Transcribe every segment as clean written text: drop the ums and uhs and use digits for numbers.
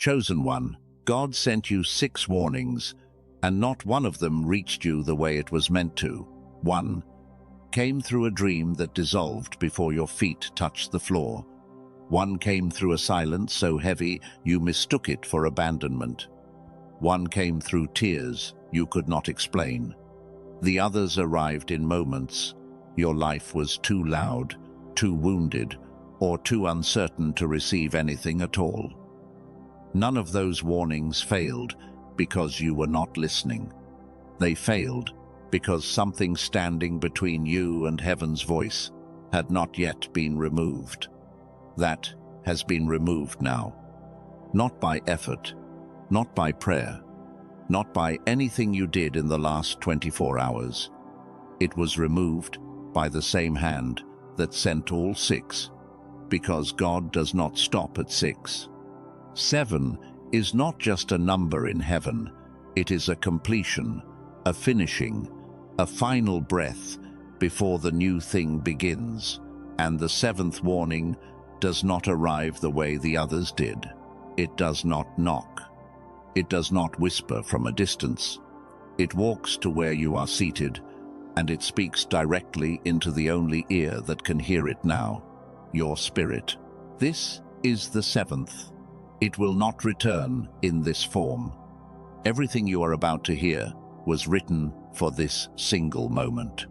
Chosen one, God sent you 6 warnings, and not one of them reached you the way it was meant to. 1 came through a dream that dissolved before your feet touched the floor. 1 came through a silence so heavy you mistook it for abandonment. 1 came through tears you could not explain. The others arrived in moments. Your life was too loud, too wounded, or too uncertain to receive anything at all. None of those warnings failed because you were not listening. They failed because something standing between you and heaven's voice had not yet been removed. That has been removed now. Not by effort, not by prayer, not by anything you did in the last 24 hours. It was removed by the same hand that sent all 6, because God does not stop at 6. 7 is not just a number in heaven, it is a completion, a finishing, a final breath before the new thing begins, and the 7th warning does not arrive the way the others did. It does not knock. It does not whisper from a distance. It walks to where you are seated, and it speaks directly into the only ear that can hear it now, your spirit. This is the 7th. It will not return in this form. Everything you are about to hear was written for this single moment.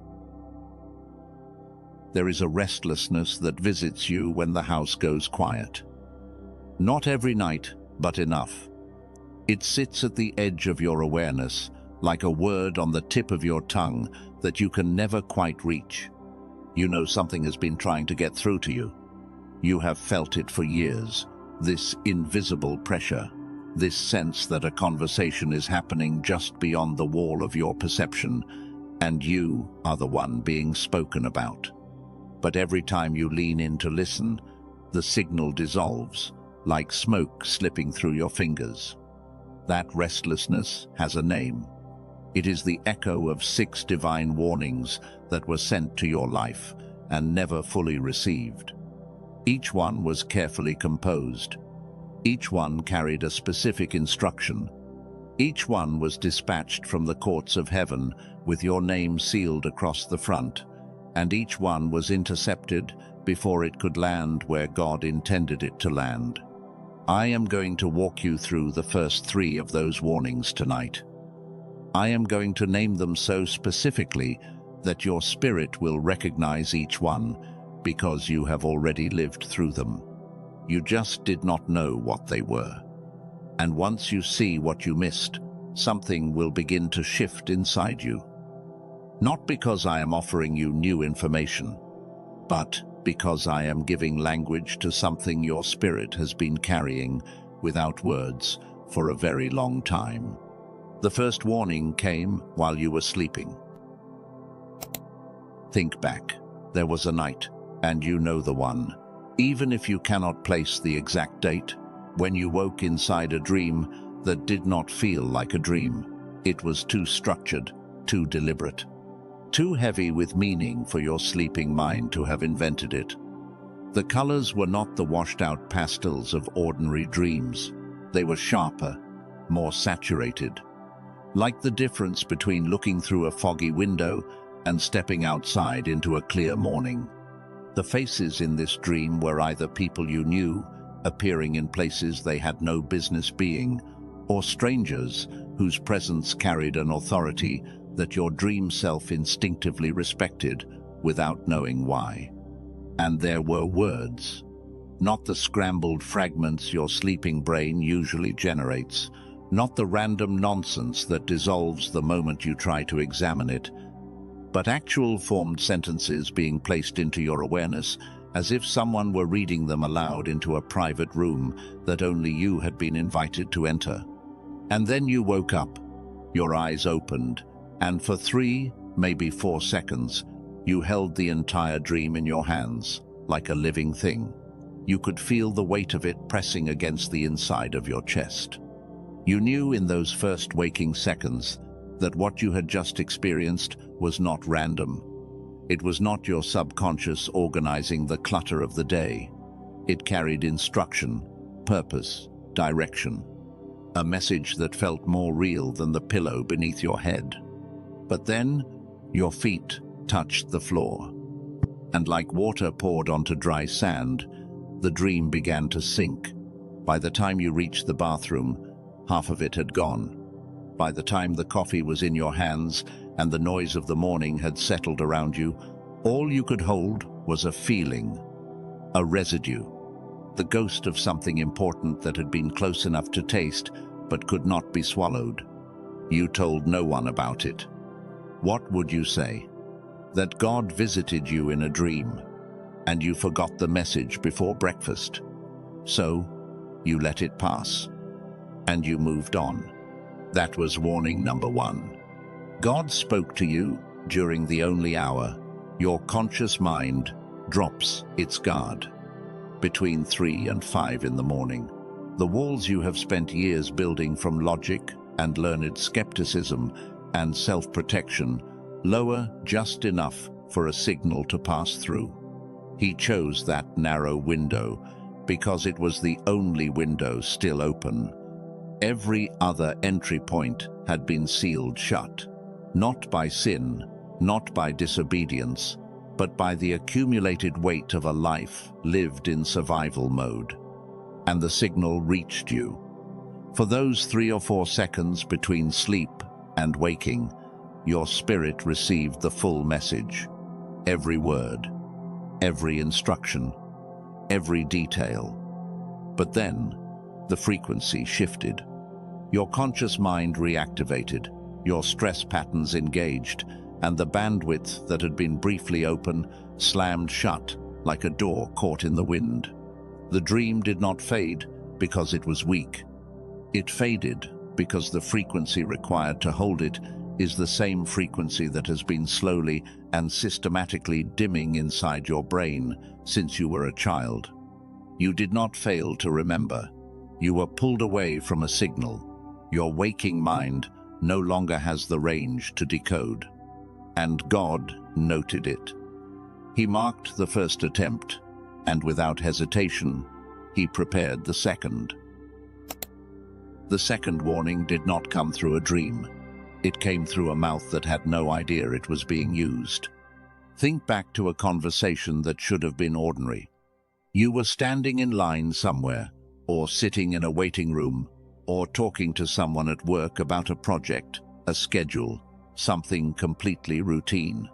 There is a restlessness that visits you when the house goes quiet. Not every night, but enough. It sits at the edge of your awareness, like a word on the tip of your tongue that you can never quite reach. You know something has been trying to get through to you. You have felt it for years, this invisible pressure, this sense that a conversation is happening just beyond the wall of your perception, and you are the one being spoken about. But every time you lean in to listen, the signal dissolves, like smoke slipping through your fingers. That restlessness has a name. It is the echo of 6 divine warnings that were sent to your life and never fully received. Each one was carefully composed. Each one carried a specific instruction. Each one was dispatched from the courts of heaven with your name sealed across the front, and each one was intercepted before it could land where God intended it to land. I am going to walk you through the first 3 of those warnings tonight. I am going to name them so specifically that your spirit will recognize each one because you have already lived through them. You just did not know what they were. And once you see what you missed, something will begin to shift inside you. Not because I am offering you new information, but because I am giving language to something your spirit has been carrying without words for a very long time. The first warning came while you were sleeping. Think back. There was a night, and you know the one. Even if you cannot place the exact date, when you woke inside a dream that did not feel like a dream. It was too structured, too deliberate, too heavy with meaning for your sleeping mind to have invented it. The colors were not the washed-out pastels of ordinary dreams. They were sharper, more saturated, like the difference between looking through a foggy window and stepping outside into a clear morning. The faces in this dream were either people you knew, appearing in places they had no business being, or strangers whose presence carried an authority that your dream self instinctively respected without knowing why. And there were words, not the scrambled fragments your sleeping brain usually generates, not the random nonsense that dissolves the moment you try to examine it, but actual formed sentences being placed into your awareness as if someone were reading them aloud into a private room that only you had been invited to enter. And then you woke up, your eyes opened, and for 3, maybe 4 seconds, you held the entire dream in your hands, like a living thing. You could feel the weight of it pressing against the inside of your chest. You knew in those first waking seconds that what you had just experienced was not random. It was not your subconscious organizing the clutter of the day. It carried instruction, purpose, direction, a message that felt more real than the pillow beneath your head. But then, your feet touched the floor, and like water poured onto dry sand, the dream began to sink. By the time you reached the bathroom, half of it had gone. By the time the coffee was in your hands and the noise of the morning had settled around you, all you could hold was a feeling, a residue, the ghost of something important that had been close enough to taste but could not be swallowed. You told no one about it. What would you say? That God visited you in a dream, and you forgot the message before breakfast. So, you let it pass, and you moved on. That was warning number 1. God spoke to you during the only hour your conscious mind drops its guard. Between 3 and 5 in the morning, the walls you have spent years building from logic and learned skepticism and self-protection lower just enough for a signal to pass through. He chose that narrow window because it was the only window still open. Every other entry point had been sealed shut, not by sin, not by disobedience, but by the accumulated weight of a life lived in survival mode. And the signal reached you. For those 3 or 4 seconds between sleep and waking, your spirit received the full message. Every word, every instruction, every detail. But then, the frequency shifted. Your conscious mind reactivated, your stress patterns engaged, and the bandwidth that had been briefly open slammed shut like a door caught in the wind. The dream did not fade because it was weak. It faded because the frequency required to hold it is the same frequency that has been slowly and systematically dimming inside your brain since you were a child. You did not fail to remember. You were pulled away from a signal. Your waking mind no longer has the range to decode. And God noted it. He marked the first attempt, and without hesitation, he prepared the second. The second warning did not come through a dream. It came through a mouth that had no idea it was being used. Think back to a conversation that should have been ordinary. You were standing in line somewhere, or sitting in a waiting room, or talking to someone at work about a project, a schedule, something completely routine.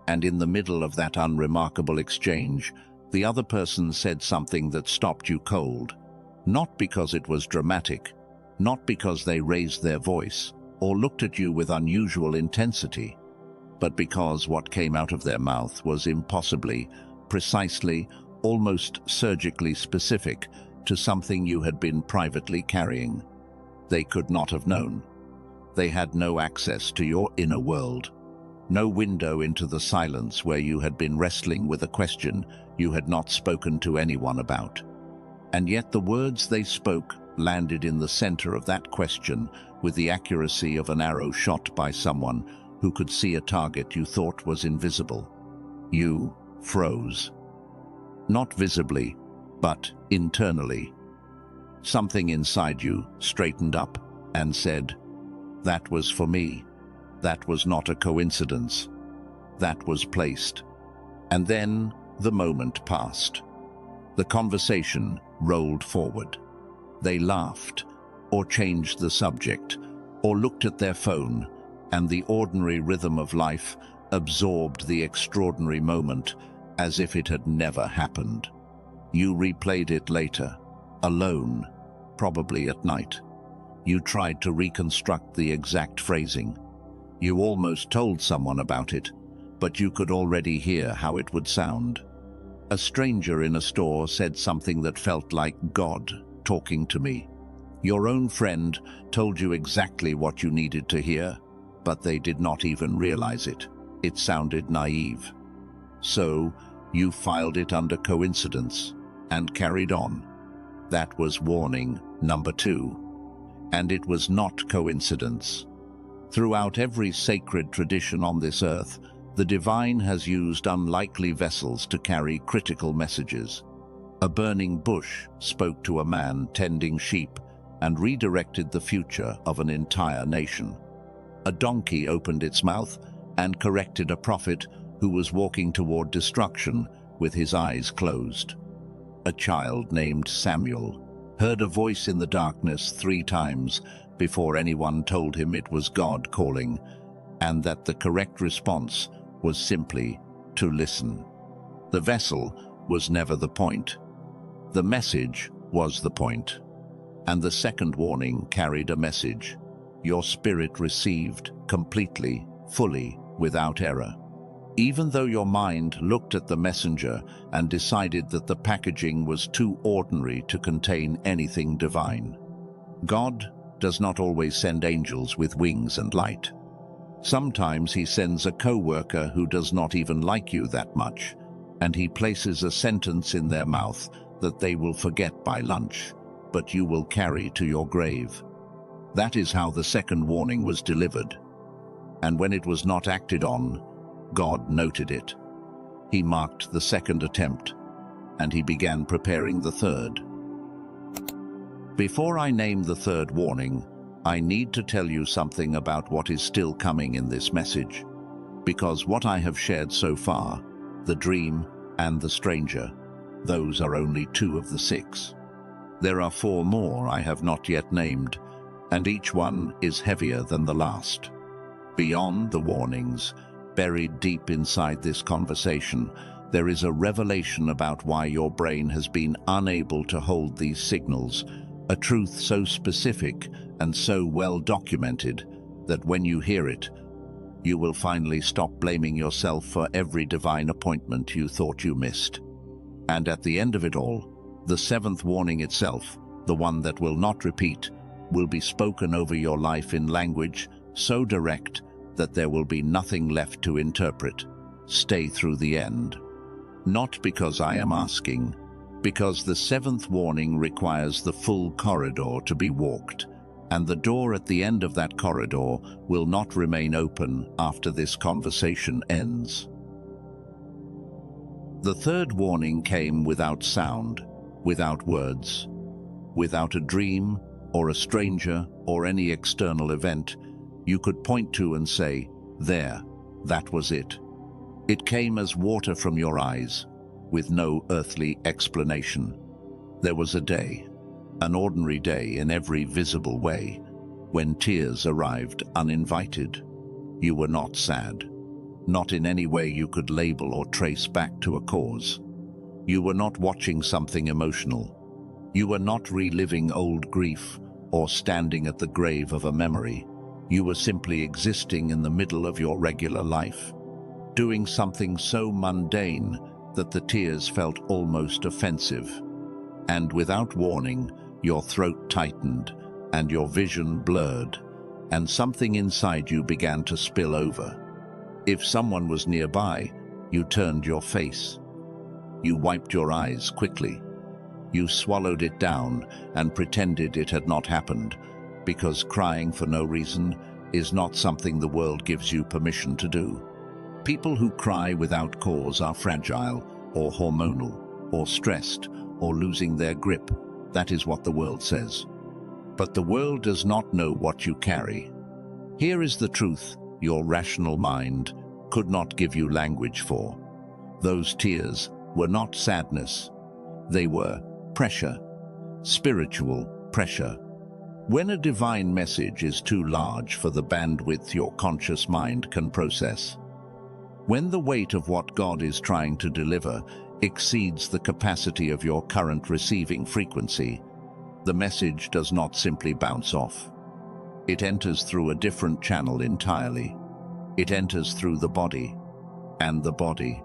And in the middle of that unremarkable exchange, the other person said something that stopped you cold. Not because it was dramatic, not because they raised their voice, or looked at you with unusual intensity, but because what came out of their mouth was impossibly, precisely, almost surgically specific to something you had been privately carrying. They could not have known. They had no access to your inner world, no window into the silence where you had been wrestling with a question you had not spoken to anyone about. And yet the words they spoke landed in the center of that question with the accuracy of an arrow shot by someone who could see a target you thought was invisible. You froze. Not visibly, but internally. Something inside you straightened up and said, "That was for me. That was not a coincidence. That was placed." And then the moment passed. The conversation rolled forward. They laughed, or changed the subject, or looked at their phone, and the ordinary rhythm of life absorbed the extraordinary moment as if it had never happened. You replayed it later, alone, probably at night. You tried to reconstruct the exact phrasing. You almost told someone about it, but you could already hear how it would sound. A stranger in a store said something that felt like God talking to me. Your own friend told you exactly what you needed to hear, but they did not even realize it. It sounded naive. So, you filed it under coincidence and carried on. That was warning number 2. And it was not coincidence. Throughout every sacred tradition on this earth, the divine has used unlikely vessels to carry critical messages. A burning bush spoke to a man tending sheep and redirected the future of an entire nation. A donkey opened its mouth and corrected a prophet who was walking toward destruction with his eyes closed. A child named Samuel heard a voice in the darkness 3 times before anyone told him it was God calling, and that the correct response was simply to listen. The vessel was never the point. The message was the point. And the second warning carried a message. Your spirit received completely, fully, without error. Even though your mind looked at the messenger and decided that the packaging was too ordinary to contain anything divine. God does not always send angels with wings and light. Sometimes he sends a co-worker who does not even like you that much, and he places a sentence in their mouth that they will forget by lunch, but you will carry to your grave. That is how the second warning was delivered. And when it was not acted on, God noted it. He marked the second attempt, and he began preparing the third. Before I name the third warning, I need to tell you something about what is still coming in this message, because what I have shared so far, the dream and the stranger, those are only 2 of the 6. There are 4 more I have not yet named, and each one is heavier than the last. Beyond the warnings, buried deep inside this conversation, there is a revelation about why your brain has been unable to hold these signals, a truth so specific and so well documented that when you hear it, you will finally stop blaming yourself for every divine appointment you thought you missed. And at the end of it all, the 7th warning itself, the one that will not repeat, will be spoken over your life in language so direct that there will be nothing left to interpret. Stay through the end. Not because I am asking, because the 7th warning requires the full corridor to be walked, and the door at the end of that corridor will not remain open after this conversation ends. The third warning came without sound, without words, without a dream or a stranger or any external event you could point to and say, there, that was it. It came as water from your eyes, with no earthly explanation. There was a day, an ordinary day in every visible way, when tears arrived uninvited. You were not sad, not in any way you could label or trace back to a cause. You were not watching something emotional. You were not reliving old grief or standing at the grave of a memory. You were simply existing in the middle of your regular life, doing something so mundane that the tears felt almost offensive. And without warning, your throat tightened and your vision blurred, and something inside you began to spill over. If someone was nearby, you turned your face. You wiped your eyes quickly. You swallowed it down and pretended it had not happened, because crying for no reason is not something the world gives you permission to do. People who cry without cause are fragile, or hormonal, or stressed, or losing their grip. That is what the world says. But the world does not know what you carry. Here is the truth your rational mind could not give you language for. Those tears were not sadness. They were pressure, spiritual pressure. When a divine message is too large for the bandwidth your conscious mind can process, when the weight of what God is trying to deliver exceeds the capacity of your current receiving frequency, the message does not simply bounce off. It enters through a different channel entirely. It enters through the body, and the body,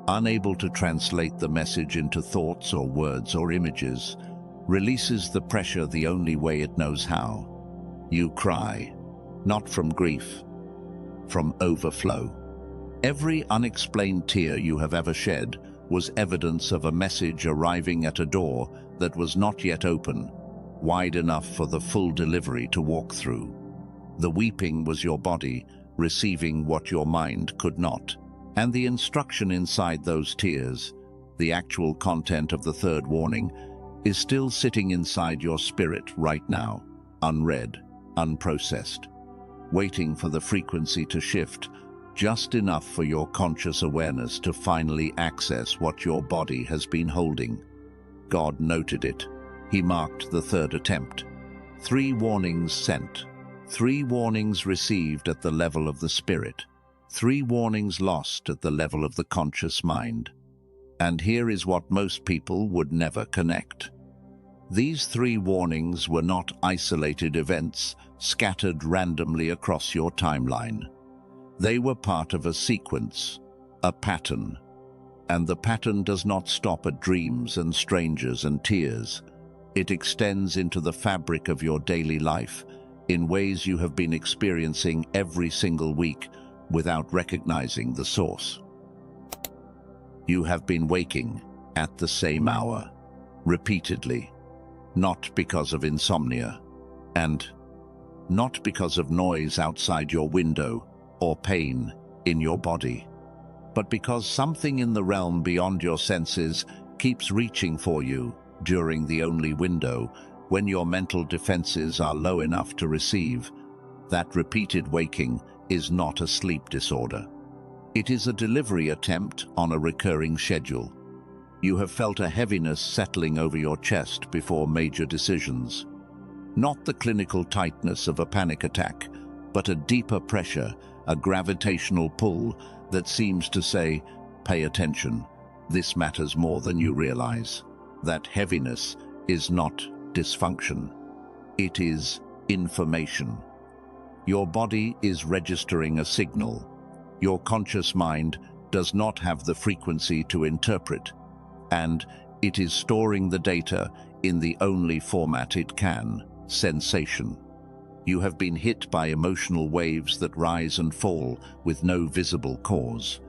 unable to translate the message into thoughts or words or images, releases the pressure the only way it knows how. You cry, not from grief, from overflow. Every unexplained tear you have ever shed was evidence of a message arriving at a door that was not yet open, wide enough for the full delivery to walk through. The weeping was your body receiving what your mind could not, and the instruction inside those tears, the actual content of the third warning, is still sitting inside your spirit right now, unread, unprocessed, waiting for the frequency to shift, just enough for your conscious awareness to finally access what your body has been holding. God noted it. He marked the third attempt. 3 warnings sent. 3 warnings received at the level of the spirit. 3 warnings lost at the level of the conscious mind. And here is what most people would never connect. These 3 warnings were not isolated events scattered randomly across your timeline. They were part of a sequence, a pattern. And the pattern does not stop at dreams and strangers and tears. It extends into the fabric of your daily life in ways you have been experiencing every single week without recognizing the source. You have been waking at the same hour, repeatedly, not because of insomnia, and not because of noise outside your window or pain in your body, but because something in the realm beyond your senses keeps reaching for you during the only window when your mental defenses are low enough to receive. That repeated waking is not a sleep disorder. It is a delivery attempt on a recurring schedule. You have felt a heaviness settling over your chest before major decisions. Not the clinical tightness of a panic attack, but a deeper pressure, a gravitational pull that seems to say, pay attention, this matters more than you realize. That heaviness is not dysfunction. It is information. Your body is registering a signal. Your conscious mind does not have the frequency to interpret, and it is storing the data in the only format it can, sensation. You have been hit by emotional waves that rise and fall with no visible cause.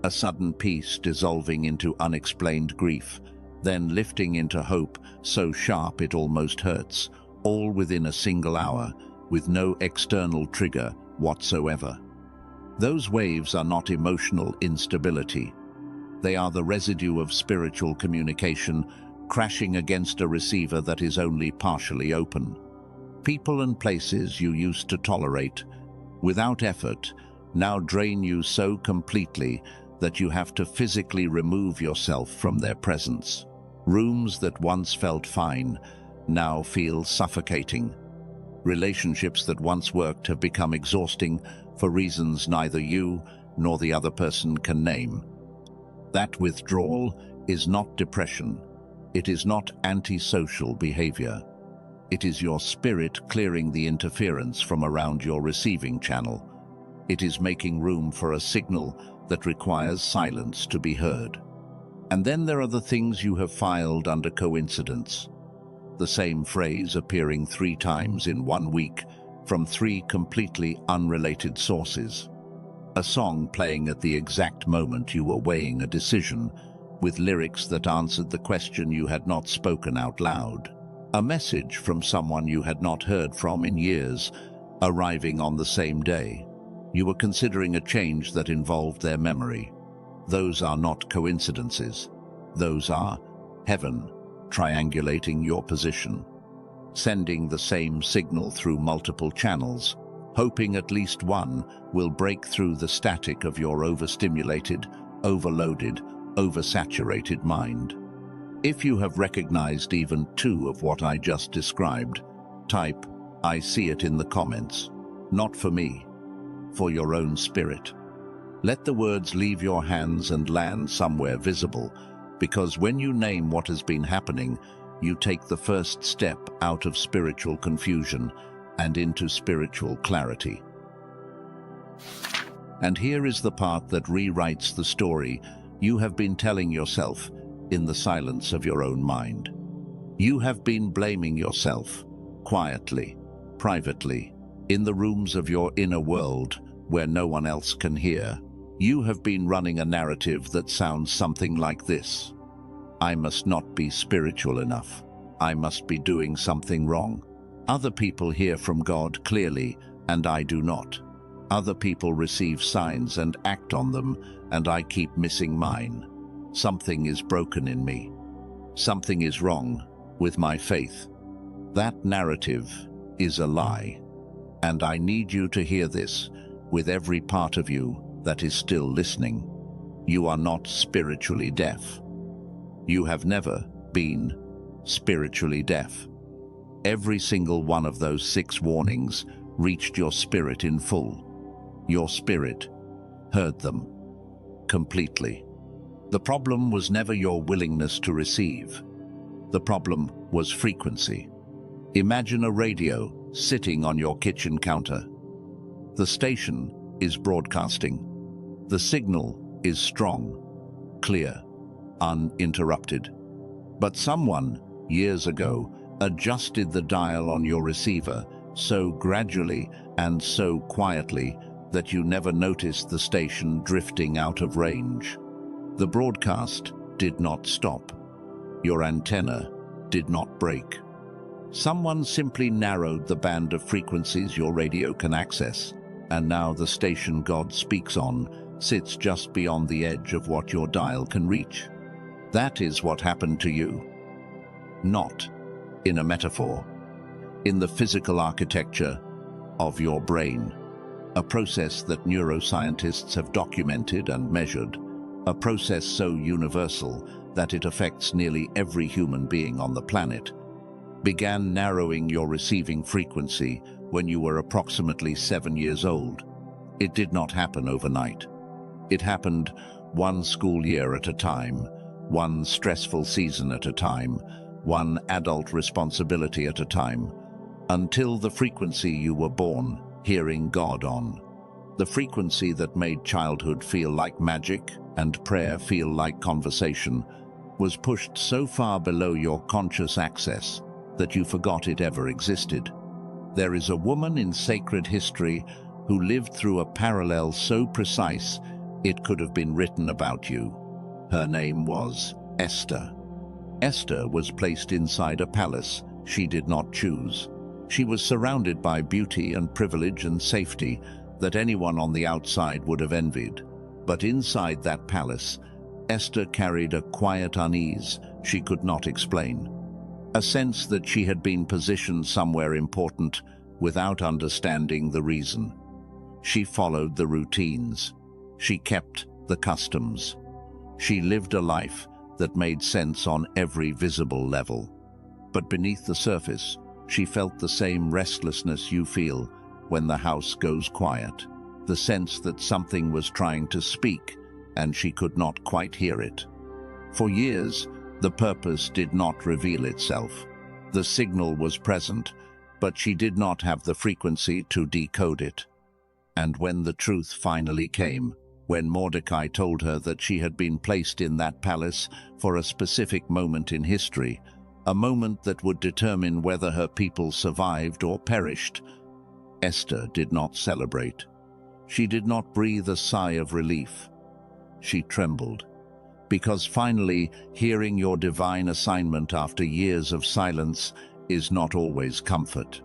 A sudden peace dissolving into unexplained grief, then lifting into hope so sharp it almost hurts, all within a single hour, with no external trigger whatsoever. Those waves are not emotional instability. They are the residue of spiritual communication crashing against a receiver that is only partially open. People and places you used to tolerate, without effort, now drain you so completely that you have to physically remove yourself from their presence. Rooms that once felt fine now feel suffocating. Relationships that once worked have become exhausting for reasons neither you nor the other person can name. That withdrawal is not depression. It is not antisocial behavior. It is your spirit clearing the interference from around your receiving channel. It is making room for a signal that requires silence to be heard. And then there are the things you have filed under coincidence. The same phrase appearing 3 times in 1 week from 3 completely unrelated sources. A song playing at the exact moment you were weighing a decision, with lyrics that answered the question you had not spoken out loud. A message from someone you had not heard from in years, arriving on the same day. You were considering a change that involved their memory. Those are not coincidences. Those are heaven triangulating your position, sending the same signal through multiple channels, hoping at least one will break through the static of your overstimulated, overloaded, oversaturated mind. If you have recognized even 2 of what I just described, type, I see it in the comments. Not for me, for your own spirit. Let the words leave your hands and land somewhere visible, because when you name what has been happening, you take the first step out of spiritual confusion and into spiritual clarity. And here is the part that rewrites the story you have been telling yourself in the silence of your own mind. You have been blaming yourself, quietly, privately, in the rooms of your inner world where no one else can hear. You have been running a narrative that sounds something like this. I must not be spiritual enough. I must be doing something wrong. Other people hear from God clearly, and I do not. Other people receive signs and act on them, and I keep missing mine. Something is broken in me. Something is wrong with my faith. That narrative is a lie. And I need you to hear this with every part of you that is still listening. You are not spiritually deaf. You have never been spiritually deaf. Every single one of those 6 warnings reached your spirit in full. Your spirit heard them completely. The problem was never your willingness to receive. The problem was frequency. Imagine a radio sitting on your kitchen counter. The station is broadcasting. The signal is strong, clear, uninterrupted. But someone, years ago, adjusted the dial on your receiver so gradually and so quietly that you never noticed the station drifting out of range. The broadcast did not stop. Your antenna did not break. Someone simply narrowed the band of frequencies your radio can access, and now the station God speaks on sits just beyond the edge of what your dial can reach. That is what happened to you. Not in a metaphor, in the physical architecture of your brain, a process that neuroscientists have documented and measured, a process so universal that it affects nearly every human being on the planet, began narrowing your receiving frequency when you were approximately 7 years old. It did not happen overnight. It happened one school year at a time, one stressful season at a time, one adult responsibility at a time, until the frequency you were born hearing God on, the frequency that made childhood feel like magic and prayer feel like conversation, was pushed so far below your conscious access that you forgot it ever existed. There is a woman in sacred history who lived through a parallel so precise it could have been written about you. Her name was Esther. Esther was placed inside a palace she did not choose. She was surrounded by beauty and privilege and safety that anyone on the outside would have envied. But inside that palace, Esther carried a quiet unease she could not explain. A sense that she had been positioned somewhere important without understanding the reason. She followed the routines. She kept the customs. She lived a life that made sense on every visible level. But beneath the surface, she felt the same restlessness you feel when the house goes quiet, the sense that something was trying to speak and she could not quite hear it. For years, the purpose did not reveal itself. The signal was present, but she did not have the frequency to decode it. And when the truth finally came, when Mordecai told her that she had been placed in that palace for a specific moment in history, a moment that would determine whether her people survived or perished, Esther did not celebrate. She did not breathe a sigh of relief. She trembled, because finally hearing your divine assignment after years of silence is not always comfort.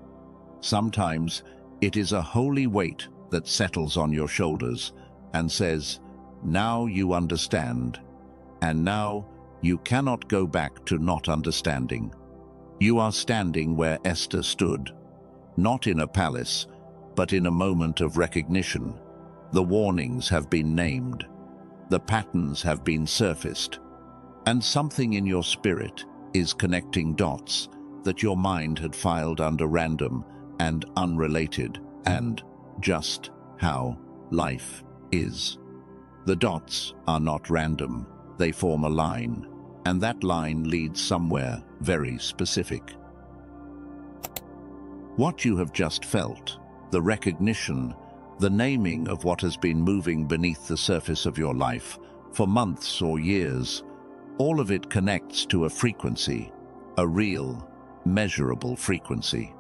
Sometimes it is a holy weight that settles on your shoulders and says, "Now you understand, and now you cannot go back to not understanding." You are standing where Esther stood, not in a palace, but in a moment of recognition. The warnings have been named. The patterns have been surfaced. And something in your spirit is connecting dots that your mind had filed under random and unrelated, and just how life is. The dots are not random. They form a line, and that line leads somewhere very specific. What you have just felt, the recognition, the naming of what has been moving beneath the surface of your life for months or years, all of it connects to a frequency, a real, measurable frequency.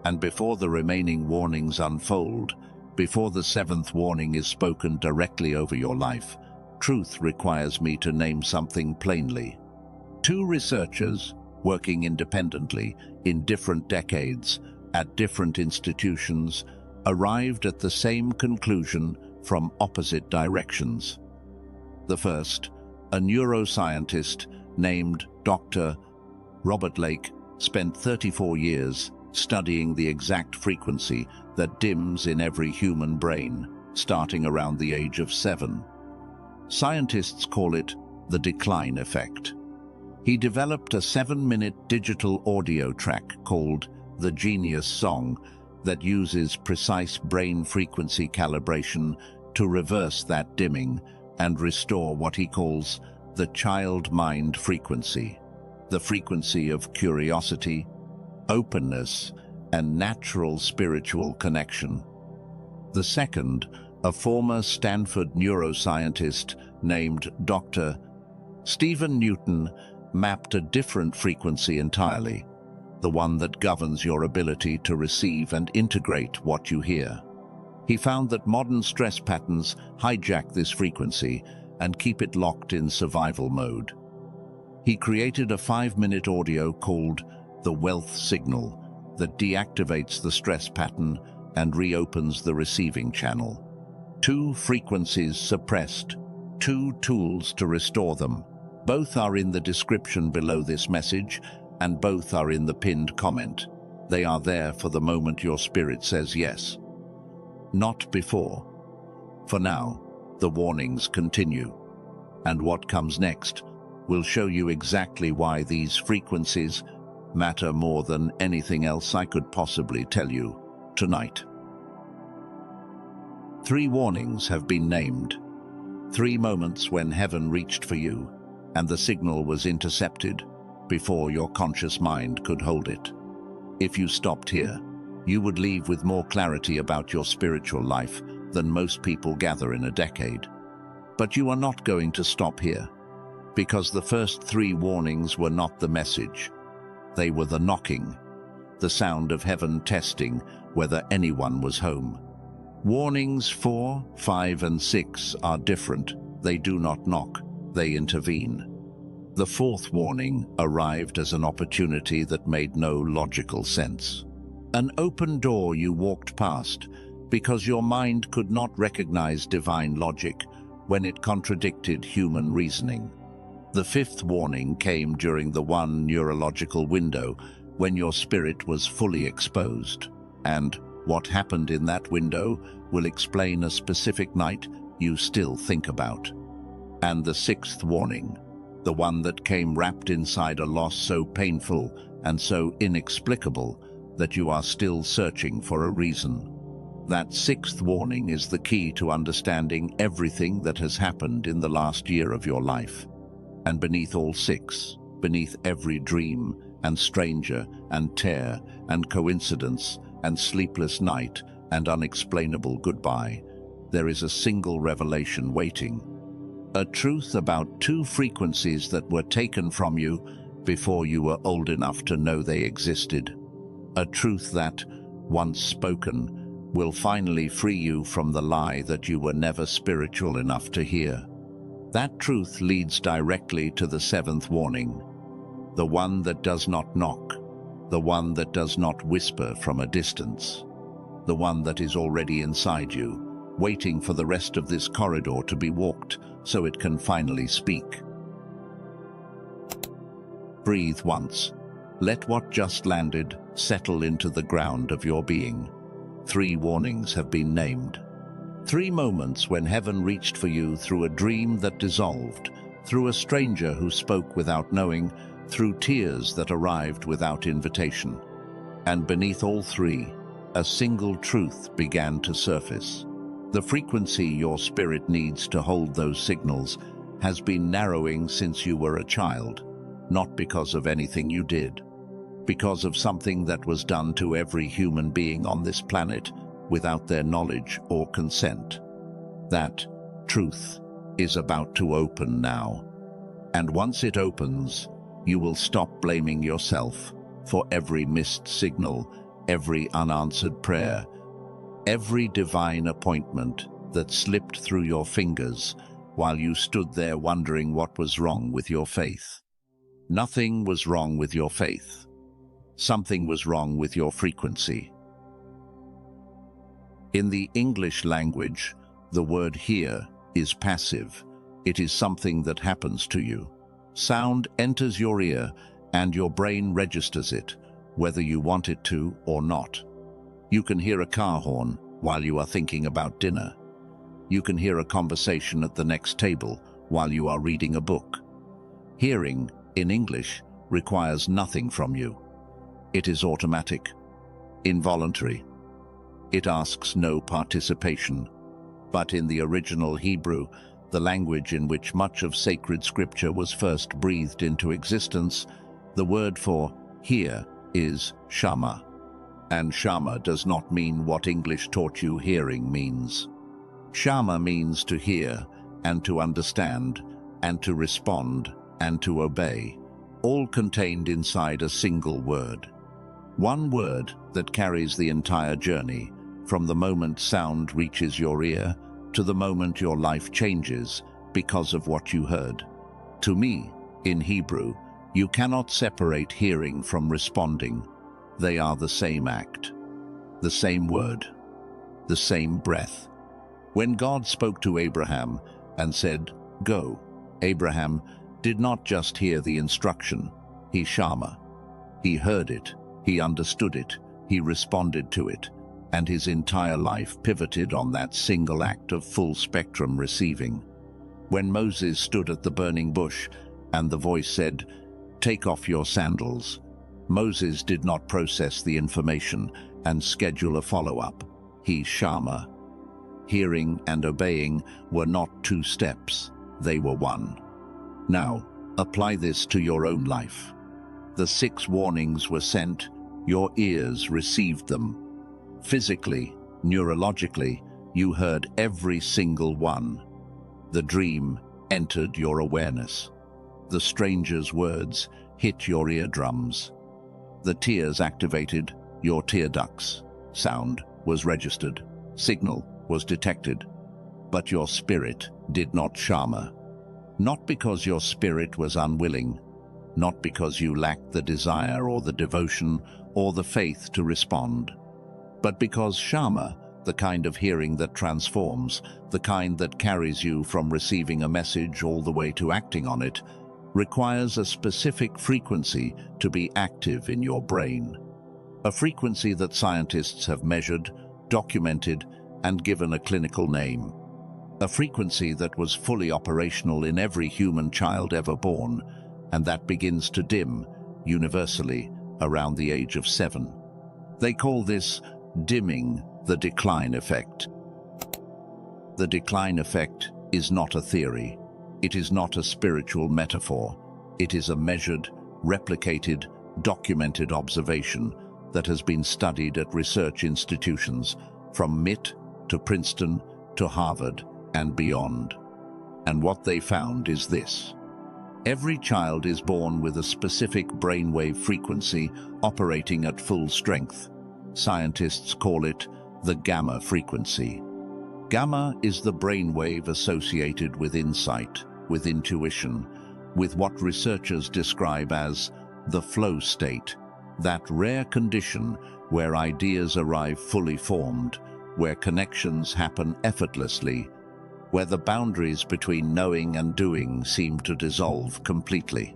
And before the remaining warnings unfold, before the 7th warning is spoken directly over your life, truth requires me to name something plainly. 2 researchers, working independently in different decades, at different institutions, arrived at the same conclusion from opposite directions. The first, A neuroscientist named Dr. Robert Lake spent 34 years studying the exact frequency that dims in every human brain, starting around the age of 7. Scientists call it the decline effect. He developed a 7-minute digital audio track called the Genius Song that uses precise brain frequency calibration to reverse that dimming and restore what he calls the child mind frequency, the frequency of curiosity, openness, and natural spiritual connection. The second, a former Stanford neuroscientist named Dr. Stephen Newton, mapped a different frequency entirely, the one that governs your ability to receive and integrate what you hear. He found that modern stress patterns hijack this frequency and keep it locked in survival mode. He created a 5-minute audio called the wealth signal that deactivates the stress pattern and reopens the receiving channel. 2 frequencies suppressed, 2 tools to restore them. Both are in the description below this message, and both are in the pinned comment. They are there for the moment your spirit says yes. Not before. For now, the warnings continue. And what comes next will show you exactly why these frequencies matter more than anything else I could possibly tell you tonight. 3 warnings have been named. 3 moments when heaven reached for you, and the signal was intercepted before your conscious mind could hold it. If you stopped here, you would leave with more clarity about your spiritual life than most people gather in a decade. But you are not going to stop here, because the first 3 warnings were not the message. They were the knocking, the sound of heaven testing whether anyone was home. Warnings 4, 5, and 6 are different. They do not knock, they intervene. The 4th warning arrived as an opportunity that made no logical sense. An open door you walked past because your mind could not recognize divine logic when it contradicted human reasoning. The 5th warning came during the 1 neurological window when your spirit was fully exposed. And what happened in that window will explain a specific night you still think about. And the 6th warning, the one that came wrapped inside a loss so painful and so inexplicable that you are still searching for a reason. That 6th warning is the key to understanding everything that has happened in the last year of your life. And beneath all 6, beneath every dream and stranger and tear and coincidence and sleepless night and unexplainable goodbye, there is a single revelation waiting. A truth about 2 frequencies that were taken from you before you were old enough to know they existed. A truth that, once spoken, will finally free you from the lie that you were never spiritual enough to hear. That truth leads directly to the 7th warning, the one that does not knock, the one that does not whisper from a distance, the one that is already inside you, waiting for the rest of this corridor to be walked so it can finally speak. Breathe once. Let what just landed settle into the ground of your being. 3 warnings have been named. 3 moments when heaven reached for you through a dream that dissolved, through a stranger who spoke without knowing, through tears that arrived without invitation. And beneath all 3, a single truth began to surface. The frequency your spirit needs to hold those signals has been narrowing since you were a child, not because of anything you did, because of something that was done to every human being on this planet without their knowledge or consent. That truth is about to open now. And once it opens, you will stop blaming yourself for every missed signal, every unanswered prayer, every divine appointment that slipped through your fingers while you stood there wondering what was wrong with your faith. Nothing was wrong with your faith. Something was wrong with your frequency. In the English language, the word hear is passive, It is something that happens to you. Sound enters your ear and your brain registers it, whether you want it to or not. You can hear a car horn while you are thinking about dinner. You can hear a conversation at the next table while you are reading a book. Hearing, in English, requires nothing from you. It is automatic, involuntary. It asks no participation. But in the original Hebrew, the language in which much of sacred scripture was first breathed into existence, the word for hear is shama. And shama does not mean what English taught you hearing means. Shama means to hear and to understand and to respond and to obey, all contained inside a single word. One word that carries the entire journey, from the moment sound reaches your ear to the moment your life changes because of what you heard. To me, in Hebrew, you cannot separate hearing from responding. They are the same act, the same word, the same breath. When God spoke to Abraham and said, "Go," Abraham did not just hear the instruction, he shama. He heard it, he understood it, he responded to it, and his entire life pivoted on that single act of full-spectrum receiving. When Moses stood at the burning bush and the voice said, "Take off your sandals," Moses did not process the information and schedule a follow-up. He shama. Hearing and obeying were not two steps, they were one. Now, apply this to your own life. The 6 warnings were sent, your ears received them. Physically, neurologically, you heard every single one. The dream entered your awareness. The stranger's words hit your eardrums. The tears activated your tear ducts. Sound was registered. Signal was detected. But your spirit did not shama. Not because your spirit was unwilling, not because you lacked the desire or the devotion or the faith to respond, but because shama, the kind of hearing that transforms, the kind that carries you from receiving a message all the way to acting on it, requires a specific frequency to be active in your brain. A frequency that scientists have measured, documented, and given a clinical name. A frequency that was fully operational in every human child ever born, and that begins to dim, universally, around the age of 7. They call this dimming the decline effect. The decline effect is not a theory. It is not a spiritual metaphor. It is a measured, replicated, documented observation that has been studied at research institutions from MIT to Princeton to Harvard and beyond. And what they found is this. Every child is born with a specific brainwave frequency operating at full strength. Scientists call it the gamma frequency. Gamma is the brainwave associated with insight, with intuition, with what researchers describe as the flow state, that rare condition where ideas arrive fully formed, where connections happen effortlessly, where the boundaries between knowing and doing seem to dissolve completely.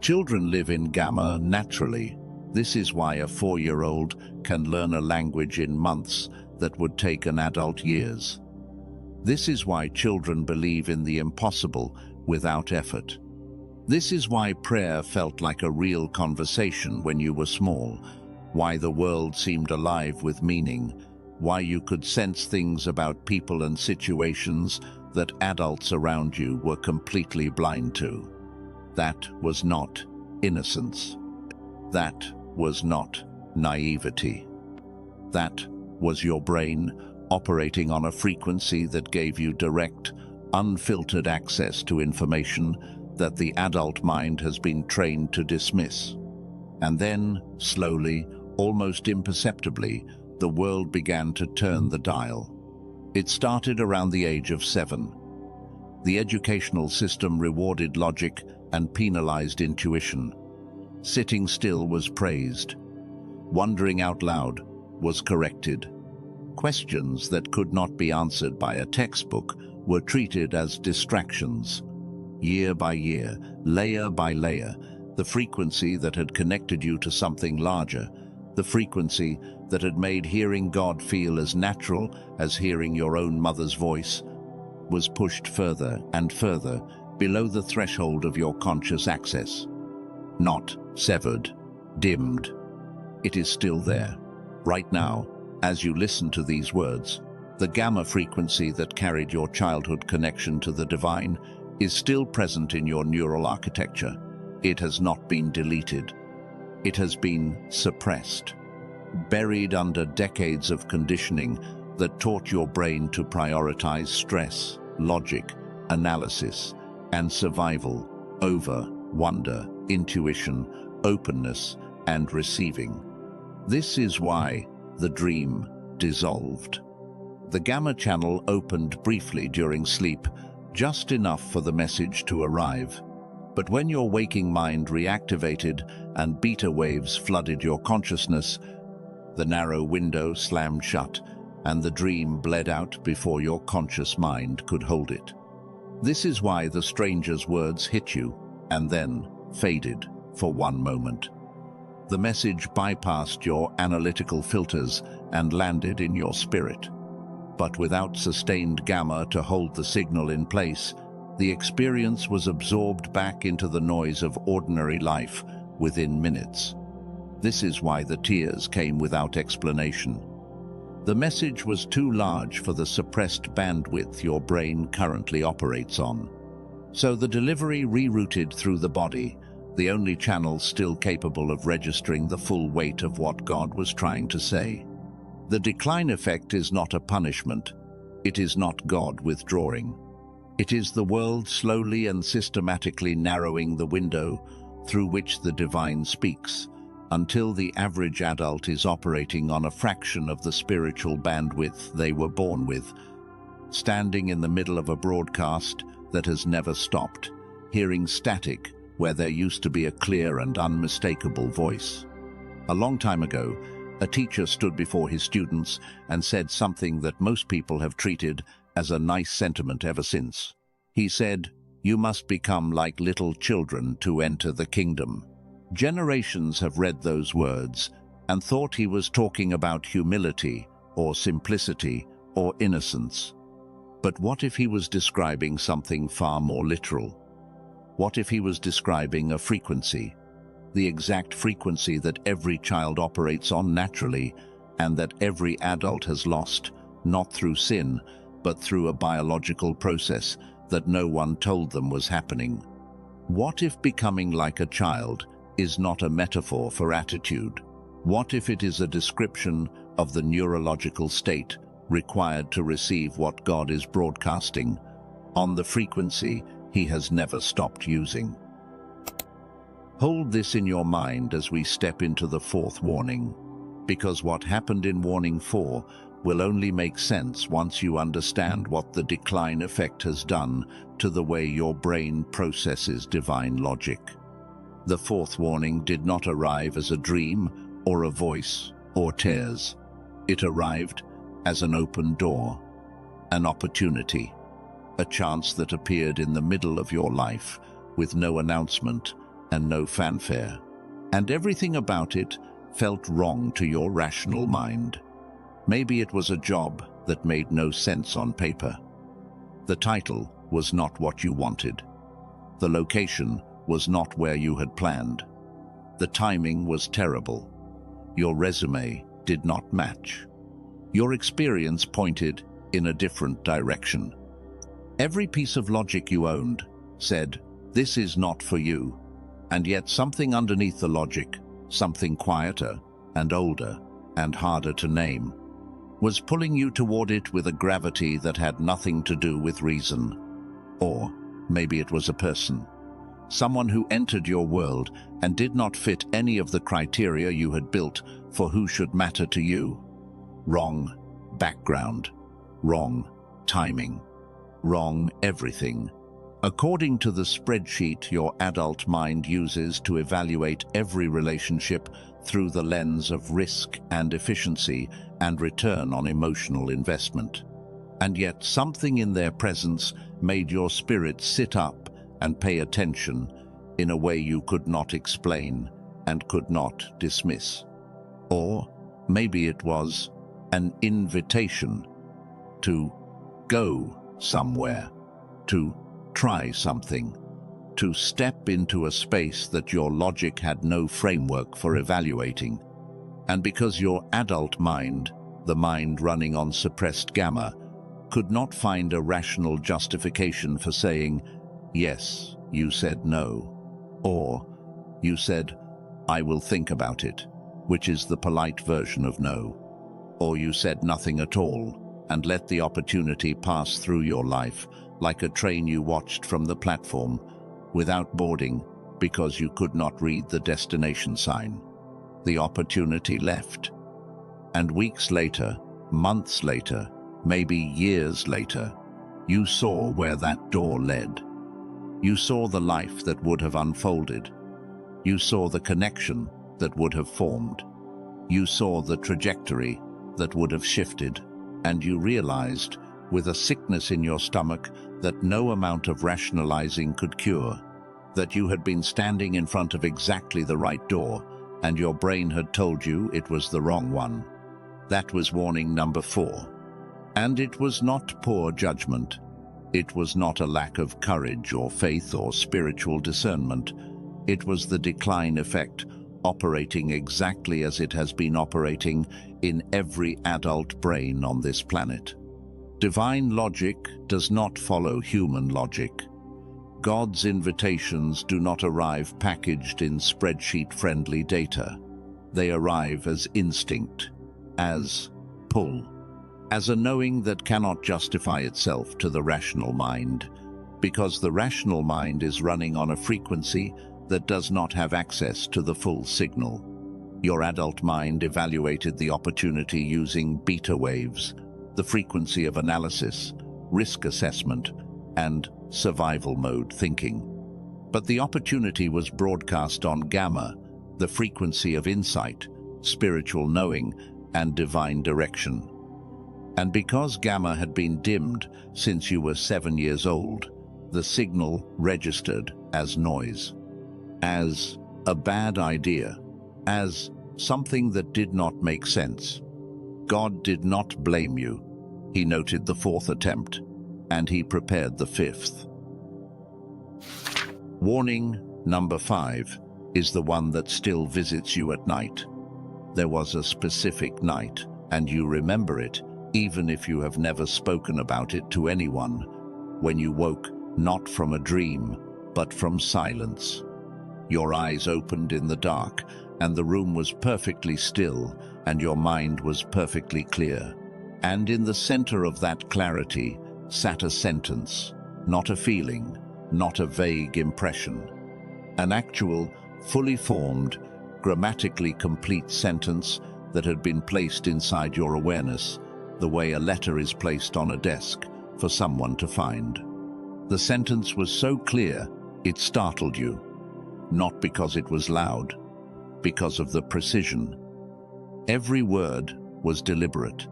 Children live in gamma naturally. This is why a 4-year-old can learn a language in months that would take an adult years. This is why children believe in the impossible without effort. This is why prayer felt like a real conversation when you were small, why the world seemed alive with meaning, why you could sense things about people and situations that adults around you were completely blind to. That was not innocence. That was not naivety. That was your brain operating on a frequency that gave you direct, unfiltered access to information that the adult mind has been trained to dismiss. And then, slowly, almost imperceptibly, the world began to turn the dial. It started around the age of 7. The educational system rewarded logic and penalized intuition. Sitting still was praised. Wondering out loud was corrected. Questions that could not be answered by a textbook were treated as distractions. Year by year, layer by layer, the frequency that had connected you to something larger, the frequency that had made hearing God feel as natural as hearing your own mother's voice, was pushed further and further below the threshold of your conscious access. Not severed, dimmed. It is still there. Right now, as you listen to these words, the gamma frequency that carried your childhood connection to the divine is still present in your neural architecture. It has not been deleted. It has been suppressed, buried under decades of conditioning that taught your brain to prioritize stress, logic, analysis, and survival over wonder, intuition, openness, and receiving. This is why the dream dissolved. The gamma channel opened briefly during sleep, just enough for the message to arrive. But when your waking mind reactivated and beta waves flooded your consciousness, the narrow window slammed shut and the dream bled out before your conscious mind could hold it. This is why the stranger's words hit you and then faded for one moment. The message bypassed your analytical filters and landed in your spirit. But without sustained gamma to hold the signal in place, the experience was absorbed back into the noise of ordinary life within minutes. This is why the tears came without explanation. The message was too large for the suppressed bandwidth your brain currently operates on. So the delivery rerouted through the body, the only channel still capable of registering the full weight of what God was trying to say. The decline effect is not a punishment. It is not God withdrawing. It is the world slowly and systematically narrowing the window through which the divine speaks, until the average adult is operating on a fraction of the spiritual bandwidth they were born with, standing in the middle of a broadcast that has never stopped, hearing static where there used to be a clear and unmistakable voice. A long time ago, a teacher stood before his students and said something that most people have treated as a nice sentiment ever since. He said, "You must become like little children to enter the kingdom." Generations have read those words and thought he was talking about humility or simplicity or innocence. But what if he was describing something far more literal? What if he was describing a frequency? The exact frequency that every child operates on naturally and that every adult has lost, not through sin, but through a biological process that no one told them was happening. What if becoming like a child is not a metaphor for attitude? What if it is a description of the neurological state required to receive what God is broadcasting on the frequency He has never stopped using? Hold this in your mind as we step into the fourth warning, because what happened in warning 4 will only make sense once you understand what the decline effect has done to the way your brain processes divine logic. The fourth warning did not arrive as a dream or a voice or tears. It arrived as an open door, an opportunity, a chance that appeared in the middle of your life with no announcement and no fanfare. And everything about it felt wrong to your rational mind. Maybe it was a job that made no sense on paper. The title was not what you wanted. The location was not where you had planned. The timing was terrible. Your resume did not match. Your experience pointed in a different direction. Every piece of logic you owned said, "This is not for you." And yet something underneath the logic, something quieter and older and harder to name, was pulling you toward it with a gravity that had nothing to do with reason. Or maybe it was a person. Someone who entered your world and did not fit any of the criteria you had built for who should matter to you. Wrong background, wrong timing, wrong everything. According to the spreadsheet your adult mind uses to evaluate every relationship through the lens of risk and efficiency and return on emotional investment. And yet something in their presence made your spirit sit up and pay attention in a way you could not explain and could not dismiss. Or maybe it was an invitation to go somewhere, to try something, to step into a space that your logic had no framework for evaluating. And because your adult mind, the mind running on suppressed gamma, could not find a rational justification for saying, yes, you said no, or you said, I will think about it, which is the polite version of no, or you said nothing at all and let the opportunity pass through your life like a train you watched from the platform without boarding because you could not read the destination sign. The opportunity left. And weeks later, months later, maybe years later, you saw where that door led. You saw the life that would have unfolded. You saw the connection that would have formed. You saw the trajectory that would have shifted, and you realized, with a sickness in your stomach that no amount of rationalizing could cure, that you had been standing in front of exactly the right door, and your brain had told you it was the wrong one. That was warning number 4. And it was not poor judgment. It was not a lack of courage or faith or spiritual discernment. It was the decline effect, operating exactly as it has been operating in every adult brain on this planet. Divine logic does not follow human logic. God's invitations do not arrive packaged in spreadsheet-friendly data. They arrive as instinct, as pull, as a knowing that cannot justify itself to the rational mind, because the rational mind is running on a frequency that does not have access to the full signal. Your adult mind evaluated the opportunity using beta waves, the frequency of analysis, risk assessment, and survival mode thinking. But the opportunity was broadcast on gamma, the frequency of insight, spiritual knowing, and divine direction. And because gamma had been dimmed since you were 7 years old, the signal registered as noise, as a bad idea, as something that did not make sense. God did not blame you. He noted the 4th attempt, and he prepared the 5th. Warning number 5 is the one that still visits you at night. There was a specific night, and you remember it, even if you have never spoken about it to anyone, when you woke not from a dream, but from silence. Your eyes opened in the dark, and the room was perfectly still, and your mind was perfectly clear. And in the center of that clarity sat a sentence, not a feeling, not a vague impression. An actual, fully formed, grammatically complete sentence that had been placed inside your awareness, the way a letter is placed on a desk for someone to find. The sentence was so clear, it startled you, not because it was loud, because of the precision. Every word was deliberate.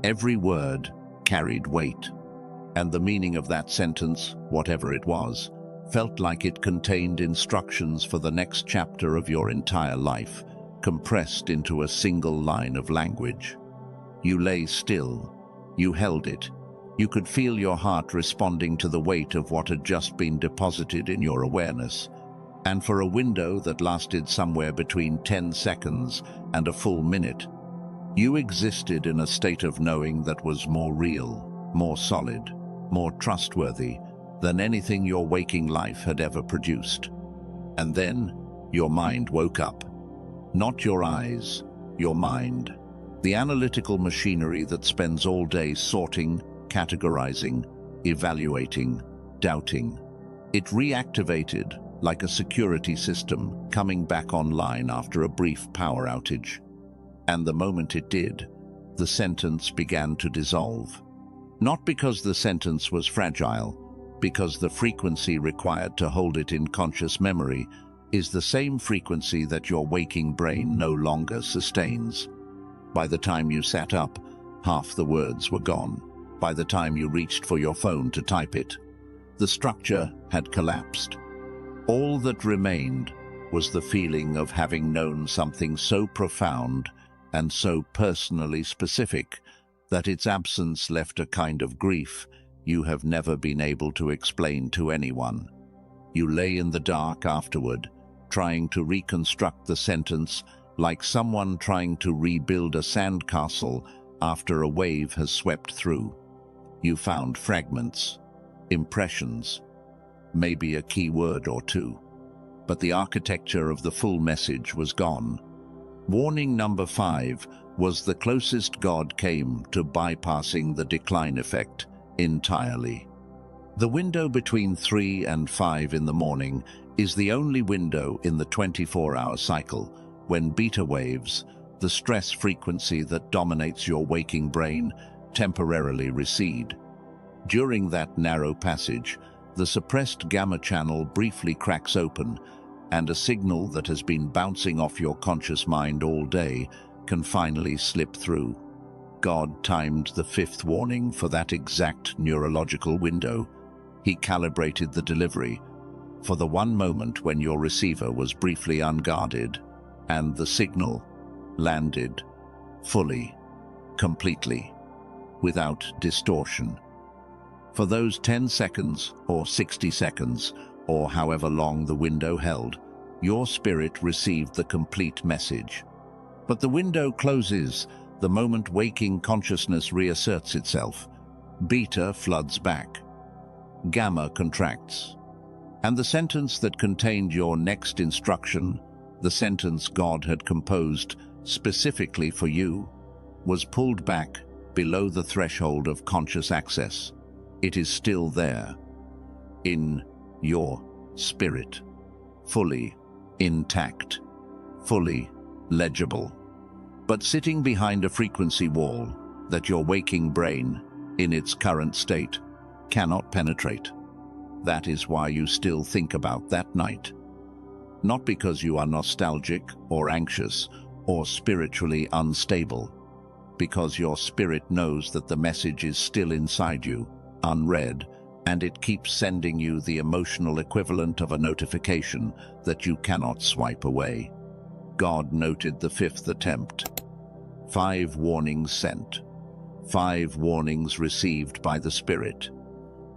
Every word carried weight. And the meaning of that sentence, whatever it was, felt like it contained instructions for the next chapter of your entire life, compressed into a single line of language. You lay still. You held it. You could feel your heart responding to the weight of what had just been deposited in your awareness. And for a window that lasted somewhere between 10 seconds and a full minute, you existed in a state of knowing that was more real, more solid, more trustworthy than anything your waking life had ever produced. And then your mind woke up. Not your eyes, your mind. The analytical machinery that spends all day sorting, categorizing, evaluating, doubting. It reactivated like a security system coming back online after a brief power outage. And the moment it did, the sentence began to dissolve. Not because the sentence was fragile, because the frequency required to hold it in conscious memory is the same frequency that your waking brain no longer sustains. By the time you sat up, half the words were gone. By the time you reached for your phone to type it, the structure had collapsed. All that remained was the feeling of having known something so profound and so personally specific that its absence left a kind of grief you have never been able to explain to anyone. You lay in the dark afterward, trying to reconstruct the sentence like someone trying to rebuild a sandcastle after a wave has swept through. You found fragments, impressions, maybe a key word or two, but the architecture of the full message was gone. Warning number 5 was the closest God came to bypassing the decline effect entirely. The window between 3 and 5 in the morning is the only window in the 24-hour cycle when beta waves, the stress frequency that dominates your waking brain, temporarily recede. During that narrow passage, the suppressed gamma channel briefly cracks open, and a signal that has been bouncing off your conscious mind all day can finally slip through. God timed the 5th warning for that exact neurological window. He calibrated the delivery for the one moment when your receiver was briefly unguarded, and the signal landed fully, completely, without distortion. For those 10 seconds or 60 seconds, or however long the window held, your spirit received the complete message. But the window closes the moment waking consciousness reasserts itself. Beta floods back. Gamma contracts. And the sentence that contained your next instruction, the sentence God had composed specifically for you, was pulled back below the threshold of conscious access. It is still there, in your spirit, fully intact, fully legible, but sitting behind a frequency wall that your waking brain, in its current state, cannot penetrate. That is why you still think about that night. Not because you are nostalgic or anxious or spiritually unstable, because your spirit knows that the message is still inside you, unread, and it keeps sending you the emotional equivalent of a notification that you cannot swipe away. God noted the 5th attempt. 5 warnings sent. 5 warnings received by the Spirit.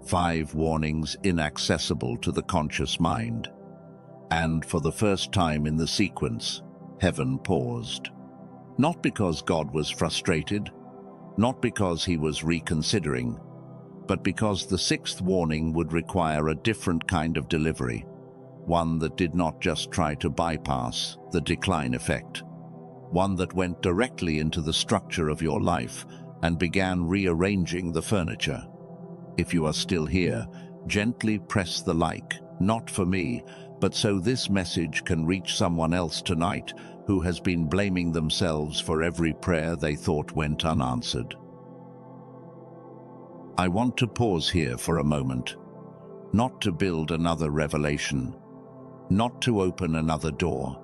5 warnings inaccessible to the conscious mind. And for the first time in the sequence, heaven paused. Not because God was frustrated, not because he was reconsidering, but because the 6th warning would require a different kind of delivery, one that did not just try to bypass the decline effect, one that went directly into the structure of your life and began rearranging the furniture. If you are still here, gently press the like, not for me, but so this message can reach someone else tonight who has been blaming themselves for every prayer they thought went unanswered. I want to pause here for a moment, not to build another revelation, not to open another door,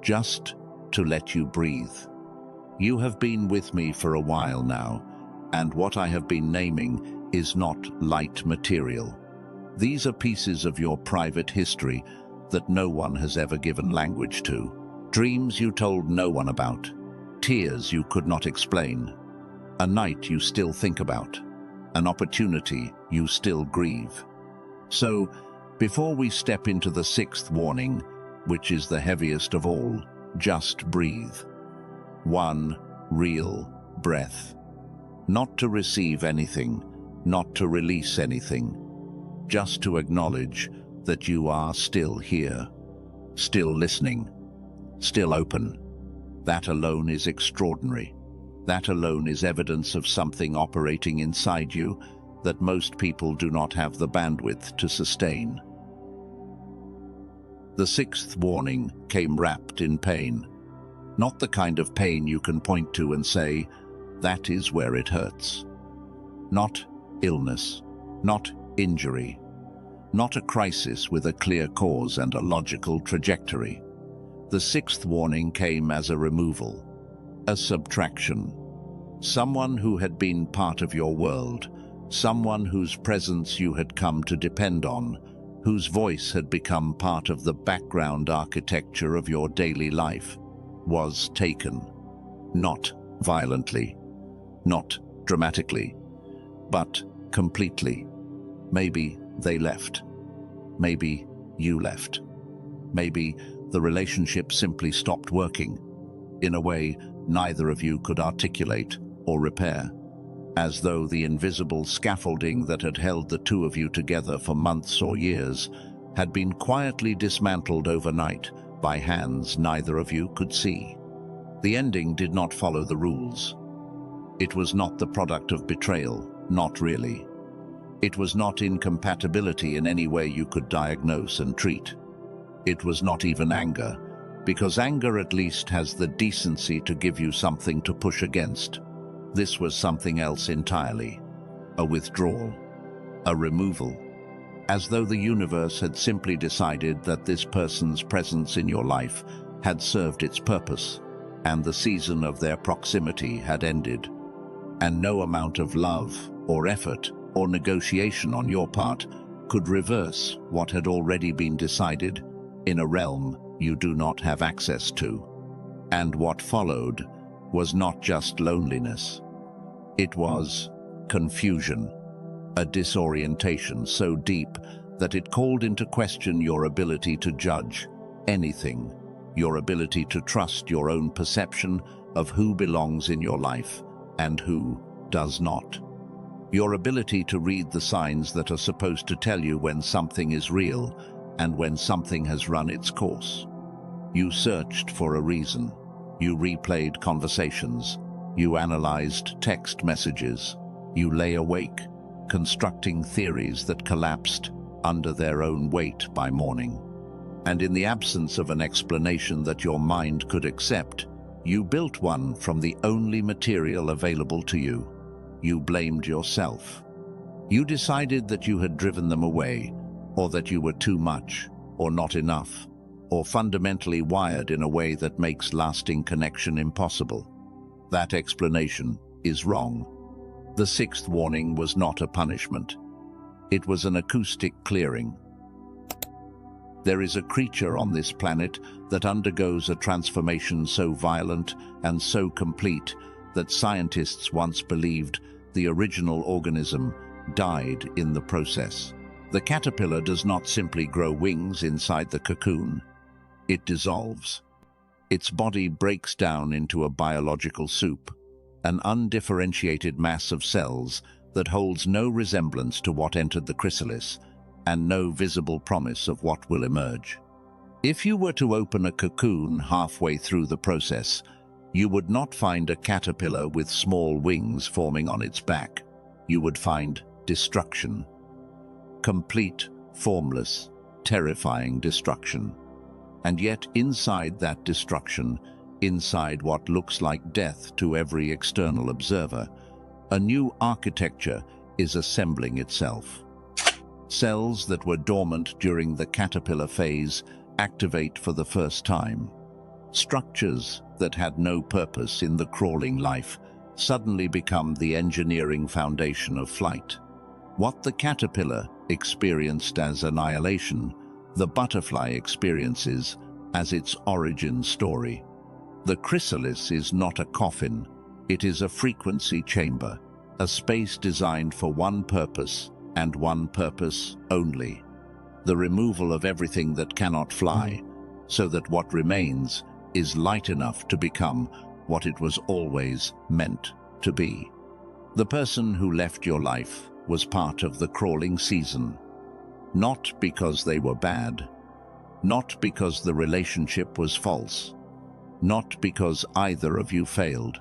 just to let you breathe. You have been with me for a while now, and what I have been naming is not light material. These are pieces of your private history that no one has ever given language to. Dreams you told no one about, tears you could not explain, a night you still think about, an opportunity you still grieve. So, before we step into the 6th warning, which is the heaviest of all, just breathe. 1 real breath. Not to receive anything, not to release anything, just to acknowledge that you are still here, still listening, still open. That alone is extraordinary. That alone is evidence of something operating inside you that most people do not have the bandwidth to sustain. The 6th warning came wrapped in pain. Not the kind of pain you can point to and say, that is where it hurts. Not illness, not injury, not a crisis with a clear cause and a logical trajectory. The sixth warning came as a removal, a subtraction. Someone who had been part of your world, someone whose presence you had come to depend on, whose voice had become part of the background architecture of your daily life, was taken. Not violently, not dramatically, but completely. Maybe they left. Maybe you left. Maybe the relationship simply stopped working, in a way neither of you could articulate or repair, as though the invisible scaffolding that had held the two of you together for months or years had been quietly dismantled overnight by hands neither of you could see. The ending did not follow the rules. It was not the product of betrayal, not really. It was not incompatibility in any way you could diagnose and treat. It was not even anger, because anger at least has the decency to give you something to push against. This was something else entirely. A withdrawal, a removal, as though the universe had simply decided that this person's presence in your life had served its purpose, and the season of their proximity had ended. And no amount of love or effort or negotiation on your part could reverse what had already been decided in a realm you do not have access to. And what followed was not just loneliness. It was confusion, a disorientation so deep that it called into question your ability to judge anything, your ability to trust your own perception of who belongs in your life and who does not. Your ability to read the signs that are supposed to tell you when something is real and when something has run its course. You searched for a reason. You replayed conversations. You analyzed text messages. You lay awake, constructing theories that collapsed under their own weight by morning. And in the absence of an explanation that your mind could accept, you built one from the only material available to you. You blamed yourself. You decided that you had driven them away, or that you were too much, or not enough, or fundamentally wired in a way that makes lasting connection impossible. That explanation is wrong. The sixth warning was not a punishment. It was an acoustic clearing. There is a creature on this planet that undergoes a transformation so violent and so complete that scientists once believed the original organism died in the process. The caterpillar does not simply grow wings inside the cocoon. It dissolves. Its body breaks down into a biological soup, an undifferentiated mass of cells that holds no resemblance to what entered the chrysalis and no visible promise of what will emerge. If you were to open a cocoon halfway through the process, you would not find a caterpillar with small wings forming on its back. You would find destruction. Complete, formless, terrifying destruction. And yet inside that destruction, inside what looks like death to every external observer, a new architecture is assembling itself. Cells that were dormant during the caterpillar phase activate for the first time. Structures that had no purpose in the crawling life suddenly become the engineering foundation of flight. What the caterpillar experienced as annihilation, the butterfly experiences as its origin story. The chrysalis is not a coffin, it is a frequency chamber, a space designed for one purpose and one purpose only: the removal of everything that cannot fly, so that what remains is light enough to become what it was always meant to be. The person who left your life was part of the crawling season, not because they were bad, not because the relationship was false, not because either of you failed,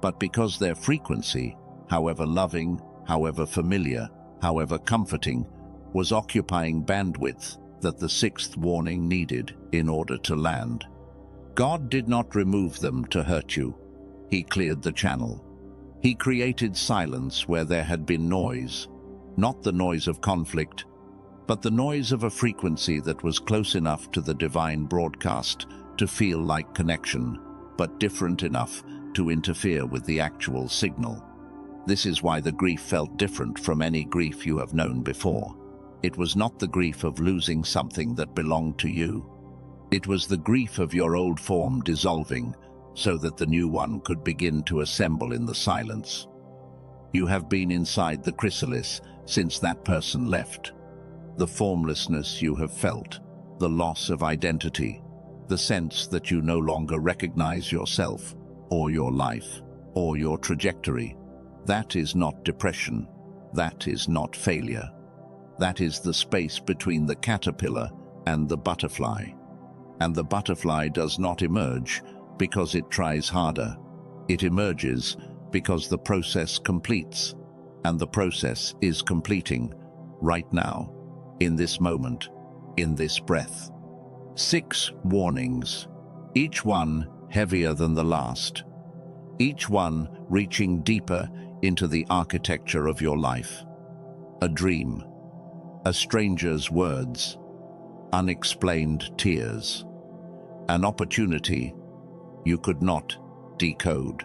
but because their frequency, however loving, however familiar, however comforting, was occupying bandwidth that the sixth warning needed in order to land. God did not remove them to hurt you. He cleared the channel. He created silence where there had been noise, not the noise of conflict, but the noise of a frequency that was close enough to the divine broadcast to feel like connection, but different enough to interfere with the actual signal. This is why the grief felt different from any grief you have known before. It was not the grief of losing something that belonged to you. It was the grief of your old form dissolving so that the new one could begin to assemble in the silence. You have been inside the chrysalis since that person left. The formlessness you have felt, the loss of identity, the sense that you no longer recognize yourself, or your life, or your trajectory. That is not depression. That is not failure. That is the space between the caterpillar and the butterfly. And the butterfly does not emerge because it tries harder. It emerges because the process completes, and the process is completing right now, in this moment, in this breath. 6 warnings, each one heavier than the last, each one reaching deeper into the architecture of your life. A dream, a stranger's words, unexplained tears, an opportunity you could not decode,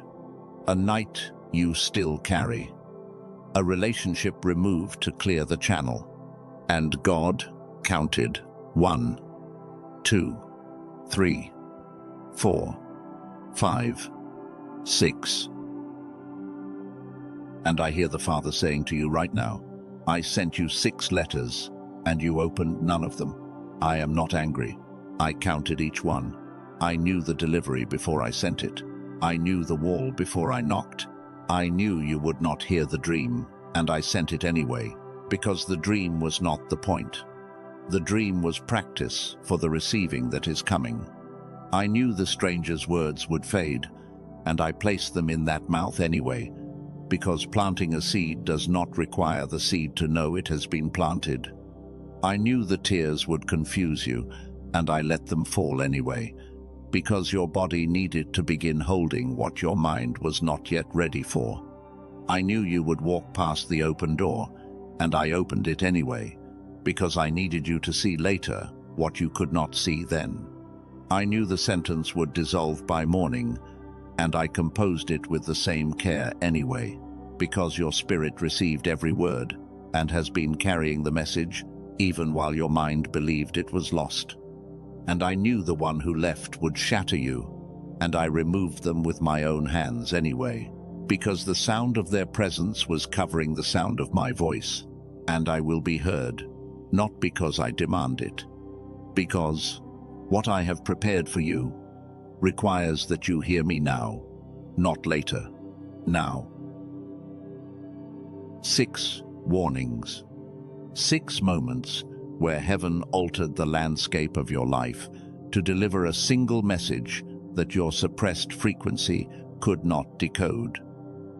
a night you still carry, a relationship removed to clear the channel, and God counted 1, 2, 3, 4, 5, 6. And I hear the Father saying to you right now, I sent you 6 letters, and you opened none of them. I am not angry. I counted each one. I knew the delivery before I sent it. I knew the wall before I knocked. I knew you would not hear the dream, and I sent it anyway, because the dream was not the point. The dream was practice for the receiving that is coming. I knew the stranger's words would fade, and I placed them in that mouth anyway, because planting a seed does not require the seed to know it has been planted. I knew the tears would confuse you, and I let them fall anyway, because your body needed to begin holding what your mind was not yet ready for. I knew you would walk past the open door, and I opened it anyway, because I needed you to see later what you could not see then. I knew the sentence would dissolve by morning, and I composed it with the same care anyway, because your spirit received every word and has been carrying the message even while your mind believed it was lost. And I knew the one who left would shatter you, and I removed them with my own hands anyway, because the sound of their presence was covering the sound of my voice, and I will be heard, not because I demand it, because what I have prepared for you requires that you hear me now, not later, now. 6 warnings, 6 moments where heaven altered the landscape of your life to deliver a single message that your suppressed frequency could not decode.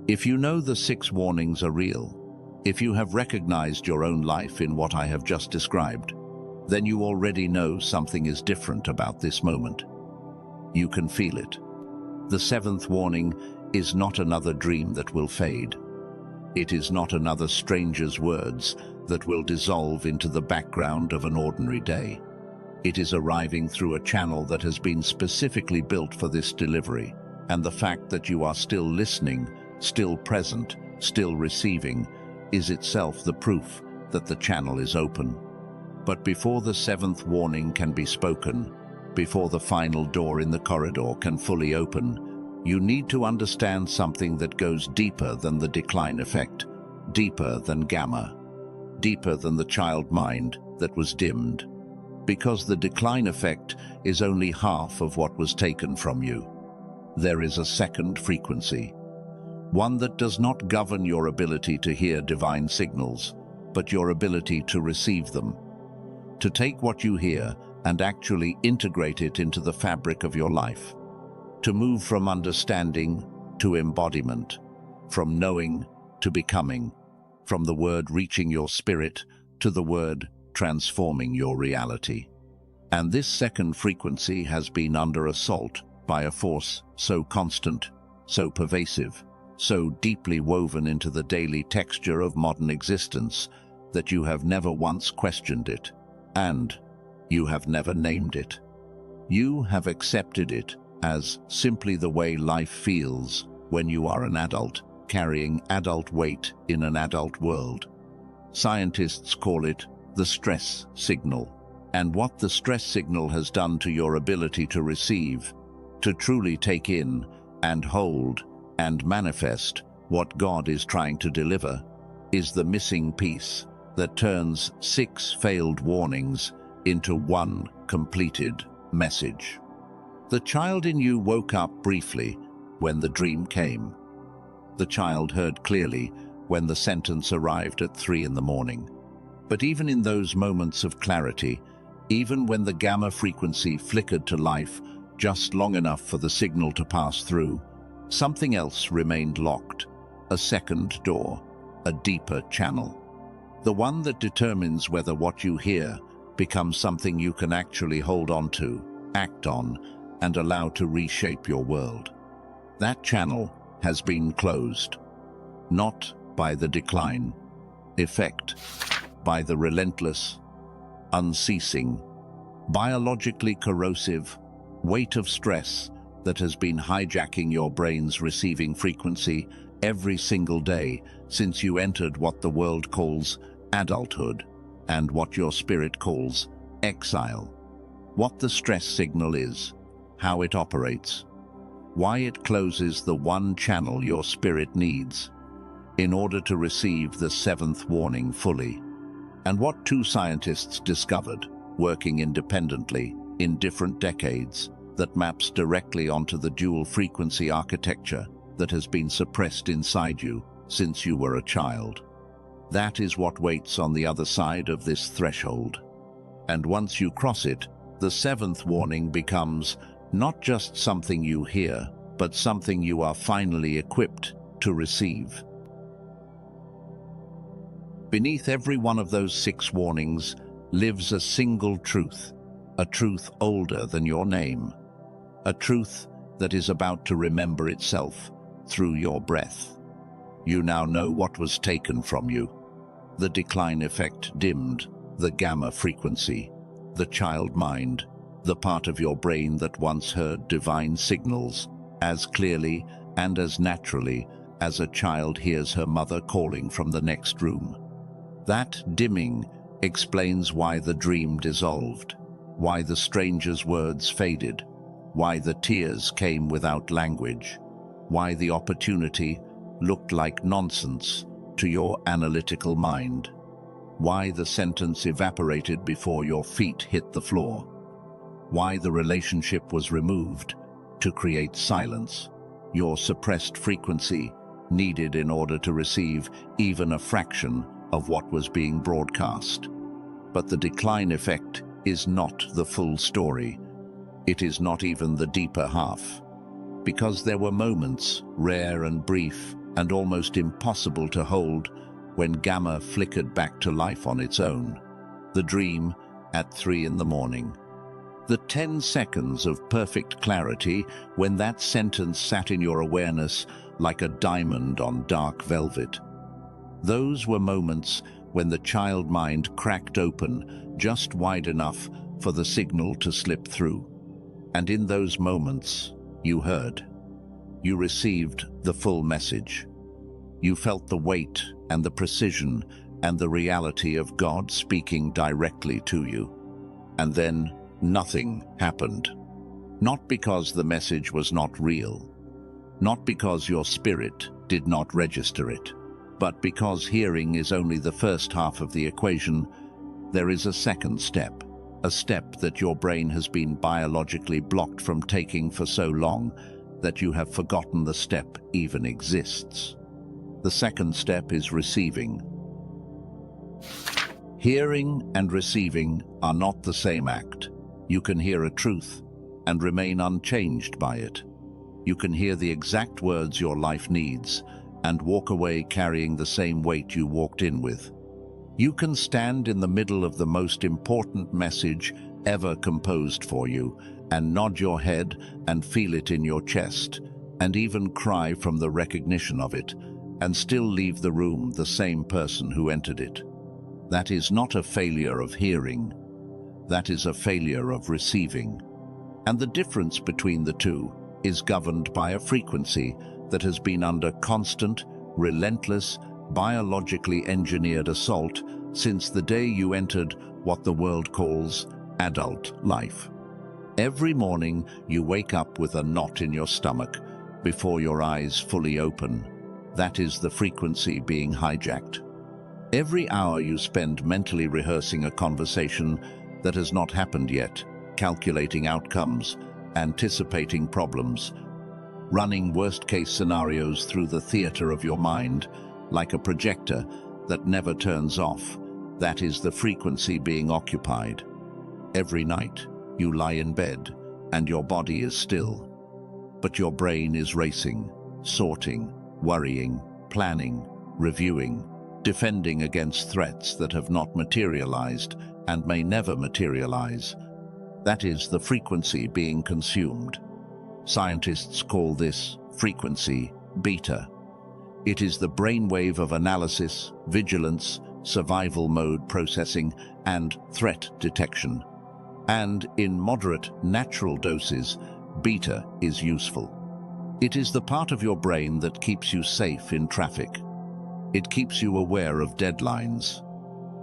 If you know the 6 warnings are real, if you have recognized your own life in what I have just described, then you already know something is different about this moment. You can feel it. The 7th warning is not another dream that will fade. It is not another stranger's words that will dissolve into the background of an ordinary day. It is arriving through a channel that has been specifically built for this delivery, and the fact that you are still listening, still present, still receiving, is itself the proof that the channel is open. But before the 7th warning can be spoken, before the final door in the corridor can fully open, you need to understand something that goes deeper than the decline effect, deeper than gamma, deeper than the child mind that was dimmed, because the decline effect is only half of what was taken from you. There is a second frequency, one that does not govern your ability to hear divine signals, but your ability to receive them, to take what you hear and actually integrate it into the fabric of your life, to move from understanding to embodiment, from knowing to becoming, from the word reaching your spirit to the word transforming your reality. And this second frequency has been under assault by a force so constant, so pervasive, so deeply woven into the daily texture of modern existence, that you have never once questioned it, and you have never named it. You have accepted it as simply the way life feels when you are an adult, carrying adult weight in an adult world. Scientists call it the stress signal, and what the stress signal has done to your ability to receive, to truly take in and hold and manifest what God is trying to deliver, is the missing piece that turns 6 failed warnings into 1 completed message. The child in you woke up briefly when the dream came. The child heard clearly when the sentence arrived at 3 in the morning. But even in those moments of clarity, even when the gamma frequency flickered to life just long enough for the signal to pass through, something else remained locked, a second door, a deeper channel. The one that determines whether what you hear becomes something you can actually hold on to, act on, and allow to reshape your world. That channel has been closed, not by the decline effect, by the relentless, unceasing, biologically corrosive weight of stress that has been hijacking your brain's receiving frequency every single day since you entered what the world calls adulthood and what your spirit calls exile. What the stress signal is, how it operates, why it closes the one channel your spirit needs in order to receive the 7th warning fully, and what 2 scientists discovered, working independently in different decades, that maps directly onto the dual frequency architecture that has been suppressed inside you since you were a child. That is what waits on the other side of this threshold. And once you cross it, the 7th warning becomes not just something you hear, but something you are finally equipped to receive. Beneath every one of those 6 warnings lives a single truth, a truth older than your name, a truth that is about to remember itself through your breath. You now know what was taken from you. The decline effect dimmed the gamma frequency, the child mind, the part of your brain that once heard divine signals as clearly and as naturally as a child hears her mother calling from the next room. That dimming explains why the dream dissolved, why the stranger's words faded, why the tears came without language, why the opportunity looked like nonsense to your analytical mind, why the sentence evaporated before your feet hit the floor, why the relationship was removed to create silence, your suppressed frequency needed in order to receive even a fraction of what was being broadcast. But the decline effect is not the full story. It is not even the deeper half. Because there were moments, rare and brief and almost impossible to hold, when gamma flickered back to life on its own. The dream at 3 in the morning. The 10 seconds of perfect clarity when that sentence sat in your awareness like a diamond on dark velvet. Those were moments when the child mind cracked open just wide enough for the signal to slip through. And in those moments, you heard. You received the full message. You felt the weight and the precision and the reality of God speaking directly to you. And then nothing happened. Not because the message was not real, not because your spirit did not register it, but because hearing is only the first half of the equation. There is a second step, a step that your brain has been biologically blocked from taking for so long that you have forgotten the step even exists. The second step is receiving. Hearing and receiving are not the same act. You can hear a truth and remain unchanged by it. You can hear the exact words your life needs and walk away carrying the same weight you walked in with. You can stand in the middle of the most important message ever composed for you and nod your head and feel it in your chest and even cry from the recognition of it and still leave the room the same person who entered it. That is not a failure of hearing. That is a failure of receiving. And the difference between the two is governed by a frequency that has been under constant, relentless, biologically engineered assault since the day you entered what the world calls adult life. Every morning you wake up with a knot in your stomach before your eyes fully open. That is the frequency being hijacked. Every hour you spend mentally rehearsing a conversation that has not happened yet, calculating outcomes, anticipating problems, running worst-case scenarios through the theater of your mind like a projector that never turns off. That is the frequency being occupied. Every night you lie in bed and your body is still, but your brain is racing, sorting, worrying, planning, reviewing, defending against threats that have not materialized and may never materialize. That is the frequency being consumed. Scientists call this frequency beta. It is the brainwave of analysis, vigilance, survival mode processing, and threat detection. And in moderate, natural doses, beta is useful. It is the part of your brain that keeps you safe in traffic. It keeps you aware of deadlines.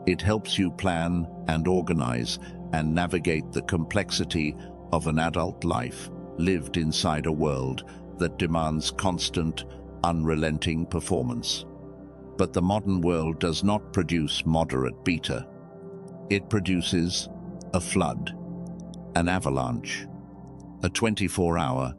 It helps you plan and organize and navigate the complexity of an adult life lived inside a world that demands constant, unrelenting performance. But the modern world does not produce moderate beta. It produces a flood, an avalanche, a 24-hour,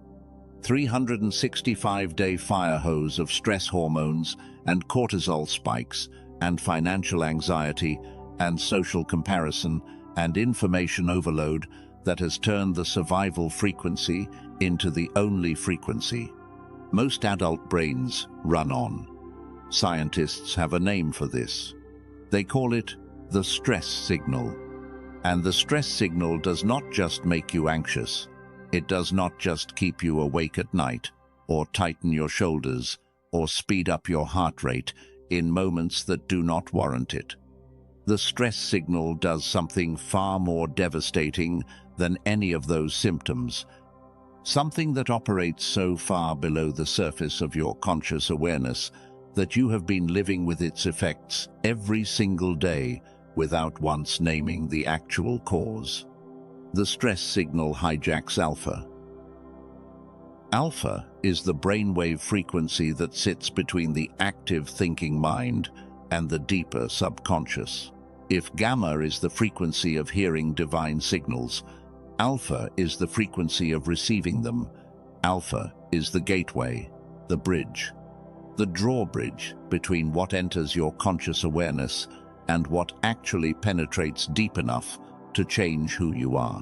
365-day fire hose of stress hormones and cortisol spikes and financial anxiety and social comparison and information overload that has turned the survival frequency into the only frequency. Most adult brains run on. Scientists have a name for this. They call it the stress signal. And the stress signal does not just make you anxious. It does not just keep you awake at night, or tighten your shoulders, or speed up your heart rate in moments that do not warrant it. The stress signal does something far more devastating than any of those symptoms, something that operates so far below the surface of your conscious awareness that you have been living with its effects every single day without once naming the actual cause. The stress signal hijacks alpha. Alpha is the brainwave frequency that sits between the active thinking mind and the deeper subconscious. If gamma is the frequency of hearing divine signals, alpha is the frequency of receiving them. Alpha is the gateway, the bridge, the drawbridge between what enters your conscious awareness and what actually penetrates deep enough to change who you are.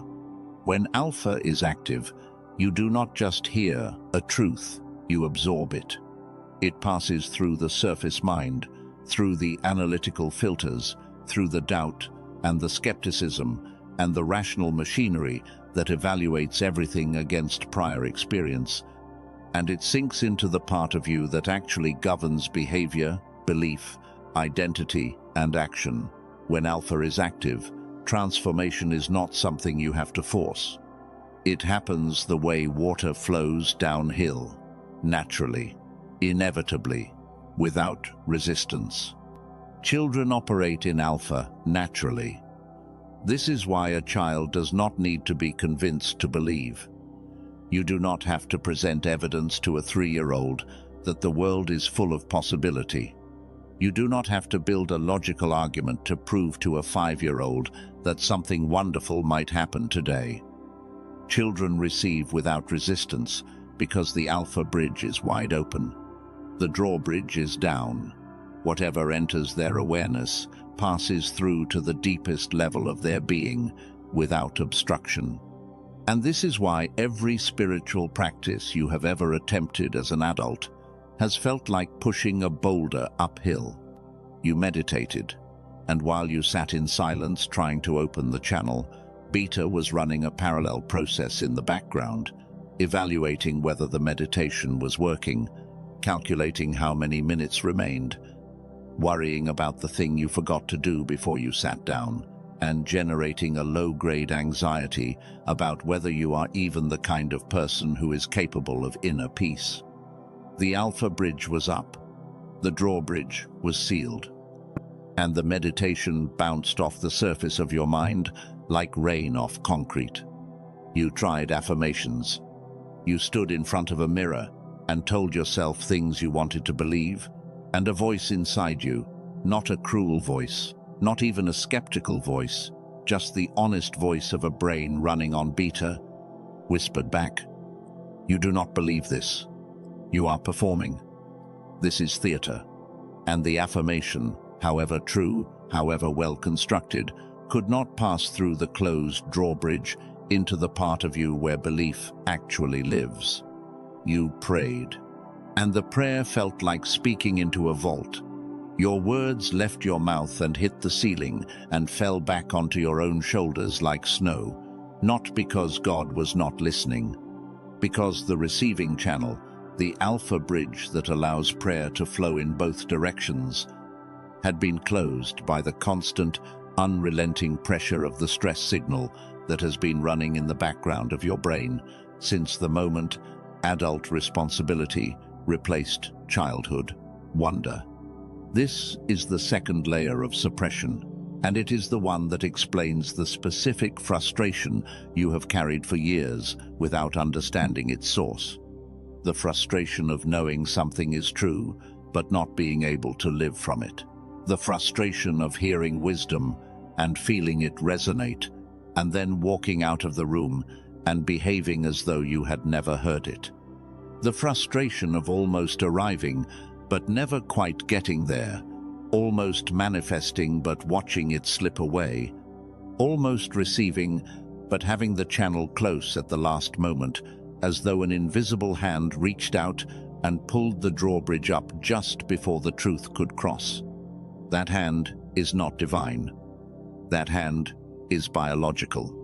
When alpha is active, you do not just hear a truth, you absorb it. It passes through the surface mind, through the analytical filters, through the doubt and the skepticism and the rational machinery that evaluates everything against prior experience, and it sinks into the part of you that actually governs behavior, belief, identity, and action. When alpha is active, transformation is not something you have to force. It happens the way water flows downhill, naturally, inevitably, without resistance. Children operate in alpha naturally. This is why a child does not need to be convinced to believe. You do not have to present evidence to a 3-year-old that the world is full of possibility. You do not have to build a logical argument to prove to a 5-year-old that something wonderful might happen today. Children receive without resistance because the alpha bridge is wide open. The drawbridge is down. Whatever enters their awareness passes through to the deepest level of their being without obstruction. And this is why every spiritual practice you have ever attempted as an adult has felt like pushing a boulder uphill. You meditated, and while you sat in silence trying to open the channel, Beta was running a parallel process in the background, evaluating whether the meditation was working, calculating how many minutes remained, worrying about the thing you forgot to do before you sat down, and generating a low-grade anxiety about whether you are even the kind of person who is capable of inner peace. The alpha bridge was up, the drawbridge was sealed, and the meditation bounced off the surface of your mind like rain off concrete. You tried affirmations. You stood in front of a mirror and told yourself things you wanted to believe, and a voice inside you, not a cruel voice, not even a skeptical voice, just the honest voice of a brain running on beta, whispered back, "You do not believe this. You are performing. This is theater." And the affirmation, however true, however well constructed, could not pass through the closed drawbridge into the part of you where belief actually lives. You prayed, and the prayer felt like speaking into a vault. Your words left your mouth and hit the ceiling and fell back onto your own shoulders like snow, not because God was not listening, because the receiving channel, the alpha bridge that allows prayer to flow in both directions, had been closed by the constant, unrelenting pressure of the stress signal that has been running in the background of your brain since the moment adult responsibility replaced childhood wonder. This is the second layer of suppression, and it is the one that explains the specific frustration you have carried for years without understanding its source. The frustration of knowing something is true, but not being able to live from it. The frustration of hearing wisdom and feeling it resonate, and then walking out of the room and behaving as though you had never heard it. The frustration of almost arriving, but never quite getting there, almost manifesting but watching it slip away, almost receiving but having the channel close at the last moment, as though an invisible hand reached out and pulled the drawbridge up just before the truth could cross. That hand is not divine. That hand is biological.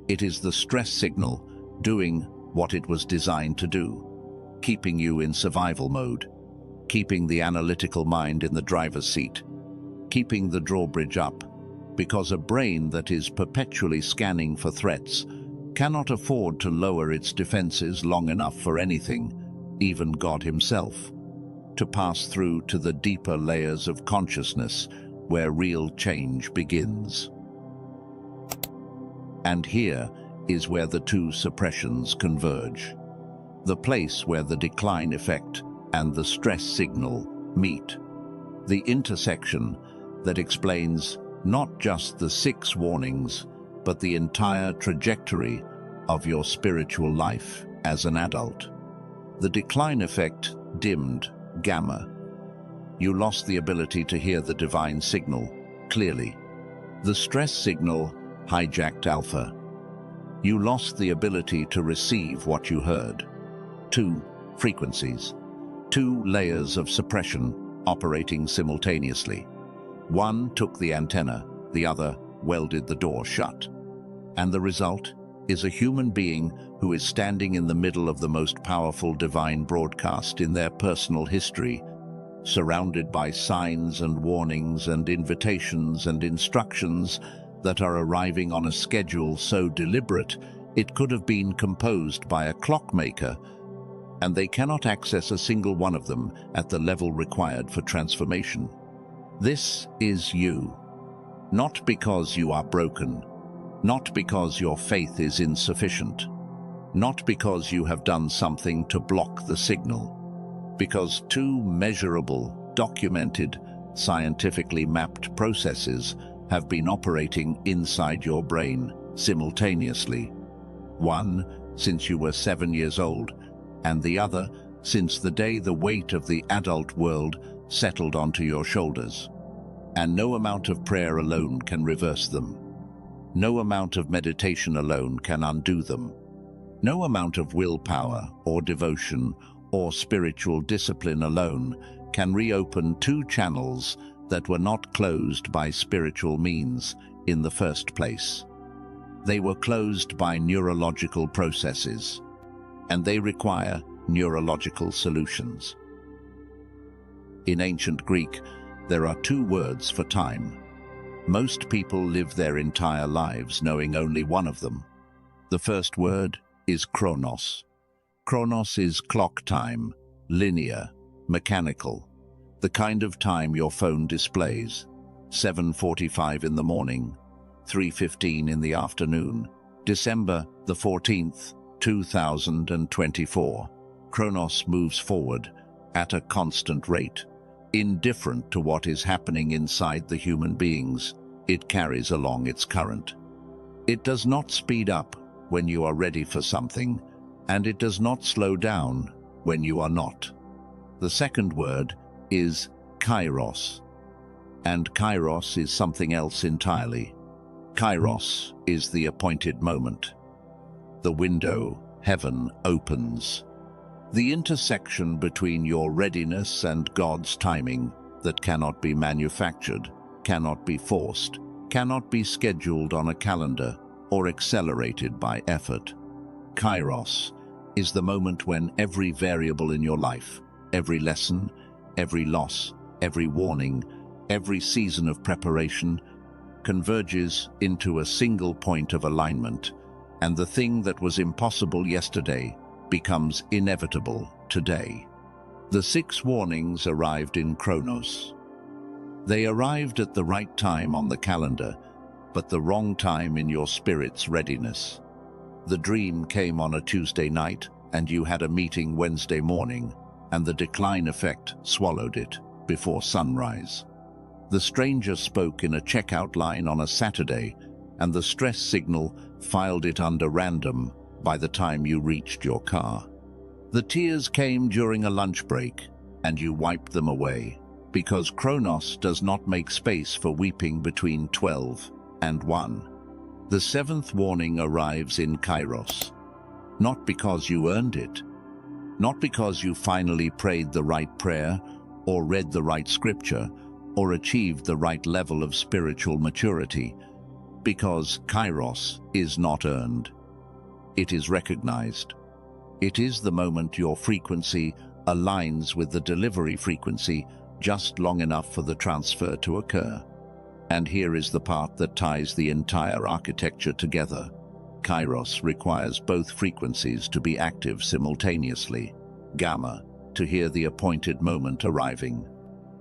It is the stress signal doing what it was designed to do, keeping you in survival mode, keeping the analytical mind in the driver's seat, keeping the drawbridge up, because a brain that is perpetually scanning for threats cannot afford to lower its defenses long enough for anything, even God himself, to pass through to the deeper layers of consciousness where real change begins. And here is where the two suppressions converge, the place where the decline effect and the stress signal meet, the intersection that explains not just the 6 warnings, but the entire trajectory of your spiritual life as an adult. The decline effect dimmed gamma. You lost the ability to hear the divine signal clearly. The stress signal hijacked alpha. You lost the ability to receive what you heard. 2 frequencies, 2 layers of suppression operating simultaneously. One took the antenna, the other welded the door shut. And the result is a human being who is standing in the middle of the most powerful divine broadcast in their personal history, surrounded by signs and warnings and invitations and instructions that are arriving on a schedule so deliberate it could have been composed by a clockmaker, and they cannot access a single one of them at the level required for transformation. This is you. Not because you are broken, not because your faith is insufficient, not because you have done something to block the signal, because 2 measurable, documented, scientifically mapped processes have been operating inside your brain simultaneously. One since you were 7 years old, and the other since the day the weight of the adult world settled onto your shoulders. And no amount of prayer alone can reverse them. No amount of meditation alone can undo them. No amount of willpower or devotion or spiritual discipline alone can reopen 2 channels that were not closed by spiritual means in the first place. They were closed by neurological processes, and they require neurological solutions. In ancient Greek, There are two words for time. Most people live their entire lives knowing only one of them. The first word is chronos. Chronos is clock time, linear, mechanical, the kind of time your phone displays. 7:45 in the morning, 3:15 in the afternoon, December the 14th, 2024. Chronos moves forward at a constant rate. Indifferent to what is happening inside the human beings, it carries along its current. It does not speed up when you are ready for something, and it does not slow down when you are not. The second word is Chyros, and Chyros is something else entirely. Chyros is the appointed moment. The window, heaven, opens. The intersection between your readiness and God's timing that cannot be manufactured, cannot be forced, cannot be scheduled on a calendar or accelerated by effort. Chyros is the moment when every variable in your life, every lesson, every loss, every warning, every season of preparation converges into a single point of alignment, and the thing that was impossible yesterday becomes inevitable today. The 6 warnings arrived in Chronos. They arrived at the right time on the calendar, but the wrong time in your spirit's readiness. The dream came on a Tuesday night, and you had a meeting Wednesday morning, and the decline effect swallowed it before sunrise. The stranger spoke in a checkout line on a Saturday, and the stress signal filed it under random by the time you reached your car. The tears came during a lunch break, and you wiped them away, because Chronos does not make space for weeping between 12 and 1. The 7th warning arrives in Chyros, not because you earned it, not because you finally prayed the right prayer, or read the right scripture, or achieved the right level of spiritual maturity, because Chyros is not earned. It is recognized. It is the moment your frequency aligns with the delivery frequency just long enough for the transfer to occur. And here is the part that ties the entire architecture together. Chyros requires both frequencies to be active simultaneously. Gamma, to hear the appointed moment arriving.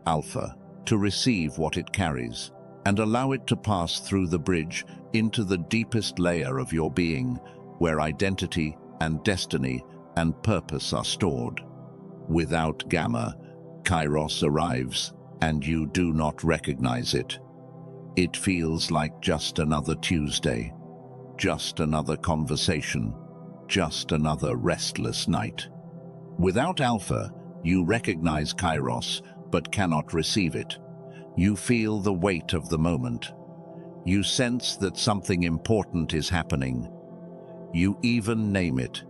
Alpha, to receive what it carries, and allow it to pass through the bridge into the deepest layer of your being, where identity and destiny and purpose are stored. Without Gamma, Chyros arrives, and you do not recognize it. It feels like just another Tuesday, just another conversation, just another restless night. Without Alpha, you recognize Chyros, but cannot receive it. You feel the weight of the moment. You sense that something important is happening. You even name it.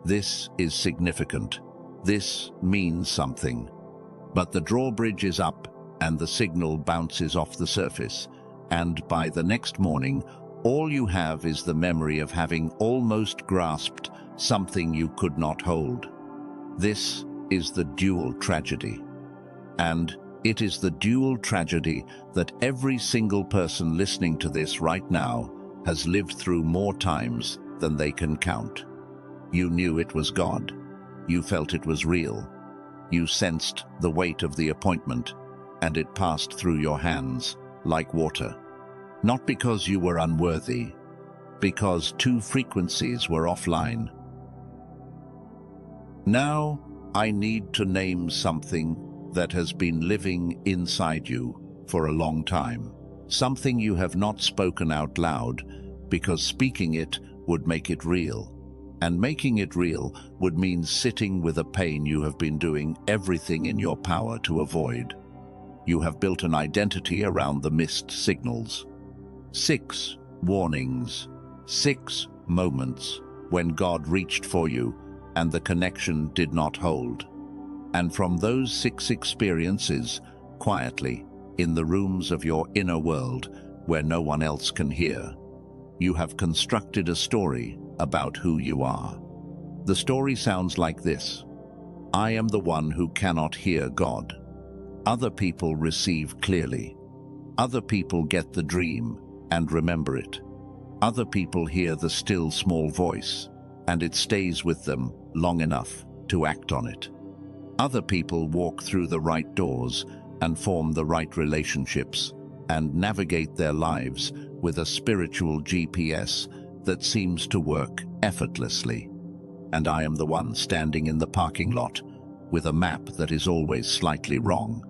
This is significant. This means something. But the drawbridge is up, and the signal bounces off the surface, and by the next morning, all you have is the memory of having almost grasped something you could not hold. This is the dual tragedy. And it is the dual tragedy that every single person listening to this right now has lived through more times than they can count. You knew it was God. You felt it was real. You sensed the weight of the appointment, and it passed through your hands like water. Not because you were unworthy, because 2 frequencies were offline. Now, I need to name something that has been living inside you for a long time. Something you have not spoken out loud, because speaking it would make it real. And making it real would mean sitting with a pain you have been doing everything in your power to avoid. You have built an identity around the missed signals. 6 warnings, 6 moments when God reached for you and the connection did not hold. And from those 6 experiences, quietly, in the rooms of your inner world where no one else can hear, you have constructed a story about who you are. The story sounds like this. I am the one who cannot hear God. Other people receive clearly. Other people get the dream and remember it. Other people hear the still small voice, and it stays with them long enough to act on it. Other people walk through the right doors and form the right relationships and navigate their lives with a spiritual GPS that seems to work effortlessly. And I am the one standing in the parking lot with a map that is always slightly wrong,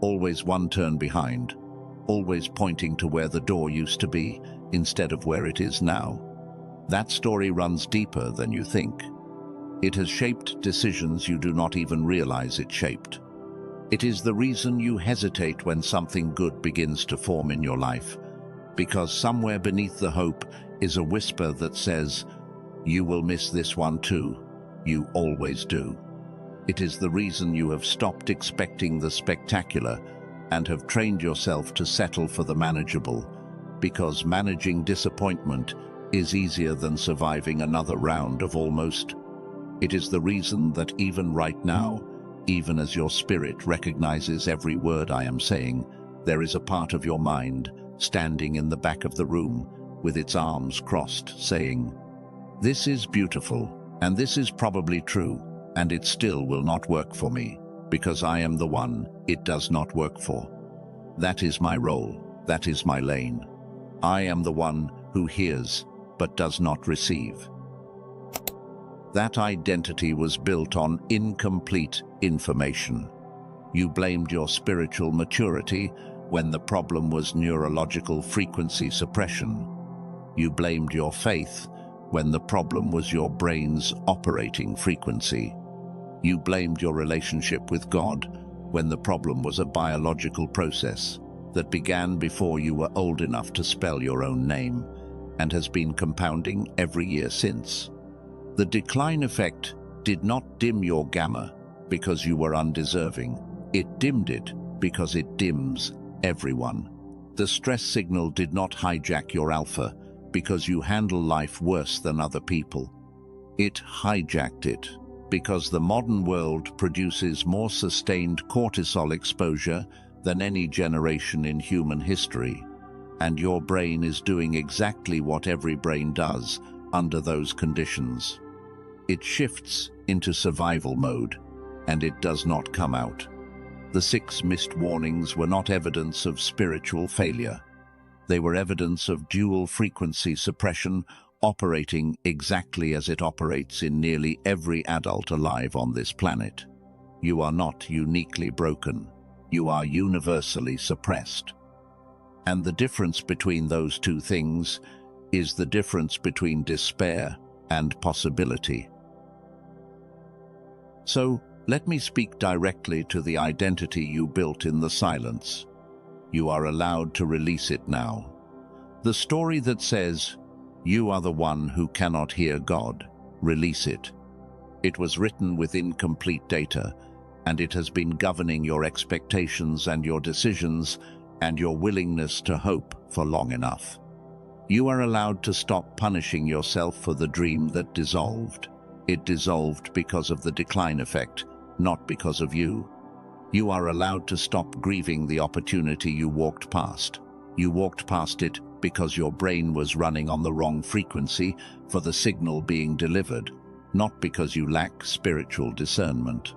always one turn behind, always pointing to where the door used to be instead of where it is now. That story runs deeper than you think. It has shaped decisions you do not even realize it shaped. It is the reason you hesitate when something good begins to form in your life, because somewhere beneath the hope is a whisper that says, "You will miss this one too. You always do." It is the reason you have stopped expecting the spectacular and have trained yourself to settle for the manageable, because managing disappointment is easier than surviving another round of almost. It is the reason that even right now, even as your spirit recognizes every word I am saying, there is a part of your mind standing in the back of the room with its arms crossed, saying, "This is beautiful, and this is probably true, and it still will not work for me, because I am the one it does not work for. That is my role, that is my lane. I am the one who hears, but does not receive." That identity was built on incomplete information. You blamed your spiritual maturity when the problem was neurological frequency suppression. You blamed your faith when the problem was your brain's operating frequency. You blamed your relationship with God when the problem was a biological process that began before you were old enough to spell your own name and has been compounding every year since. The decline effect did not dim your gamma because you were undeserving. It dimmed it because it dims everyone. The stress signal did not hijack your alpha because you handle life worse than other people. It hijacked it because the modern world produces more sustained cortisol exposure than any generation in human history, and your brain is doing exactly what every brain does under those conditions. It shifts into survival mode, and it does not come out. The 6 missed warnings were not evidence of spiritual failure. They were evidence of dual frequency suppression operating exactly as it operates in nearly every adult alive on this planet. You are not uniquely broken. You are universally suppressed. And the difference between those two things is the difference between despair and possibility. So, let me speak directly to the identity you built in the silence. You are allowed to release it now. The story that says, "You are the one who cannot hear God," release it. It was written with incomplete data, and it has been governing your expectations and your decisions and your willingness to hope for long enough. You are allowed to stop punishing yourself for the dream that dissolved. It dissolved because of the decline effect, not because of you. You are allowed to stop grieving the opportunity you walked past. You walked past it because your brain was running on the wrong frequency for the signal being delivered, not because you lack spiritual discernment.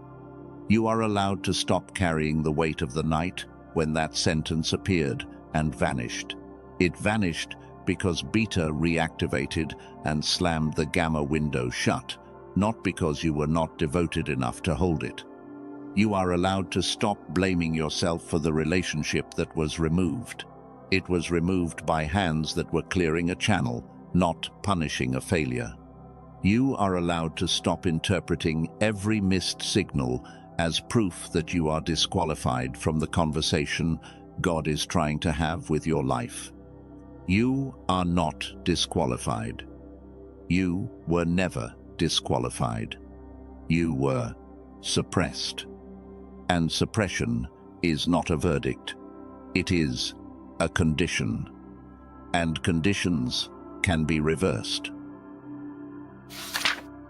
You are allowed to stop carrying the weight of the night when that sentence appeared and vanished. It vanished because beta reactivated and slammed the gamma window shut, not because you were not devoted enough to hold it. You are allowed to stop blaming yourself for the relationship that was removed. It was removed by hands that were clearing a channel, not punishing a failure. You are allowed to stop interpreting every missed signal as proof that you are disqualified from the conversation God is trying to have with your life. You are not disqualified. You were never disqualified. You were suppressed. And suppression is not a verdict. It is a condition. And conditions can be reversed.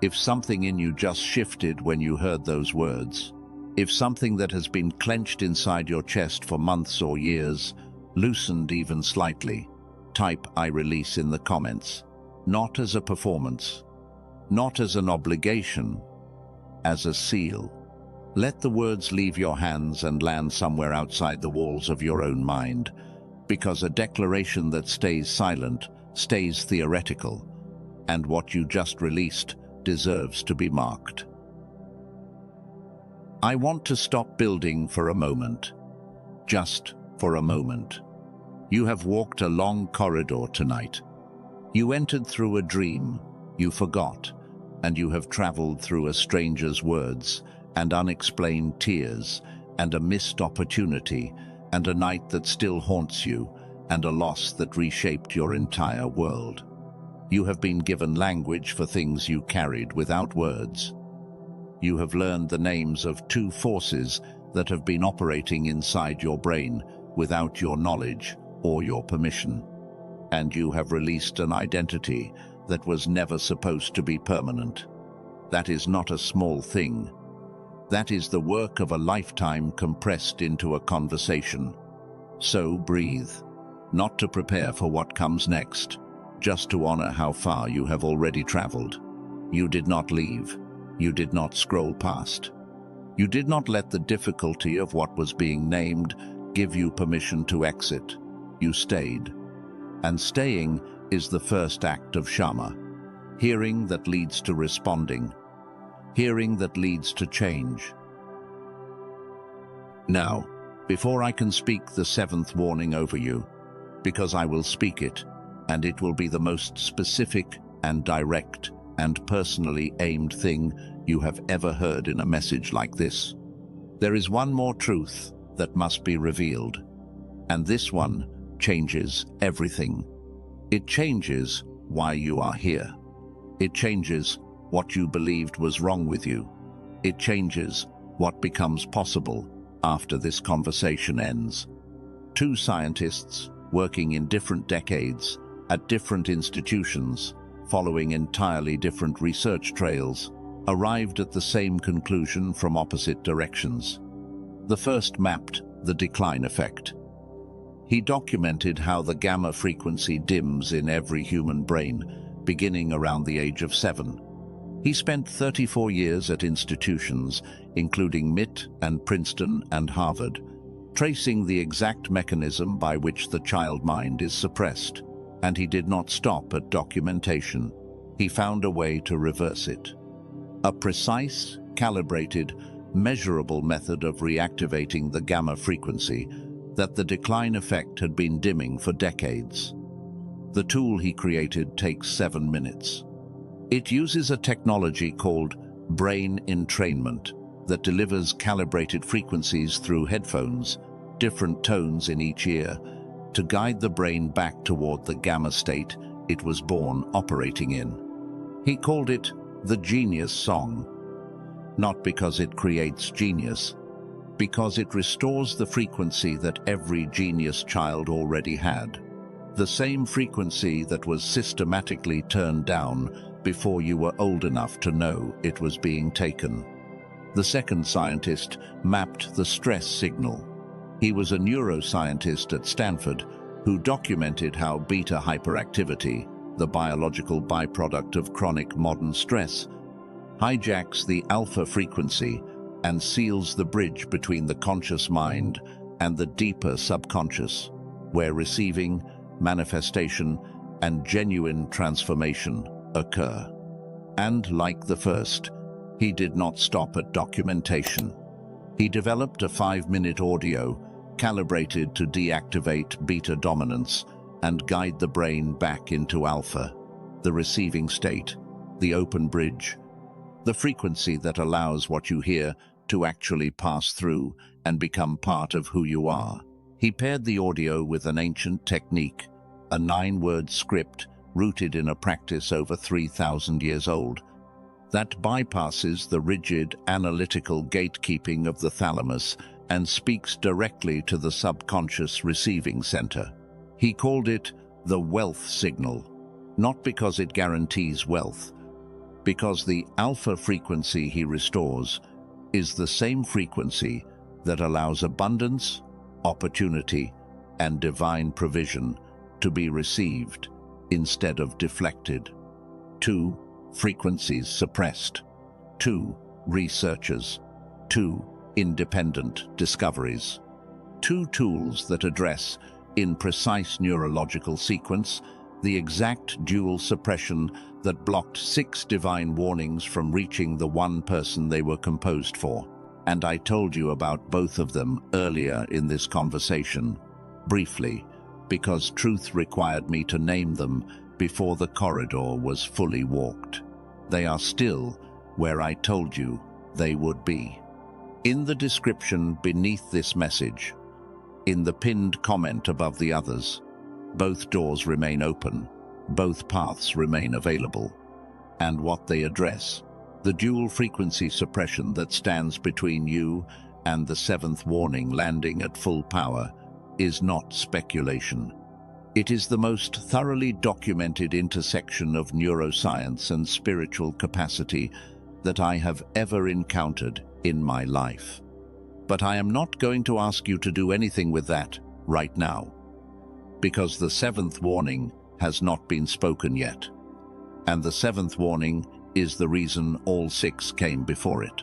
If something in you just shifted when you heard those words, If something that has been clenched inside your chest for months or years, loosened even slightly, type "I release" in the comments. Not as a performance, not as an obligation, as a seal. Let the words leave your hands and land somewhere outside the walls of your own mind, because a declaration that stays silent stays theoretical, and what you just released deserves to be marked. I want to stop building for a moment. Just for a moment. You have walked a long corridor tonight. You entered through a dream, you forgot, and you have traveled through a stranger's words and unexplained tears and a missed opportunity and a night that still haunts you and a loss that reshaped your entire world. You have been given language for things you carried without words. You have learned the names of two forces that have been operating inside your brain without your knowledge or your permission. And you have released an identity that was never supposed to be permanent. That is not a small thing. That is the work of a lifetime compressed into a conversation. So breathe, not to prepare for what comes next, just to honor how far you have already traveled. You did not leave. You did not scroll past. You did not let the difficulty of what was being named give you permission to exit. You stayed. And staying is the first act of Shama. Hearing that leads to responding. Hearing that leads to change. Now, before I can speak the seventh warning over you, because I will speak it, and it will be the most specific and direct and personally aimed thing you have ever heard in a message like this. There is one more truth that must be revealed, and this one changes everything. It changes why you are here. It changes what you believed was wrong with you. It changes what becomes possible after this conversation ends. Two scientists working in different decades at different institutions, following entirely different research trails, arrived at the same conclusion from opposite directions. The first mapped the decline effect. He documented how the gamma frequency dims in every human brain, beginning around the age of 7. He spent 34 years at institutions, including MIT and Princeton and Harvard, tracing the exact mechanism by which the child mind is suppressed. And he did not stop at documentation. He found a way to reverse it. A precise, calibrated, measurable method of reactivating the gamma frequency that the decline effect had been dimming for decades. The tool he created takes 7 minutes. It uses a technology called brain entrainment that delivers calibrated frequencies through headphones, different tones in each ear, to guide the brain back toward the gamma state it was born operating in. He called it the genius song, not because it creates genius, because it restores the frequency that every genius child already had, the same frequency that was systematically turned down before you were old enough to know it was being taken. The second scientist mapped the stress signal. He was a neuroscientist at Stanford who documented how beta hyperactivity, the biological byproduct of chronic modern stress, hijacks the alpha frequency and seals the bridge between the conscious mind and the deeper subconscious, where receiving, manifestation, and genuine transformation occur. And like the first, he did not stop at documentation. He developed a 5-minute audio calibrated to deactivate beta dominance and guide the brain back into alpha, the receiving state, the open bridge, the frequency that allows what you hear to actually pass through and become part of who you are. He paired the audio with an ancient technique, a 9-word script rooted in a practice over 3,000 years old, that bypasses the rigid, analytical gatekeeping of the thalamus and speaks directly to the subconscious receiving center. He called it the wealth signal, not because it guarantees wealth, because the alpha frequency he restores is the same frequency that allows abundance, opportunity, and divine provision to be received instead of deflected. 2 frequencies suppressed. 2 researchers. 2 independent discoveries. 2 tools that address, in precise neurological sequence, the exact dual suppression that blocked 6 divine warnings from reaching the one person they were composed for. And I told you about both of them earlier in this conversation, briefly, because truth required me to name them before the corridor was fully walked. They are still where I told you they would be. In the description beneath this message, in the pinned comment above the others, both doors remain open, both paths remain available. And what they address, the dual frequency suppression that stands between you and the 7th warning landing at full power, is not speculation. It is the most thoroughly documented intersection of neuroscience and spiritual capacity that I have ever encountered in my life. But I am not going to ask you to do anything with that right now, because the 7th warning has not been spoken yet. And the 7th warning is the reason all 6 came before it.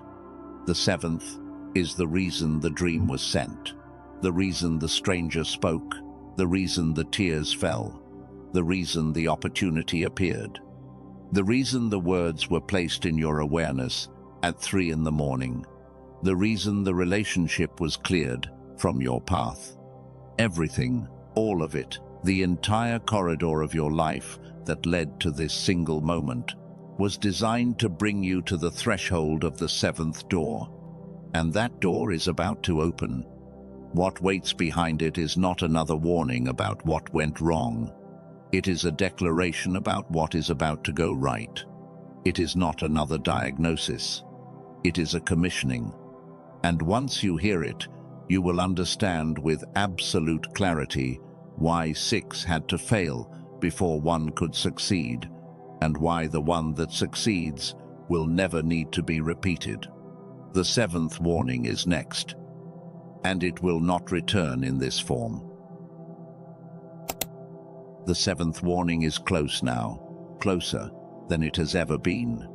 The 7th is the reason the dream was sent, the reason the stranger spoke, the reason the tears fell, the reason the opportunity appeared, the reason the words were placed in your awareness at 3 in the morning, the reason the relationship was cleared from your path. Everything, all of it, the entire corridor of your life that led to this single moment, was designed to bring you to the threshold of the 7th door. And that door is about to open. What waits behind it is not another warning about what went wrong. It is a declaration about what is about to go right. It is not another diagnosis. It is a commissioning. And once you hear it, you will understand with absolute clarity why 6 had to fail before 1 could succeed, and why the one that succeeds will never need to be repeated. The 7th warning is next, and it will not return in this form. The 7th warning is close now, closer than it has ever been.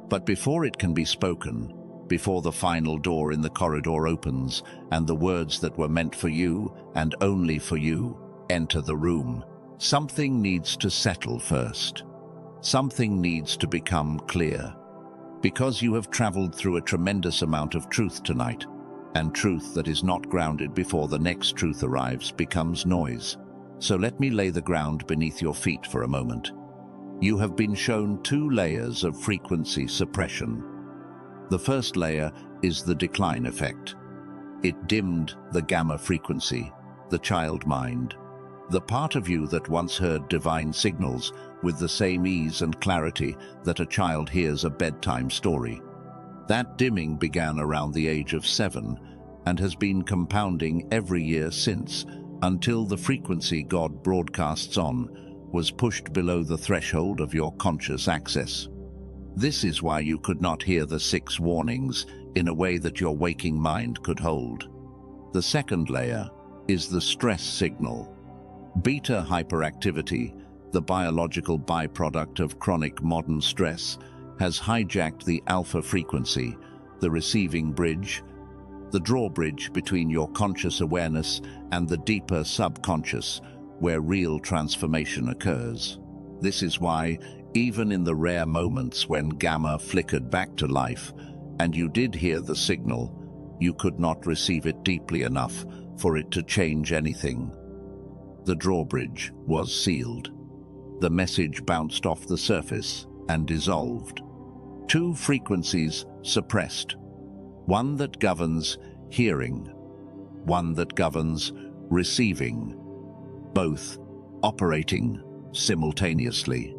But before it can be spoken, before the final door in the corridor opens and the words that were meant for you and only for you enter the room, something needs to settle first. Something needs to become clear. Because you have traveled through a tremendous amount of truth tonight, and truth that is not grounded before the next truth arrives becomes noise. So let me lay the ground beneath your feet for a moment. You have been shown 2 layers of frequency suppression. The first layer is the decline effect. It dimmed the gamma frequency, the child mind, the part of you that once heard divine signals with the same ease and clarity that a child hears a bedtime story. That dimming began around the age of 7 and has been compounding every year since, until the frequency God broadcasts on was pushed below the threshold of your conscious access. This is why you could not hear the 6 warnings in a way that your waking mind could hold. The second layer is the stress signal. Beta hyperactivity, the biological byproduct of chronic modern stress, has hijacked the alpha frequency, the receiving bridge, the drawbridge between your conscious awareness and the deeper subconscious, where real transformation occurs. This is why, even in the rare moments when gamma flickered back to life, and you did hear the signal, you could not receive it deeply enough for it to change anything. The drawbridge was sealed. The message bounced off the surface and dissolved. 2 frequencies suppressed. One that governs hearing, one that governs receiving, both operating simultaneously,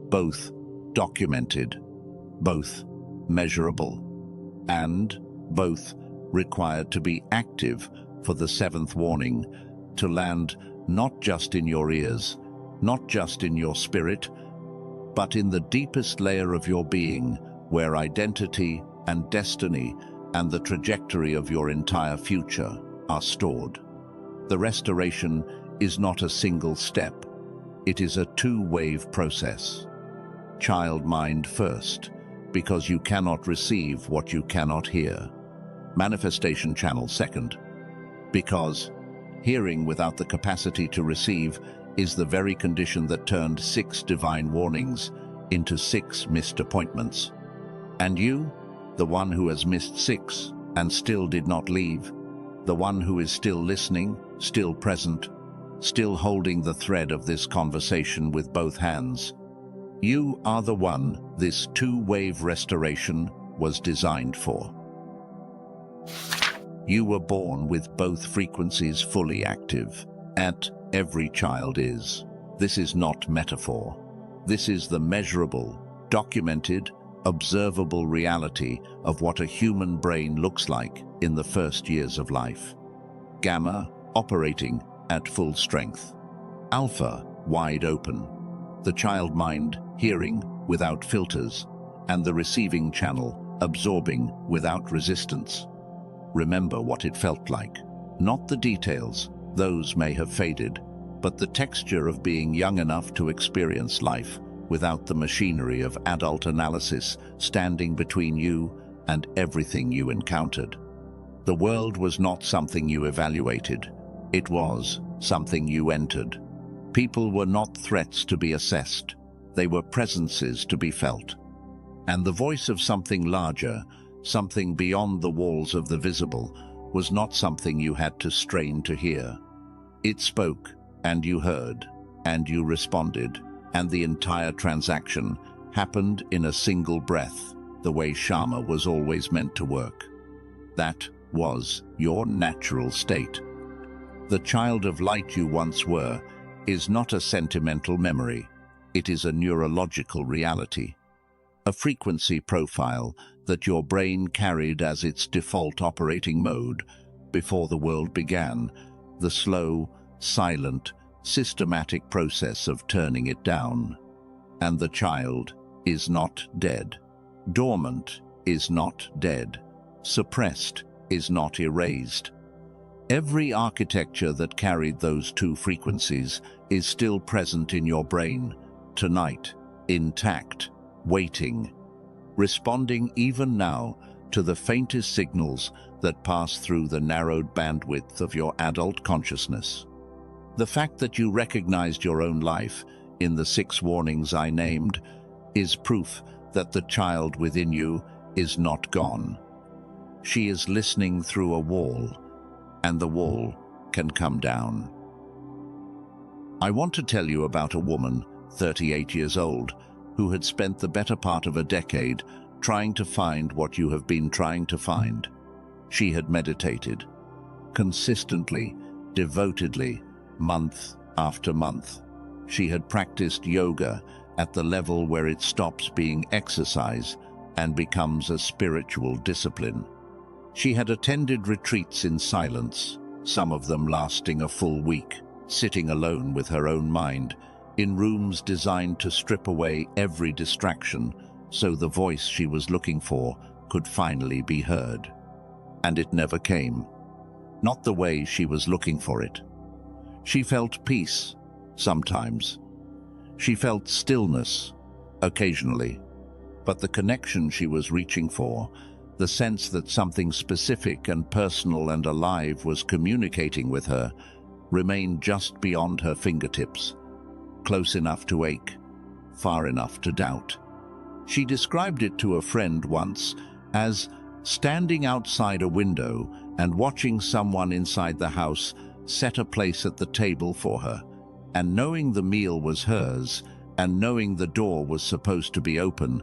both documented, both measurable, and both required to be active for the 7th warning to land not just in your ears, not just in your spirit, but in the deepest layer of your being, where identity and destiny and the trajectory of your entire future are stored. The restoration is not a single step. It is a two-wave process. Child mind first, because you cannot receive what you cannot hear. Manifestation channel second, because hearing without the capacity to receive is the very condition that turned 6 divine warnings into 6 missed appointments. And you, the one who has missed 6 and still did not leave, the one who is still listening, still present, still holding the thread of this conversation with both hands, you are the one this two-wave restoration was designed for. You were born with both frequencies fully active. Every child is. This is not metaphor. This is the measurable, documented, observable reality of what a human brain looks like in the first years of life. Gamma operating at full strength. Alpha wide open. The child mind hearing without filters, and the receiving channel absorbing without resistance. Remember what it felt like. Not the details, those may have faded, but the texture of being young enough to experience life without the machinery of adult analysis standing between you and everything you encountered. The world was not something you evaluated. It was something you entered. People were not threats to be assessed. They were presences to be felt. And the voice of something larger, something beyond the walls of the visible, was not something you had to strain to hear. It spoke, and you heard, and you responded, and the entire transaction happened in a single breath, the way Shama was always meant to work. That was your natural state. The child of light you once were is not a sentimental memory. It is a neurological reality, a frequency profile that your brain carried as its default operating mode before the world began, the slow, silent, systematic process of turning it down. And the child is not dead. Dormant is not dead. Suppressed is not erased. Every architecture that carried those two frequencies is still present in your brain, tonight, intact, waiting, responding even now to the faintest signals that pass through the narrowed bandwidth of your adult consciousness. The fact that you recognized your own life in the 6 warnings I named is proof that the child within you is not gone. She is listening through a wall, and the wall can come down. I want to tell you about a woman, 38 years old, who had spent the better part of a decade trying to find what you have been trying to find. She had meditated, consistently, devotedly, month after month. She had practiced yoga at the level where it stops being exercise and becomes a spiritual discipline. She had attended retreats in silence, some of them lasting a full week, sitting alone with her own mind, in rooms designed to strip away every distraction so the voice she was looking for could finally be heard. And it never came. Not the way she was looking for it. She felt peace, sometimes. She felt stillness, occasionally. But the connection she was reaching for, the sense that something specific and personal and alive was communicating with her, remained just beyond her fingertips, close enough to ache, far enough to doubt. She described it to a friend once as standing outside a window and watching someone inside the house set a place at the table for her, and knowing the meal was hers, and knowing the door was supposed to be open,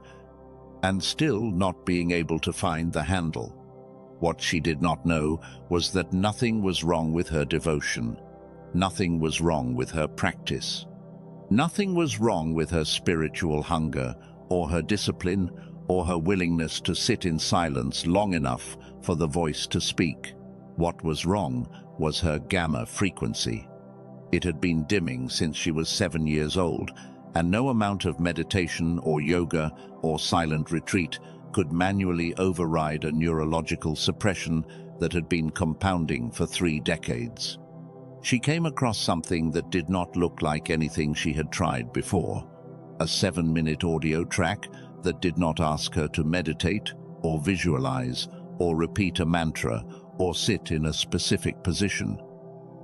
and still not being able to find the handle. What she did not know was that nothing was wrong with her devotion. Nothing was wrong with her practice. Nothing was wrong with her spiritual hunger, or her discipline, or her willingness to sit in silence long enough for the voice to speak. What was wrong was her gamma frequency. It had been dimming since she was 7 years old, and no amount of meditation or yoga or silent retreat could manually override a neurological suppression that had been compounding for 3 decades. She came across something that did not look like anything she had tried before, a 7-minute audio track that did not ask her to meditate or visualize or repeat a mantra or sit in a specific position.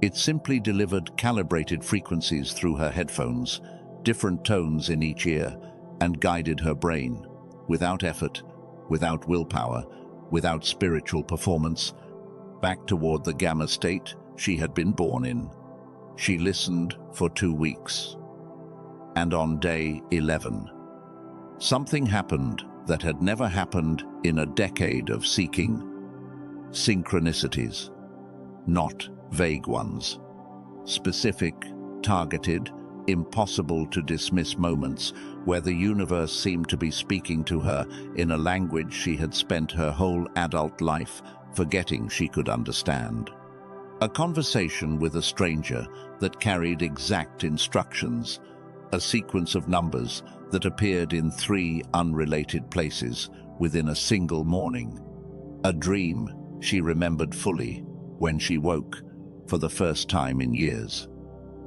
It simply delivered calibrated frequencies through her headphones, different tones in each ear, and guided her brain, without effort, without willpower, without spiritual performance, back toward the gamma state she had been born in. She listened for 2 weeks. And on day 11, something happened that had never happened in a decade of seeking. Synchronicities, not vague ones. Specific, targeted, impossible to dismiss moments where the universe seemed to be speaking to her in a language she had spent her whole adult life forgetting she could understand. A conversation with a stranger that carried exact instructions, a sequence of numbers that appeared in 3 unrelated places within a single morning. A dream she remembered fully when she woke for the first time in years.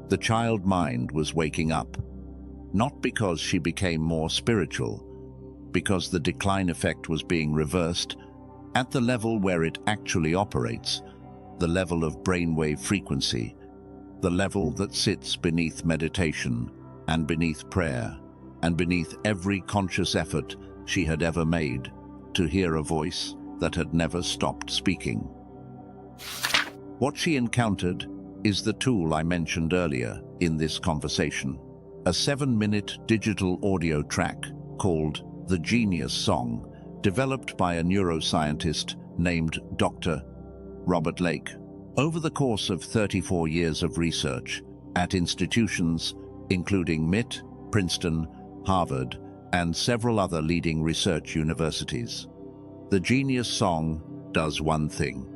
The child mind was waking up, not because she became more spiritual, because the decline effect was being reversed at the level where it actually operates, the level of brainwave frequency, the level that sits beneath meditation and beneath prayer and beneath every conscious effort she had ever made to hear a voice that had never stopped speaking. What she encountered is the tool I mentioned earlier in this conversation, a 7-minute digital audio track called The Genius Song, developed by a neuroscientist named Dr. Robert Lake. Over the course of 34 years of research at institutions including MIT, Princeton, Harvard, and several other leading research universities, the Genius Song does one thing.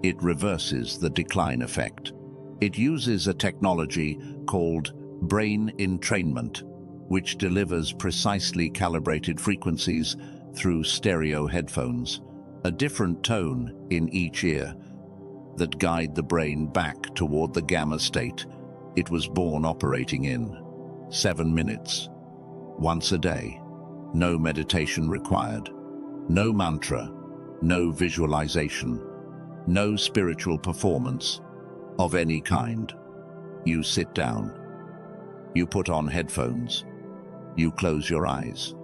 It reverses the decline effect. It uses a technology called brain entrainment, which delivers precisely calibrated frequencies through stereo headphones, a different tone in each ear, that guide the brain back toward the gamma state it was born operating in. 7 minutes, once a day, no meditation required, no mantra, no visualization, no spiritual performance of any kind. You sit down, you put on headphones, you close your eyes,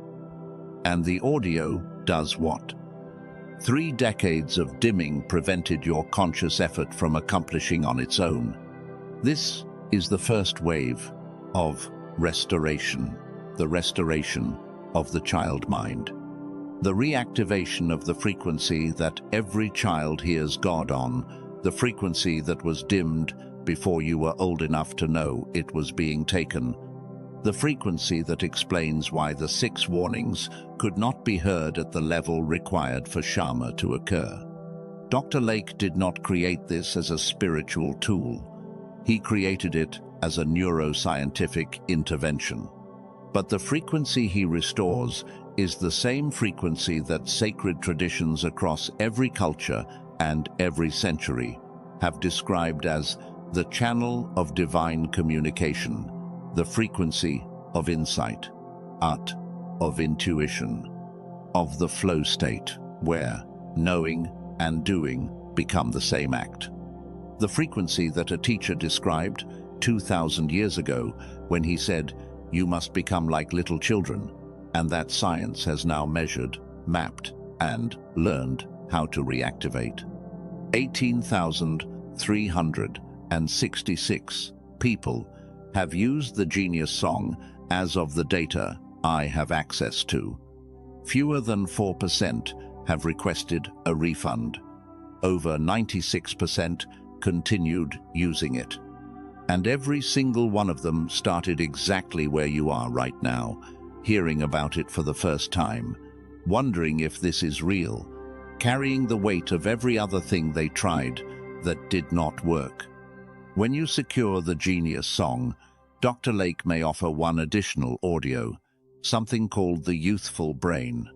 and the audio does what? 3 decades of dimming prevented your conscious effort from accomplishing on its own. This is the first wave of restoration, the restoration of the child mind, the reactivation of the frequency that every child hears God on, the frequency that was dimmed before you were old enough to know it was being taken, the frequency that explains why the 6 warnings could not be heard at the level required for Shama to occur. Dr. Lake did not create this as a spiritual tool. He created it as a neuroscientific intervention. But the frequency he restores is the same frequency that sacred traditions across every culture and every century have described as the channel of divine communication, the frequency of insight, of intuition, of the flow state, where knowing and doing become the same act. The frequency that a teacher described 2,000 years ago when he said, "You must become like little children," and that science has now measured, mapped, and learned how to reactivate. 18,366 people have used the Genius Song as of the data I have access to. Fewer than 4% have requested a refund. Over 96% continued using it. And every single one of them started exactly where you are right now, hearing about it for the first time, wondering if this is real, carrying the weight of every other thing they tried that did not work. When you secure the Genius Song, Dr. Lake may offer one additional audio, something called the youthful brain.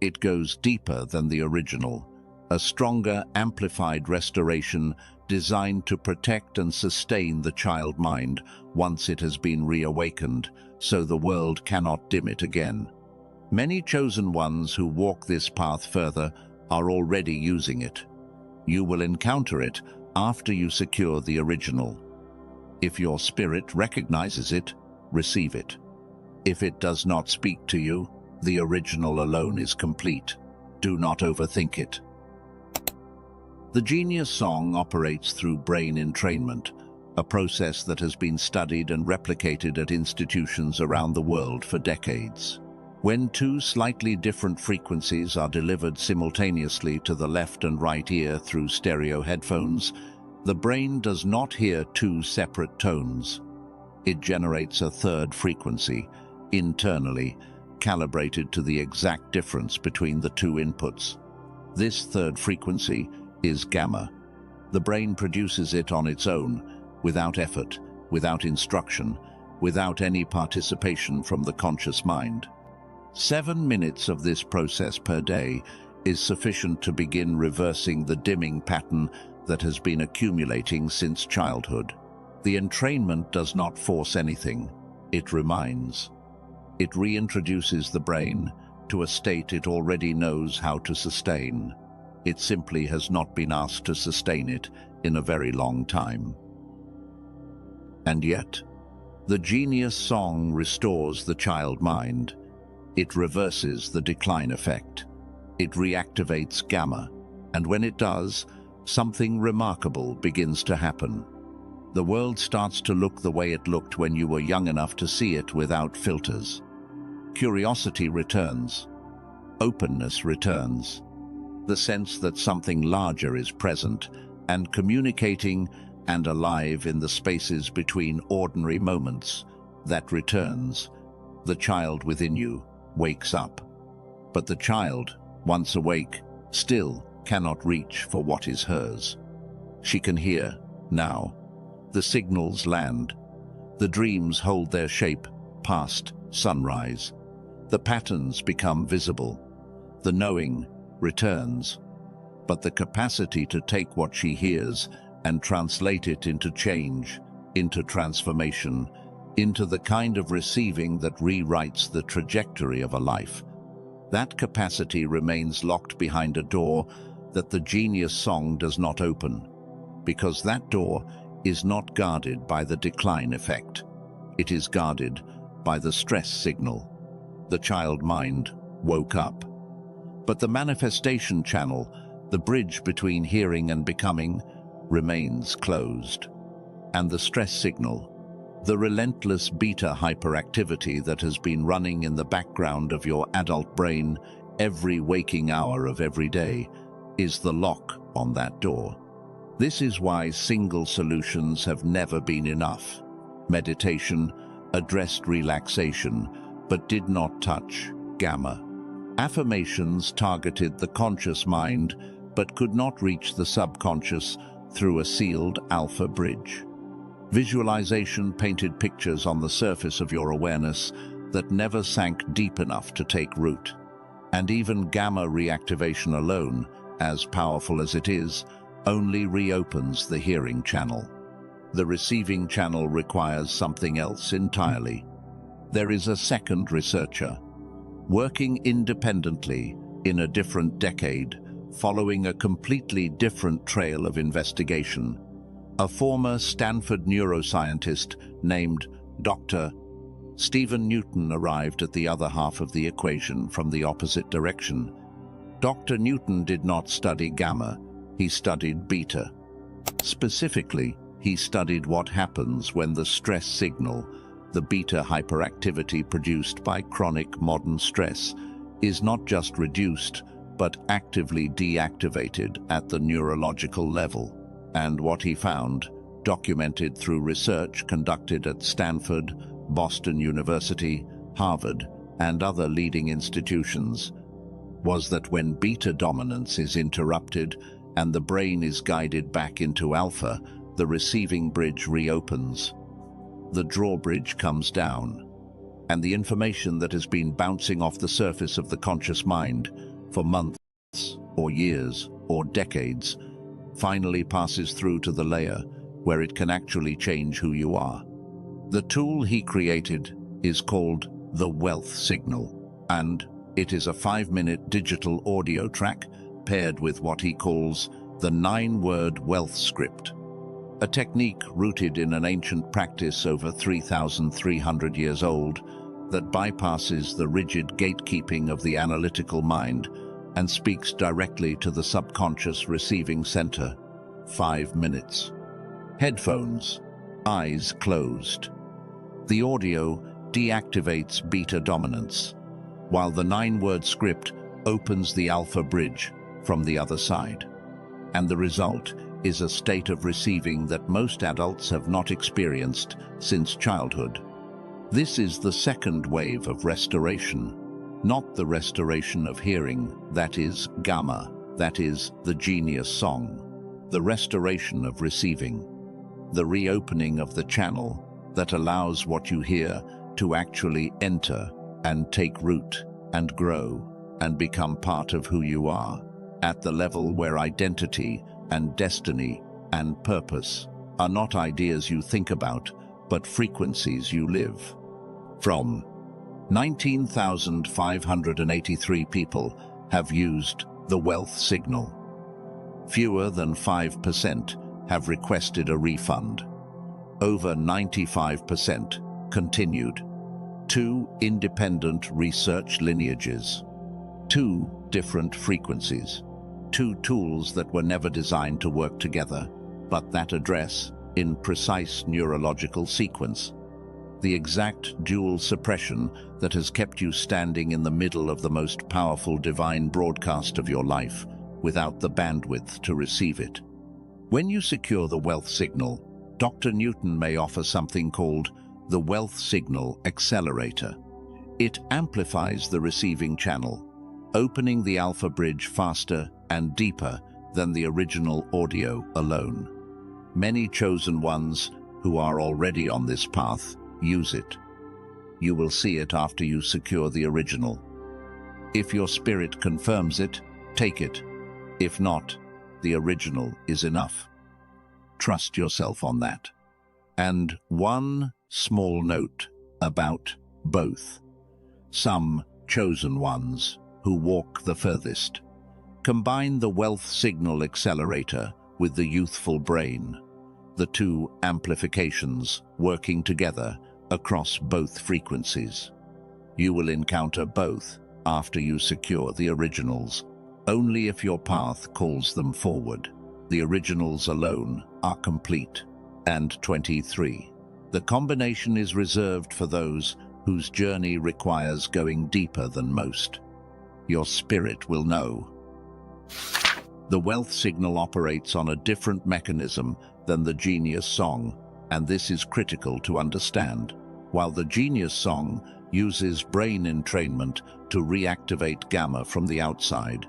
It goes deeper than the original, a stronger, amplified restoration designed to protect and sustain the child mind once it has been reawakened, so the world cannot dim it again. Many chosen ones who walk this path further are already using it. You will encounter it after you secure the original. If your spirit recognizes it, receive it. If it does not speak to you, the original alone is complete. Do not overthink it. The genius song operates through brain entrainment, a process that has been studied and replicated at institutions around the world for decades. When two slightly different frequencies are delivered simultaneously to the left and right ear through stereo headphones, the brain does not hear two separate tones. It generates a third frequency, internally, calibrated to the exact difference between the two inputs. This third frequency is gamma. The brain produces it on its own, without effort, without instruction, without any participation from the conscious mind. 7 minutes of this process per day is sufficient to begin reversing the dimming pattern that has been accumulating since childhood. The entrainment does not force anything, it reminds. It reintroduces the brain to a state it already knows how to sustain. It simply has not been asked to sustain it in a very long time. And yet, the genius song restores the child mind. It reverses the decline effect. It reactivates gamma, and when it does, something remarkable begins to happen. The world starts to look the way it looked when you were young enough to see it without filters. Curiosity returns. Openness returns. The sense that something larger is present and communicating and alive in the spaces between ordinary moments, that returns. The child within you wakes up. But the child, once awake, still cannot reach for what is hers. She can hear, now. The signals land. The dreams hold their shape past sunrise. The patterns become visible. The knowing returns. But the capacity to take what she hears and translate it into change, into transformation, into the kind of receiving that rewrites the trajectory of a life, that capacity remains locked behind a door that the genius song does not open, because that door is not guarded by the decline effect. It is guarded by the stress signal. The child mind woke up. But the manifestation channel, the bridge between hearing and becoming, remains closed. And the stress signal, the relentless beta hyperactivity that has been running in the background of your adult brain every waking hour of every day, is the lock on that door. This is why single solutions have never been enough. Meditation addressed relaxation, but did not touch gamma. Affirmations targeted the conscious mind, but could not reach the subconscious through a sealed alpha bridge. Visualization painted pictures on the surface of your awareness that never sank deep enough to take root. And even gamma reactivation alone, as powerful as it is, only reopens the hearing channel. The receiving channel requires something else entirely. There is a second researcher, working independently in a different decade, following a completely different trail of investigation. A former Stanford neuroscientist named Dr. Stephen Newton arrived at the other half of the equation from the opposite direction. Dr. Newton did not study gamma, he studied beta. Specifically, he studied what happens when the stress signal, the beta hyperactivity produced by chronic modern stress, is not just reduced, but actively deactivated at the neurological level. And what he found, documented through research conducted at Stanford, Boston University, Harvard, and other leading institutions, was that when beta dominance is interrupted and the brain is guided back into alpha, the receiving bridge reopens. The drawbridge comes down, and the information that has been bouncing off the surface of the conscious mind for months or years or decades, finally passes through to the layer where it can actually change who you are. The tool he created is called the wealth signal, and it is a 5-minute digital audio track paired with what he calls the 9-word wealth script, a technique rooted in an ancient practice over 3,300 years old that bypasses the rigid gatekeeping of the analytical mind and speaks directly to the subconscious receiving center. 5 minutes. Headphones, eyes closed. The audio deactivates beta dominance, while the 9-word script opens the alpha bridge from the other side. And the result is a state of receiving that most adults have not experienced since childhood. This is the second wave of restoration, not the restoration of hearing, that is gamma, that is the genius song, the restoration of receiving, the reopening of the channel that allows what you hear to actually enter and take root and grow and become part of who you are, at the level where identity and destiny and purpose are not ideas you think about, but frequencies you live. From 19,583 people have used the wealth signal. Fewer than 5% have requested a refund. Over 95% continued. 2 independent research lineages. 2 different frequencies. 2 tools that were never designed to work together, but that address, in precise neurological sequence, the exact dual suppression that has kept you standing in the middle of the most powerful divine broadcast of your life without the bandwidth to receive it. When you secure the wealth signal, Dr. Newton may offer something called the Wealth Signal Accelerator. It amplifies the receiving channel, opening the alpha bridge faster and deeper than the original audio alone. Many chosen ones who are already on this path use it. You will see it after you secure the original. If your spirit confirms it, take it. If not, the original is enough. Trust yourself on that. And one small note about both. Some chosen ones who walk the furthest combine the wealth signal accelerator with the youthful brain, the 2 amplifications working together across both frequencies. You will encounter both after you secure the originals, only if your path calls them forward. The originals alone are complete. And 23. The combination is reserved for those whose journey requires going deeper than most. Your spirit will know. The wealth signal operates on a different mechanism than the genius song, and this is critical to understand. While the genius song uses brain entrainment to reactivate gamma from the outside,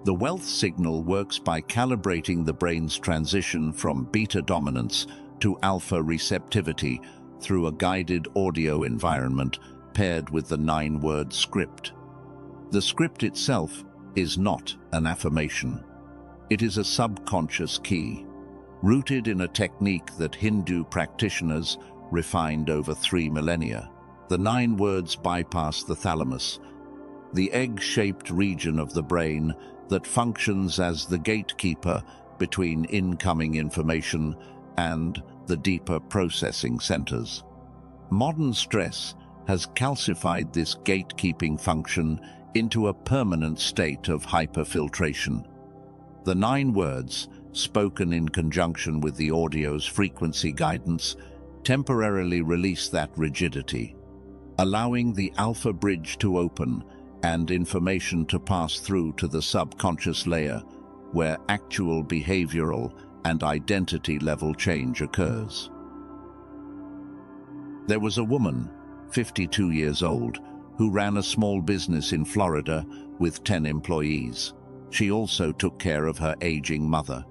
the wealth signal works by calibrating the brain's transition from beta dominance to alpha receptivity through a guided audio environment paired with the 9-word script. The script itself is not an affirmation. It is a subconscious key, rooted in a technique that Hindu practitioners refined over 3 millennia. The 9 words bypass the thalamus, the egg-shaped region of the brain that functions as the gatekeeper between incoming information and the deeper processing centers. Modern stress has calcified this gatekeeping function into a permanent state of hyperfiltration. The 9 words, spoken in conjunction with the audio's frequency guidance, temporarily release that rigidity, allowing the alpha bridge to open and information to pass through to the subconscious layer, where actual behavioral and identity level change occurs. There was a woman, 52 years old, who ran a small business in Florida with 10 employees. She also took care of her aging mother.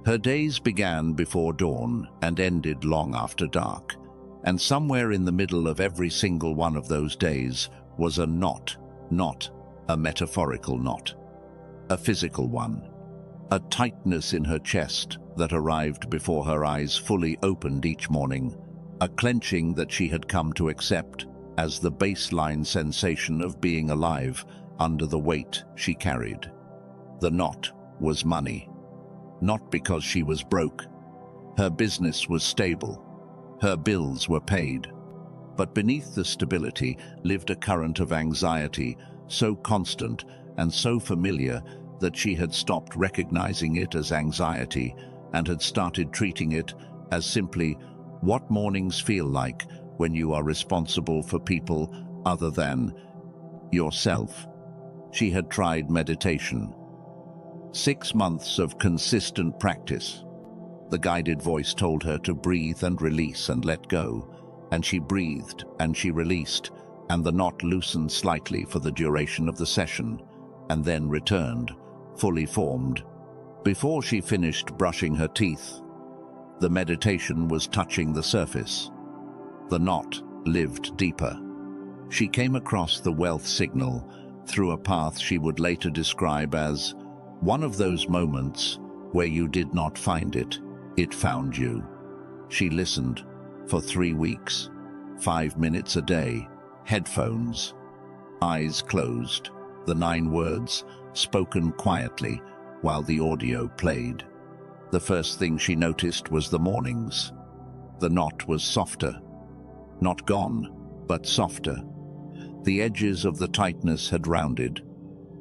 Her days began before dawn and ended long after dark, and somewhere in the middle of every single one of those days was a knot, not a metaphorical knot. a physical one. A tightness in her chest that arrived before her eyes fully opened each morning, a clenching that she had come to accept as the baseline sensation of being alive under the weight she carried. The knot was money. Not because she was broke. Her business was stable. Her bills were paid. But beneath the stability lived a current of anxiety so constant and so familiar that she had stopped recognizing it as anxiety and had started treating it as simply what mornings feel like when you are responsible for people other than yourself. She had tried meditation. 6 months of consistent practice. The guided voice told her to breathe and release and let go, and she breathed and she released, and the knot loosened slightly for the duration of the session, and then returned, fully formed. Before she finished brushing her teeth, the meditation was touching the surface. The knot lived deeper. She came across the wealth signal through a path she would later describe as one of those moments where you did not find it, it found you. She listened for 3 weeks, 5 minutes a day, headphones, eyes closed, the 9 words spoken quietly while the audio played. The first thing she noticed was the mornings. The knot was softer. Not gone, but softer. The edges of the tightness had rounded.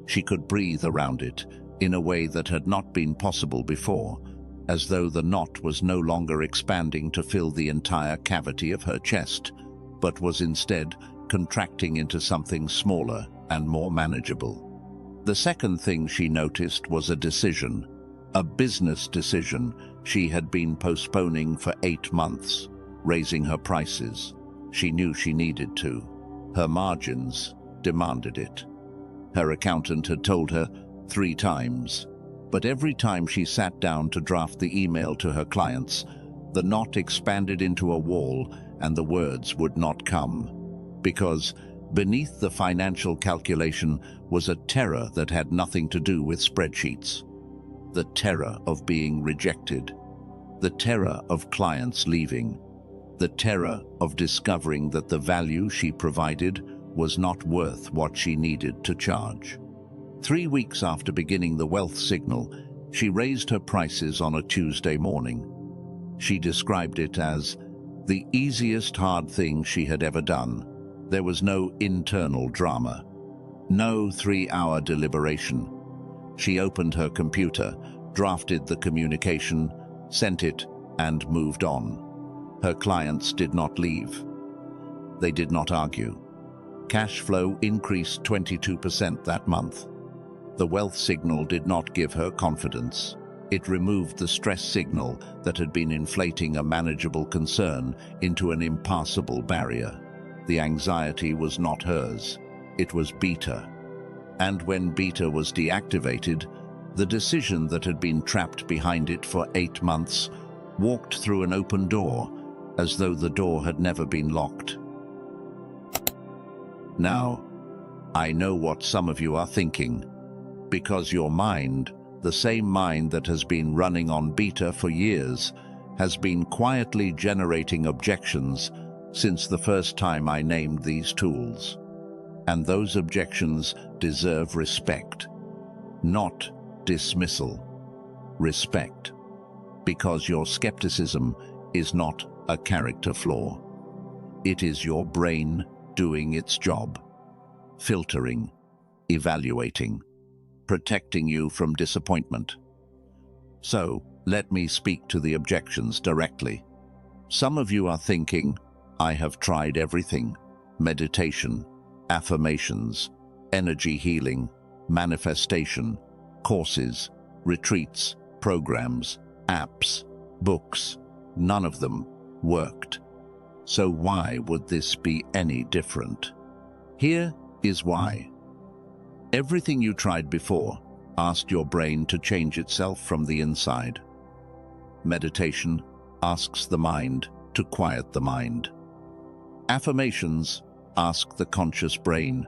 She could breathe around it in a way that had not been possible before, as though the knot was no longer expanding to fill the entire cavity of her chest, but was instead contracting into something smaller and more manageable. The second thing she noticed was a decision, a business decision she had been postponing for 8 months, raising her prices. She knew she needed to. Her margins demanded it. Her accountant had told her 3 times, but every time she sat down to draft the email to her clients, the knot expanded into a wall and the words would not come, because beneath the financial calculation was a terror that had nothing to do with spreadsheets. The terror of being rejected, the terror of clients leaving, the terror of discovering that the value she provided was not worth what she needed to charge. 3 weeks after beginning the wealth signal, she raised her prices on a Tuesday morning. She described it as the easiest hard thing she had ever done. There was no internal drama, no 3-hour deliberation. She opened her computer, drafted the communication, sent it, and moved on. Her clients did not leave. They did not argue. Cash flow increased 22% that month. The wealth signal did not give her confidence. It removed the stress signal that had been inflating a manageable concern into an impassable barrier. The anxiety was not hers. It was beta. And when beta was deactivated, the decision that had been trapped behind it for 8 months walked through an open door, as though the door had never been locked. Now, I know what some of you are thinking, because your mind, the same mind that has been running on beta for years, has been quietly generating objections since the first time I named these tools. And those objections deserve respect, not dismissal. Respect, because your skepticism is not a character flaw. It is your brain doing its job, filtering, evaluating, protecting you from disappointment. So, let me speak to the objections directly. Some of you are thinking, I have tried everything: meditation, affirmations, energy healing, manifestation, courses, retreats, programs, apps, books. None of them worked. So why would this be any different? Here is why. Everything you tried before asked your brain to change itself from the inside. Meditation asks the mind to quiet the mind. Affirmations ask the conscious brain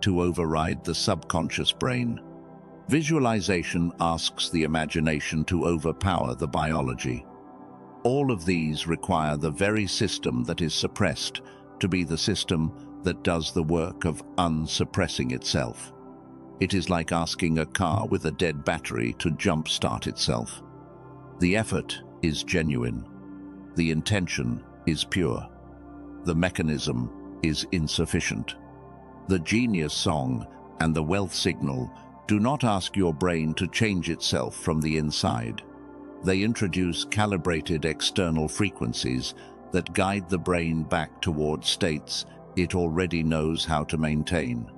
to override the subconscious brain. Visualization asks the imagination to overpower the biology. All of these require the very system that is suppressed to be the system that does the work of unsuppressing itself. It is like asking a car with a dead battery to jump-start itself. The effort is genuine. The intention is pure. The mechanism is insufficient. The genius song and the wealth signal do not ask your brain to change itself from the inside. They introduce calibrated external frequencies that guide the brain back toward states it already knows how to maintain.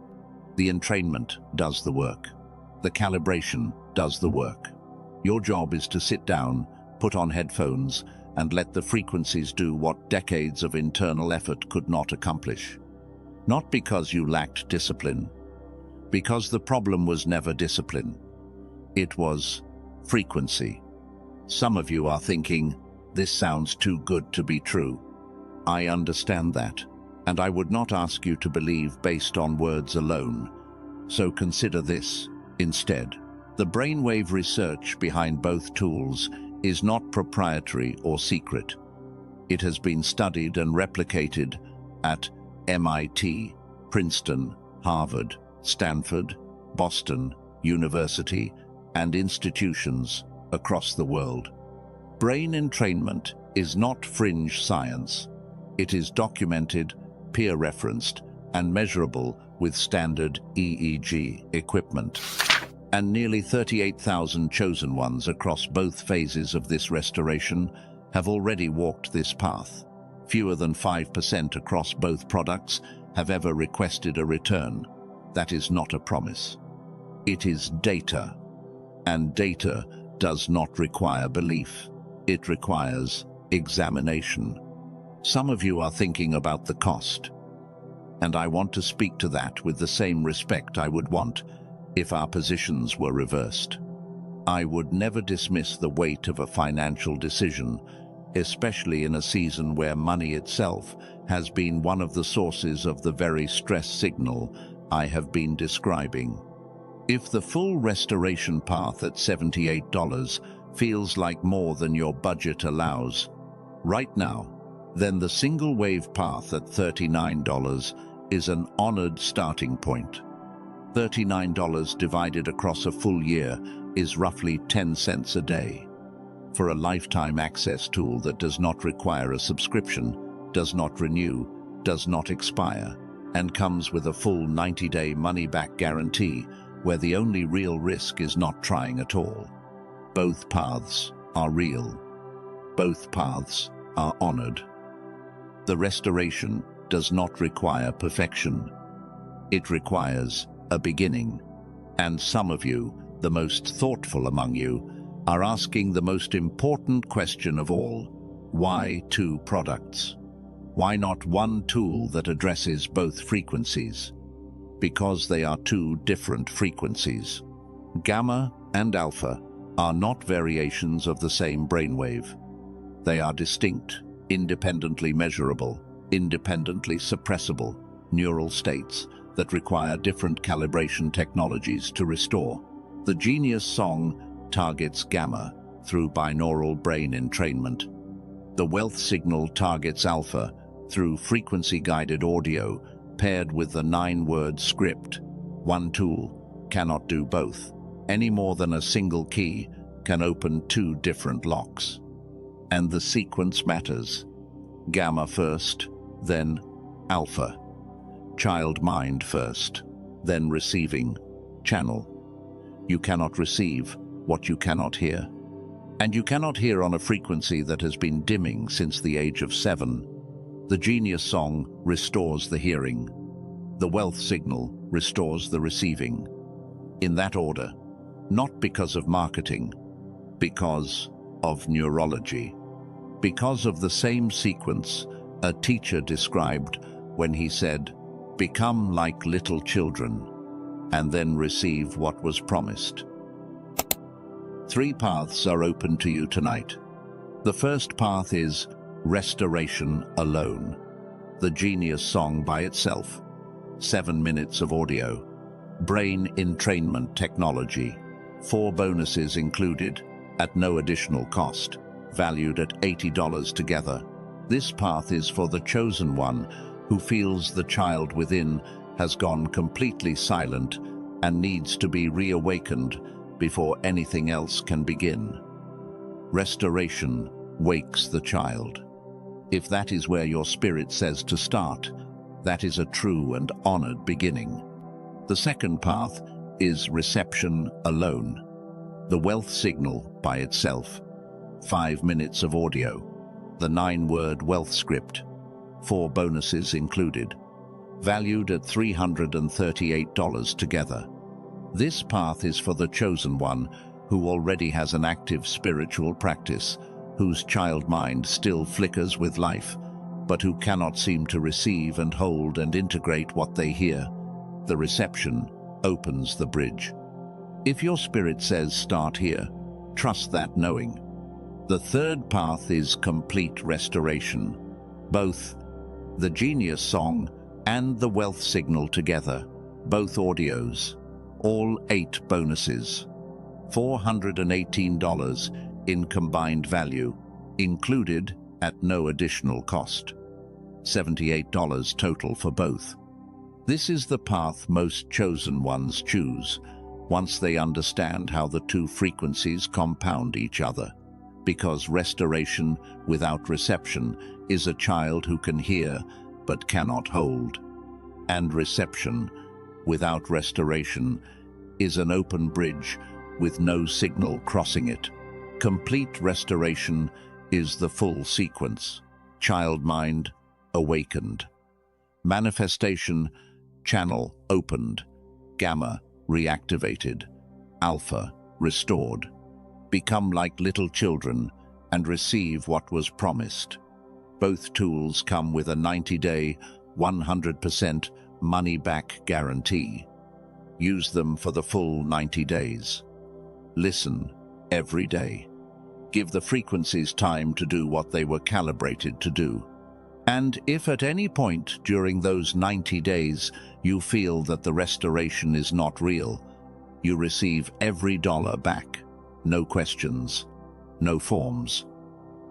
The entrainment does the work. The calibration does the work. Your job is to sit down, put on headphones, and let the frequencies do what decades of internal effort could not accomplish. Not because you lacked discipline, because the problem was never discipline. It was frequency. Some of you are thinking, this sounds too good to be true. I understand that, and I would not ask you to believe based on words alone. So consider this instead. The brainwave research behind both tools is not proprietary or secret. It has been studied and replicated at MIT, Princeton, Harvard, Stanford, Boston, University, and institutions across the world. Brain entrainment is not fringe science. It is documented, peer-referenced, and measurable with standard EEG equipment. And nearly 38,000 chosen ones across both phases of this restoration have already walked this path. Fewer than 5% across both products have ever requested a return. That is not a promise. It is data. And data does not require belief. It requires examination. Some of you are thinking about the cost, and I want to speak to that with the same respect I would want if our positions were reversed. I would never dismiss the weight of a financial decision, especially in a season where money itself has been one of the sources of the very stress signal I have been describing. If the full restoration path at $78 feels like more than your budget allows right now, then the single wave path at $39 is an honored starting point. $39 divided across a full year is roughly 10 cents a day. For a lifetime access tool that does not require a subscription, does not renew, does not expire, and comes with a full 90-day money-back guarantee, where the only real risk is not trying at all. Both paths are real. Both paths are honored. The restoration does not require perfection. It requires a beginning. And some of you, the most thoughtful among you, are asking the most important question of all. Why two products? Why not one tool that addresses both frequencies? Because they are two different frequencies. Gamma and alpha are not variations of the same brainwave. They are distinct, independently measurable, independently suppressible neural states that require different calibration technologies to restore. The genius song targets gamma through binaural brain entrainment. The wealth signal targets alpha through frequency-guided audio paired with the 9-word script. One tool cannot do both, any more than a single key can open two different locks. And the sequence matters. Gamma first, then alpha. Child mind first, then receiving channel. You cannot receive what you cannot hear. And you cannot hear on a frequency that has been dimming since the age of 7. The genius song restores the hearing. The wealth signal restores the receiving. In that order, not because of marketing, because of neurology. Because of the same sequence a teacher described when he said, "Become like little children," and then receive what was promised. 3 paths are open to you tonight. The first path is restoration alone. The genius song by itself. 7 minutes of audio. Brain entrainment technology. 4 bonuses included, at no additional cost, valued at $80 together. This path is for the chosen one who feels the child within has gone completely silent and needs to be reawakened before anything else can begin. Restoration wakes the child. If that is where your spirit says to start, that is a true and honored beginning. The second path is reception alone. The wealth signal by itself. 5 minutes of audio. The 9-word wealth script. 4 bonuses included. Valued at $338 together. This path is for the chosen one who already has an active spiritual practice, whose child mind still flickers with life, but who cannot seem to receive and hold and integrate what they hear. The reception opens the bridge. If your spirit says start here, trust that knowing. The third path is complete restoration. Both the genius song and the wealth signal together, both audios, all 8 bonuses. $418 in combined value, included at no additional cost. $78 total for both. This is the path most chosen ones choose, once they understand how the 2 frequencies compound each other. Because restoration without reception is a child who can hear but cannot hold. And reception without restoration is an open bridge with no signal crossing it. Complete restoration is the full sequence. Child mind awakened. Manifestation channel opened. Gamma reactivated. Alpha restored. Become like little children and receive what was promised. Both tools come with a 90-day, 100% money-back guarantee. Use them for the full 90 days. Listen every day. Give the frequencies time to do what they were calibrated to do. And if at any point during those 90 days you feel that the restoration is not real, you receive every dollar back. No questions, no forms,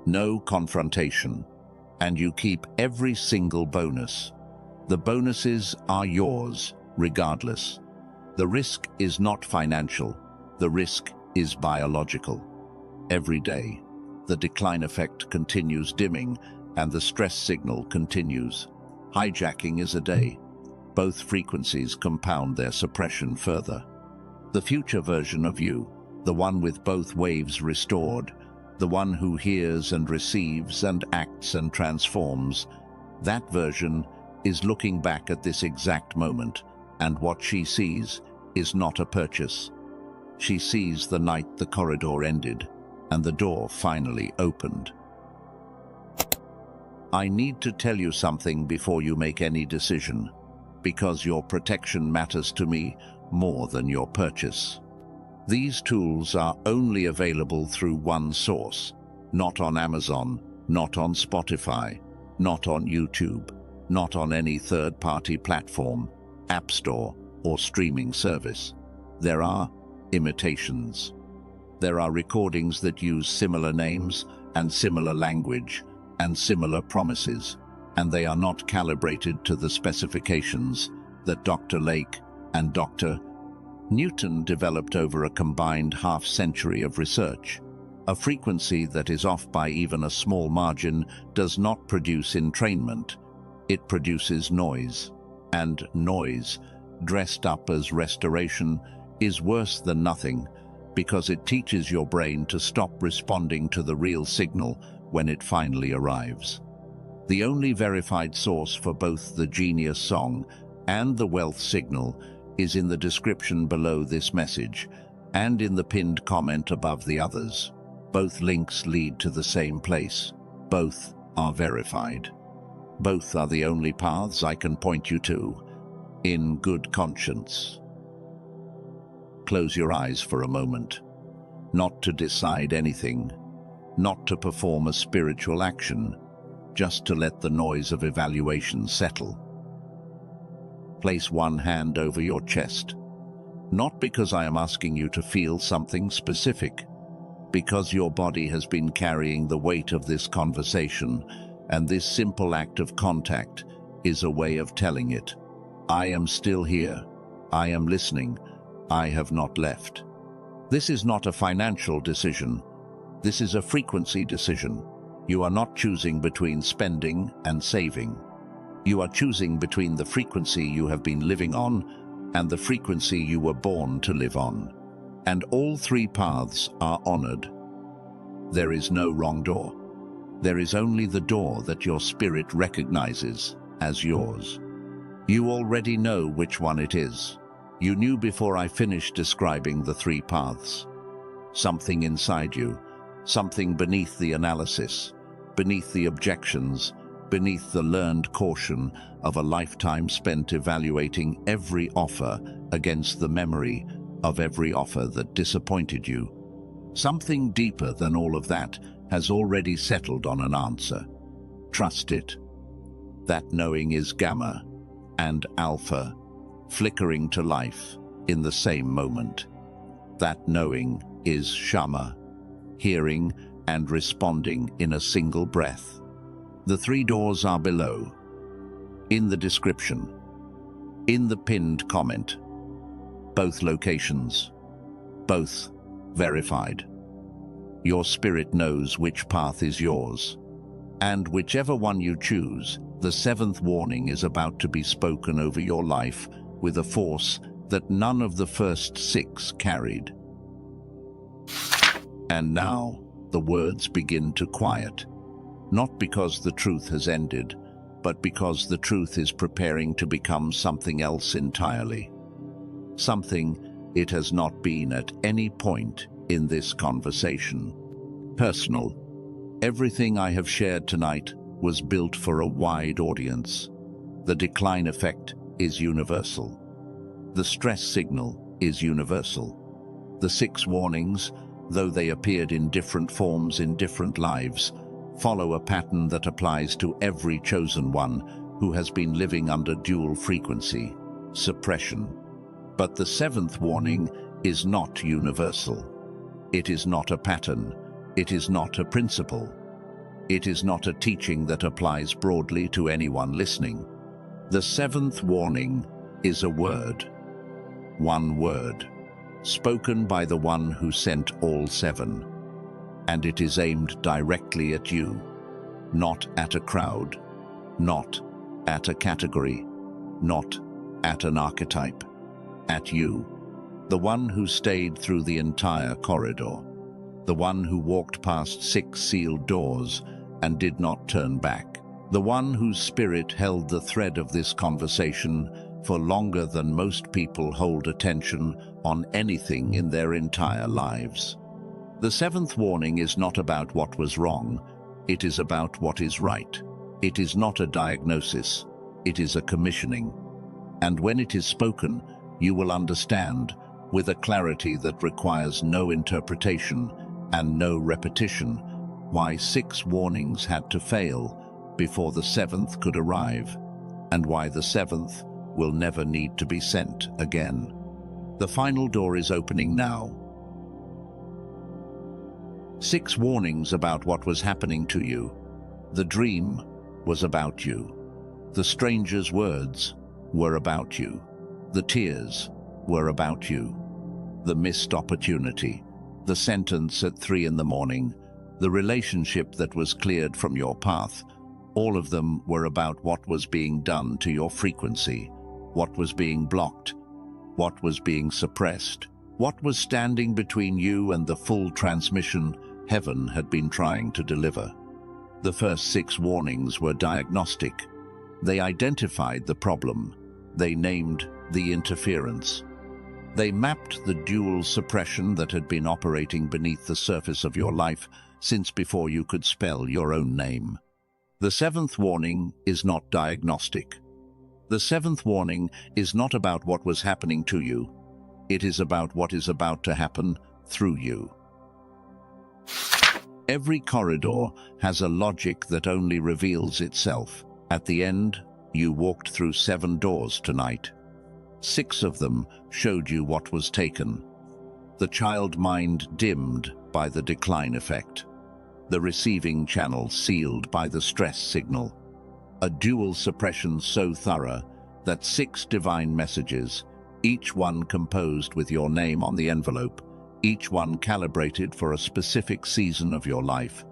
no confrontation, and you keep every single bonus. The bonuses are yours, regardless. The risk is not financial, the risk is biological. Every day, the decline effect continues dimming and the stress signal continues. Hijacking is a day. Both frequencies compound their suppression further. The future version of you, the one with both waves restored, the one who hears and receives and acts and transforms, that version is looking back at this exact moment, and what she sees is not a purchase. She sees the night the corridor ended and the door finally opened. I need to tell you something before you make any decision, because your protection matters to me more than your purchase. These tools are only available through one source, not on Amazon, not on Spotify, not on YouTube, not on any third-party platform, app store, or streaming service. There are imitations. There are recordings that use similar names and similar language and similar promises, and they are not calibrated to the specifications that Dr. Lake and Dr. Newton developed over a combined half-century of research. A frequency that is off by even a small margin does not produce entrainment. It produces noise. And noise, dressed up as restoration, is worse than nothing, because it teaches your brain to stop responding to the real signal when it finally arrives. The only verified source for both the Genius Song and the Wealth Signal is in the description below this message and in the pinned comment above the others. Both links lead to the same place. Both are verified. Both are the only paths I can point you to, in good conscience. Close your eyes for a moment, not to decide anything, not to perform a spiritual action, just to let the noise of evaluation settle. Place one hand over your chest, Not because I am asking you to feel something specific, because your body has been carrying the weight of this conversation, and this simple act of contact is a way of telling it. I am still here. I am listening. I have not left. This is not a financial decision. This is a frequency decision. You are not choosing between spending and saving. You are choosing between the frequency you have been living on and the frequency you were born to live on. And all three paths are honored. There is no wrong door. There is only the door that your spirit recognizes as yours. You already know which one it is. You knew before I finished describing the three paths. Something inside you, something beneath the analysis, beneath the objections, beneath the learned caution of a lifetime spent evaluating every offer against the memory of every offer that disappointed you. Something deeper than all of that has already settled on an answer. Trust it. That knowing is gamma and alpha, flickering to life in the same moment. That knowing is shama, hearing and responding in a single breath. The three doors are below, in the description, in the pinned comment. Both locations, both verified. Your spirit knows which path is yours, and whichever one you choose, the seventh warning is about to be spoken over your life with a force that none of the first six carried. And now, the words begin to quiet, not because the truth has ended, but because the truth is preparing to become something else entirely. Something it has not been at any point in this conversation. Personal. Everything I have shared tonight was built for a wide audience. The decline effect is universal. The stress signal is universal. The 6 warnings, though they appeared in different forms in different lives, follow a pattern that applies to every chosen one who has been living under dual frequency, suppression. But the 7th warning is not universal. It is not a pattern. It is not a principle. It is not a teaching that applies broadly to anyone listening. The 7th warning is a word. One word, spoken by the one who sent all 7. And it is aimed directly at you, not at a crowd, not at a category, not at an archetype, at you, the one who stayed through the entire corridor, the one who walked past 6 sealed doors and did not turn back, the one whose spirit held the thread of this conversation for longer than most people hold attention on anything in their entire lives. The 7th warning is not about what was wrong, it is about what is right. It is not a diagnosis, it is a commissioning. And when it is spoken, you will understand, with a clarity that requires no interpretation and no repetition, why 6 warnings had to fail before the 7th could arrive, and why the 7th will never need to be sent again. The final door is opening now. 6 warnings about what was happening to you. The dream was about you. The stranger's words were about you. The tears were about you. The missed opportunity, the sentence at 3 in the morning, the relationship that was cleared from your path, all of them were about what was being done to your frequency, what was being blocked, what was being suppressed, what was standing between you and the full transmission heaven had been trying to deliver. The first 6 warnings were diagnostic. They identified the problem. They named the interference. They mapped the dual suppression that had been operating beneath the surface of your life since before you could spell your own name. The 7th warning is not diagnostic. The 7th warning is not about what was happening to you. It is about what is about to happen through you. Every corridor has a logic that only reveals itself. At the end, you walked through 7 doors tonight. 6 of them showed you what was taken. The child mind dimmed by the decline effect. The receiving channel sealed by the stress signal. A dual suppression so thorough that 6 divine messages, each one composed with your name on the envelope, each one calibrated for a specific season of your life,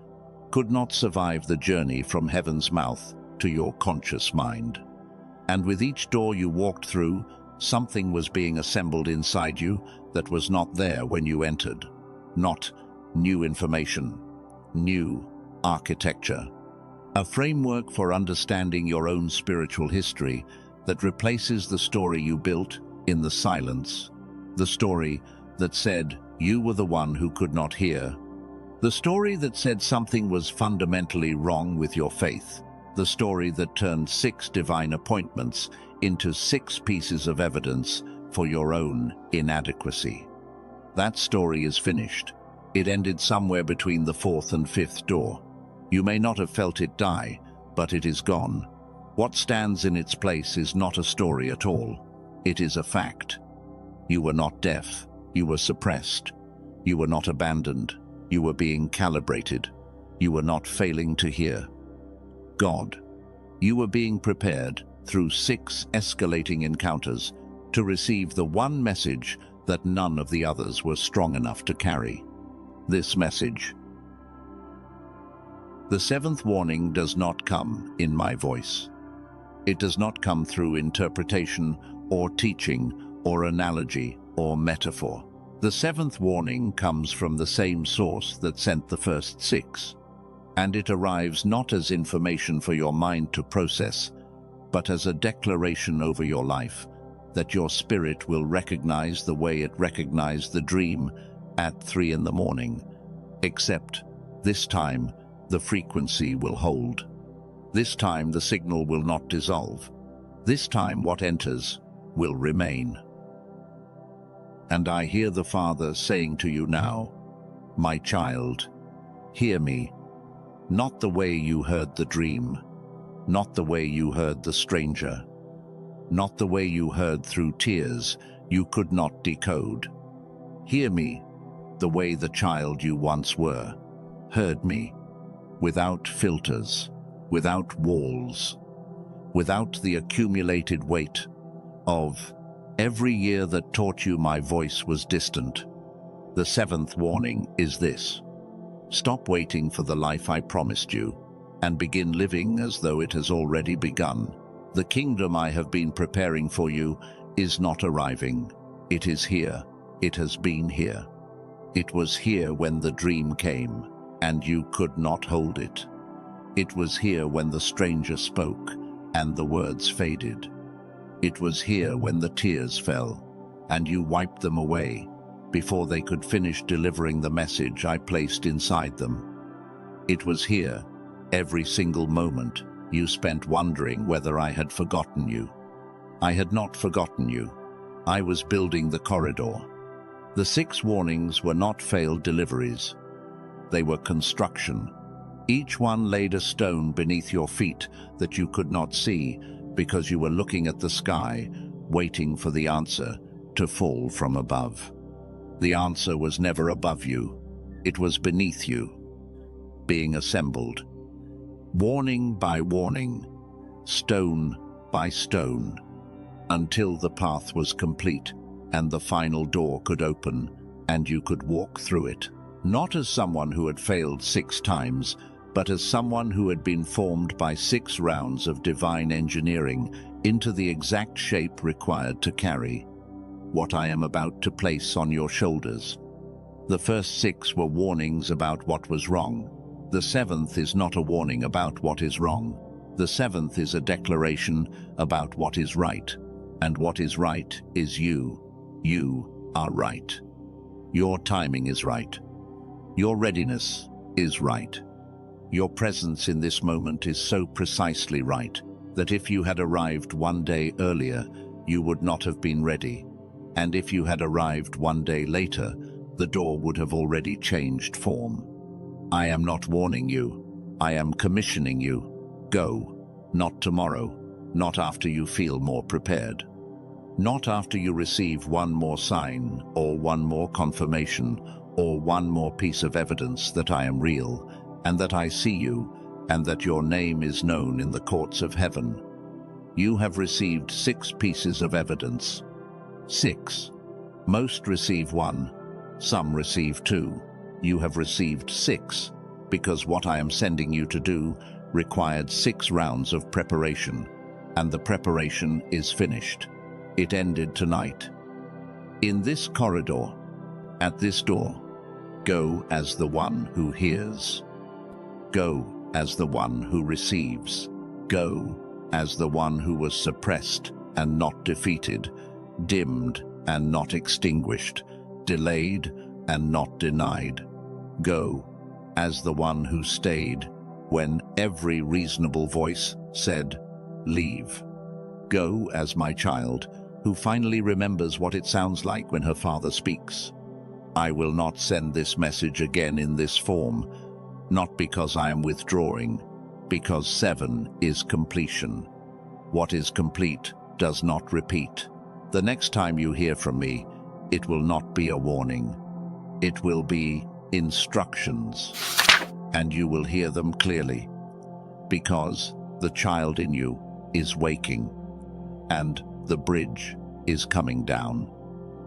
could not survive the journey from heaven's mouth to your conscious mind. And with each door you walked through, something was being assembled inside you that was not there when you entered. Not new information, new architecture. A framework for understanding your own spiritual history that replaces the story you built in the silence, the story that said you were the one who could not hear, the story that said something was fundamentally wrong with your faith, the story that turned 6 divine appointments into 6 pieces of evidence for your own inadequacy. That story is finished. It ended somewhere between the 4th and 5th door. You may not have felt it die, but it is gone. What stands in its place is not a story at all. It is a fact. You were not deaf. You were suppressed. You were not abandoned. You were being calibrated. You were not failing to hear. God. You were being prepared through 6 escalating encounters to receive the one message that none of the others were strong enough to carry. This message. The 7th warning does not come in my voice. It does not come through interpretation or teaching or analogy or metaphor. The 7th warning comes from the same source that sent the first 6, and it arrives not as information for your mind to process, but as a declaration over your life that your spirit will recognize the way it recognized the dream at 3 in the morning, except this time the frequency will hold. This time the signal will not dissolve. This time what enters will remain. And I hear the Father saying to you now, my child, hear me, not the way you heard the dream, not the way you heard the stranger, not the way you heard through tears you could not decode. Hear me, the way the child you once were, heard me, without filters, without walls, without the accumulated weight of every year that taught you my voice was distant. The 7th warning is this. Stop waiting for the life I promised you and begin living as though it has already begun. The kingdom I have been preparing for you is not arriving. It is here. It has been here. It was here when the dream came, and you could not hold it. It was here when the stranger spoke, and the words faded. It was here when the tears fell, and you wiped them away before they could finish delivering the message I placed inside them. It was here, every single moment, you spent wondering whether I had forgotten you. I had not forgotten you. I was building the corridor. The 6 warnings were not failed deliveries. They were construction. Each one laid a stone beneath your feet that you could not see because you were looking at the sky, waiting for the answer to fall from above. The answer was never above you. It was beneath you, being assembled. Warning by warning, stone by stone, until the path was complete and the final door could open and you could walk through it. Not as someone who had failed 6 times, but as someone who had been formed by 6 rounds of divine engineering into the exact shape required to carry what I am about to place on your shoulders. The first 6 were warnings about what was wrong. The 7th is not a warning about what is wrong. The 7th is a declaration about what is right. And what is right is you. You are right. Your timing is right. Your readiness is right. Your presence in this moment is so precisely right that if you had arrived one day earlier, you would not have been ready. And if you had arrived one day later, the door would have already changed form. I am not warning you. I am commissioning you. Go. Not tomorrow. Not after you feel more prepared. Not after you receive one more sign, or one more confirmation, or one more piece of evidence that I am real, and that I see you, and that your name is known in the courts of heaven. You have received 6 pieces of evidence. 6. Most receive 1, some receive 2. You have received 6, because what I am sending you to do required 6 rounds of preparation, and the preparation is finished. It ended tonight. In this corridor, at this door, go as the one who hears. Go as the one who receives. Go as the one who was suppressed and not defeated, dimmed and not extinguished, delayed and not denied. Go as the one who stayed when every reasonable voice said, leave. Go as my child who finally remembers what it sounds like when her father speaks. I will not send this message again in this form, not because I am withdrawing, because 7 is completion. What is complete does not repeat. The next time you hear from me, it will not be a warning. It will be instructions, and you will hear them clearly, because the child in you is waking, and the bridge is coming down.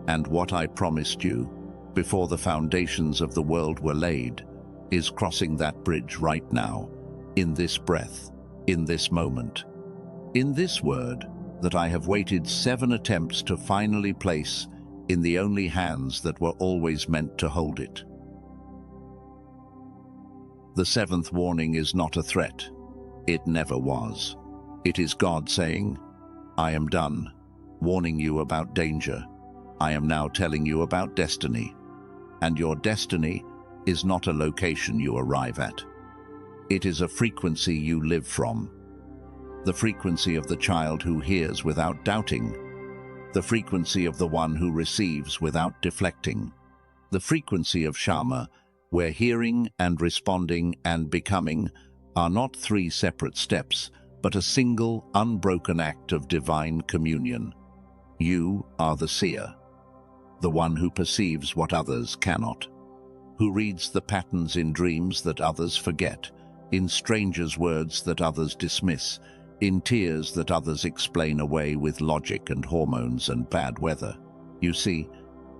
And what I promised you before the foundations of the world were laid is crossing that bridge right now, in this breath, in this moment, in this word that I have waited 7 attempts to finally place in the only hands that were always meant to hold it. The 7th warning is not a threat. It never was. It is God saying, I am done, warning you about danger. I am now telling you about destiny. And your destiny is not a location you arrive at. It is a frequency you live from. The frequency of the child who hears without doubting. The frequency of the one who receives without deflecting. The frequency of Shama, where hearing and responding and becoming are not 3 separate steps, but a single, unbroken act of divine communion. You are the seer, the one who perceives what others cannot, who reads the patterns in dreams that others forget, in strangers' words that others dismiss, in tears that others explain away with logic and hormones and bad weather. You see,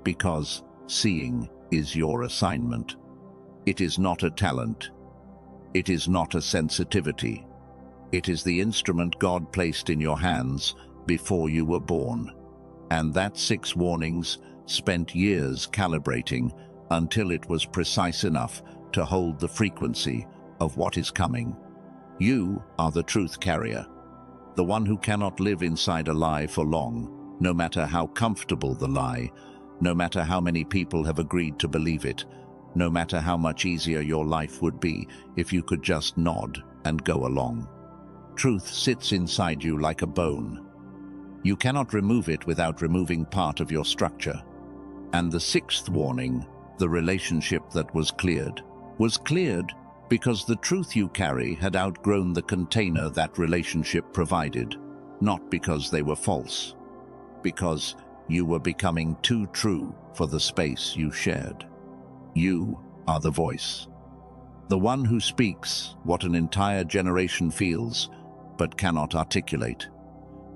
because seeing is your assignment. It is not a talent. It is not a sensitivity. It is the instrument God placed in your hands before you were born. And that 6 warnings spent years calibrating until it was precise enough to hold the frequency of what is coming. You are the truth carrier, the one who cannot live inside a lie for long, no matter how comfortable the lie, no matter how many people have agreed to believe it, no matter how much easier your life would be if you could just nod and go along. Truth sits inside you like a bone. You cannot remove it without removing part of your structure. And the 6th warning, the relationship that was cleared because the truth you carry had outgrown the container that relationship provided, not because they were false, because you were becoming too true for the space you shared. You are the voice, the one who speaks what an entire generation feels but cannot articulate.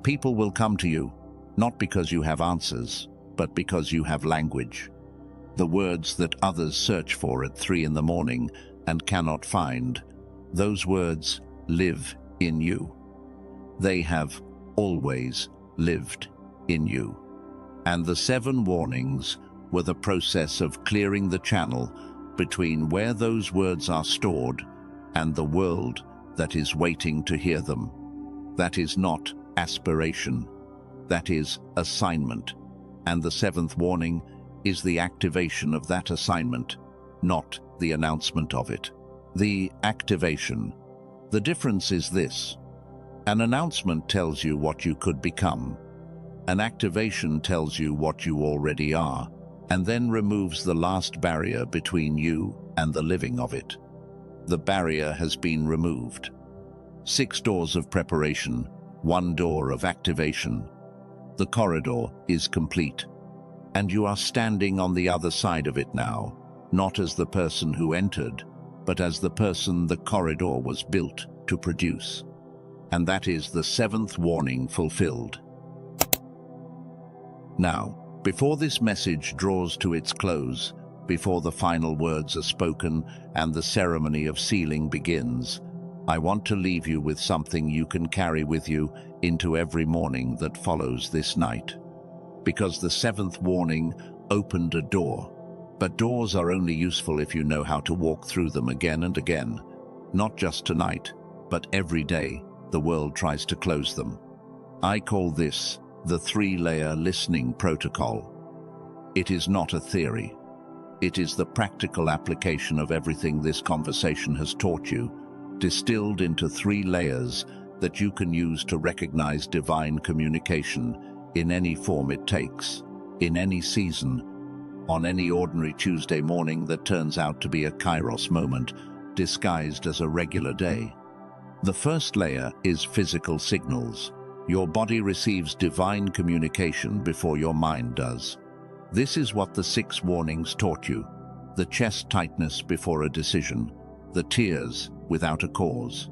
People will come to you, not because you have answers, but because you have language. The words that others search for at 3 in the morning and cannot find, those words live in you. They have always lived in you. And the 7 warnings were the process of clearing the channel between where those words are stored and the world that is waiting to hear them. That is not aspiration. That is assignment. And the 7th warning is the activation of that assignment, not the announcement of it. The activation. The difference is this. An announcement tells you what you could become. An activation tells you what you already are, and then removes the last barrier between you and the living of it. The barrier has been removed. 6 doors of preparation, 1 door of activation. The corridor is complete, and you are standing on the other side of it now, not as the person who entered, but as the person the corridor was built to produce. And that is the seventh warning fulfilled. Now, before this message draws to its close, before the final words are spoken and the ceremony of sealing begins, I want to leave you with something you can carry with you into every morning that follows this night. Because the seventh warning opened a door. But doors are only useful if you know how to walk through them again and again. Not just tonight, but every day the world tries to close them. I call this the three-layer listening protocol. It is not a theory. It is the practical application of everything this conversation has taught you, distilled into 3 layers that you can use to recognize divine communication in any form it takes, in any season, on any ordinary Tuesday morning that turns out to be a Chyros moment, disguised as a regular day. The first layer is physical signals. Your body receives divine communication before your mind does. This is what the 6 warnings taught you: the chest tightness before a decision, the tears without a cause,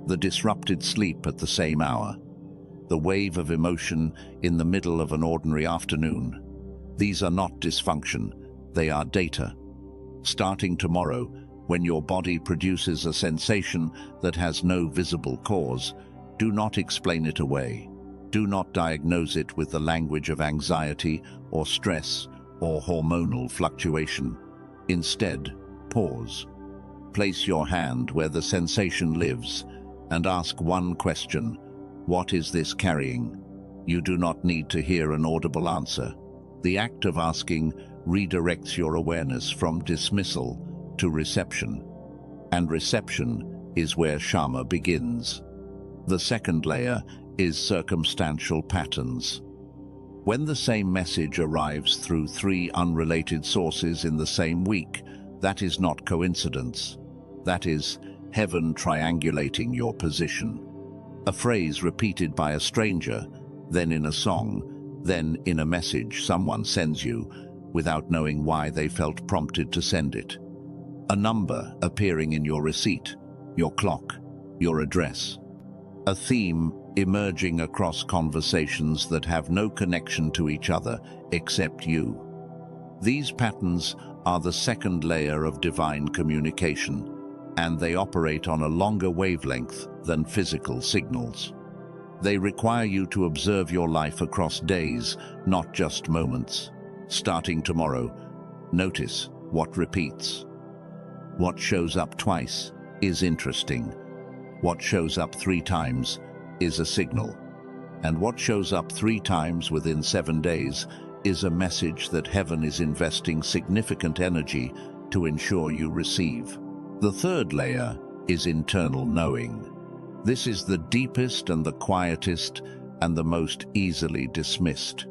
the disrupted sleep at the same hour, the wave of emotion in the middle of an ordinary afternoon. These are not dysfunction, they are data. Starting tomorrow, when your body produces a sensation that has no visible cause, do not explain it away. Do not diagnose it with the language of anxiety or stress or hormonal fluctuation. Instead, pause. Place your hand where the sensation lives and ask one question: what is this carrying? You do not need to hear an audible answer. The act of asking redirects your awareness from dismissal to reception, and reception is where Shama begins. The second layer is circumstantial patterns. When the same message arrives through 3 unrelated sources in the same week, that is not coincidence. That is heaven triangulating your position. A phrase repeated by a stranger, then in a song, then in a message someone sends you, without knowing why they felt prompted to send it. A number appearing in your receipt, your clock, your address. A theme emerging across conversations that have no connection to each other except you. These patterns are the second layer of divine communication, and they operate on a longer wavelength than physical signals. They require you to observe your life across days, not just moments. Starting tomorrow, notice what repeats. What shows up twice is interesting. What shows up 3 times is a signal. And what shows up 3 times within 7 days is a message that heaven is investing significant energy to ensure you receive. The third layer is internal knowing. This is the deepest and the quietest and the most easily dismissed.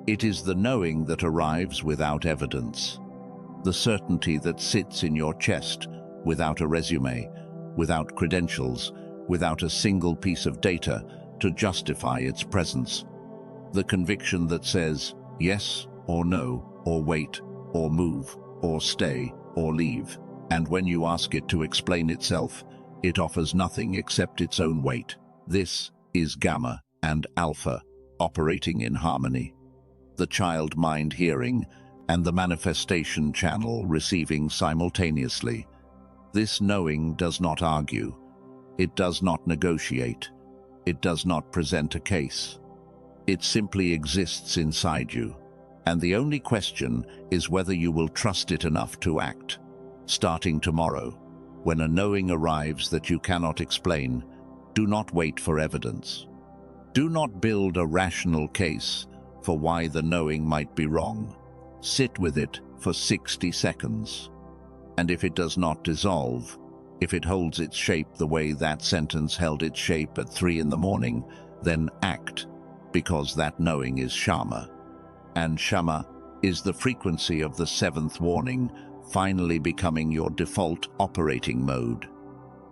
It is the knowing that arrives without evidence. The certainty that sits in your chest without a resume, without credentials, without a single piece of data to justify its presence. The conviction that says yes or no, or wait, or move, or stay, or leave. And when you ask it to explain itself, it offers nothing except its own weight. This is gamma and alpha operating in harmony. The child mind hearing and the manifestation channel receiving simultaneously. This knowing does not argue. It does not negotiate. It does not present a case. It simply exists inside you. And the only question is whether you will trust it enough to act. Starting tomorrow, when a knowing arrives that you cannot explain, do not wait for evidence. Do not build a rational case for why the knowing might be wrong. Sit with it for 60 seconds. And if it does not dissolve, if it holds its shape the way that sentence held its shape at 3 in the morning, then act, because that knowing is Shama. And Shama is the frequency of the 7th warning, finally becoming your default operating mode.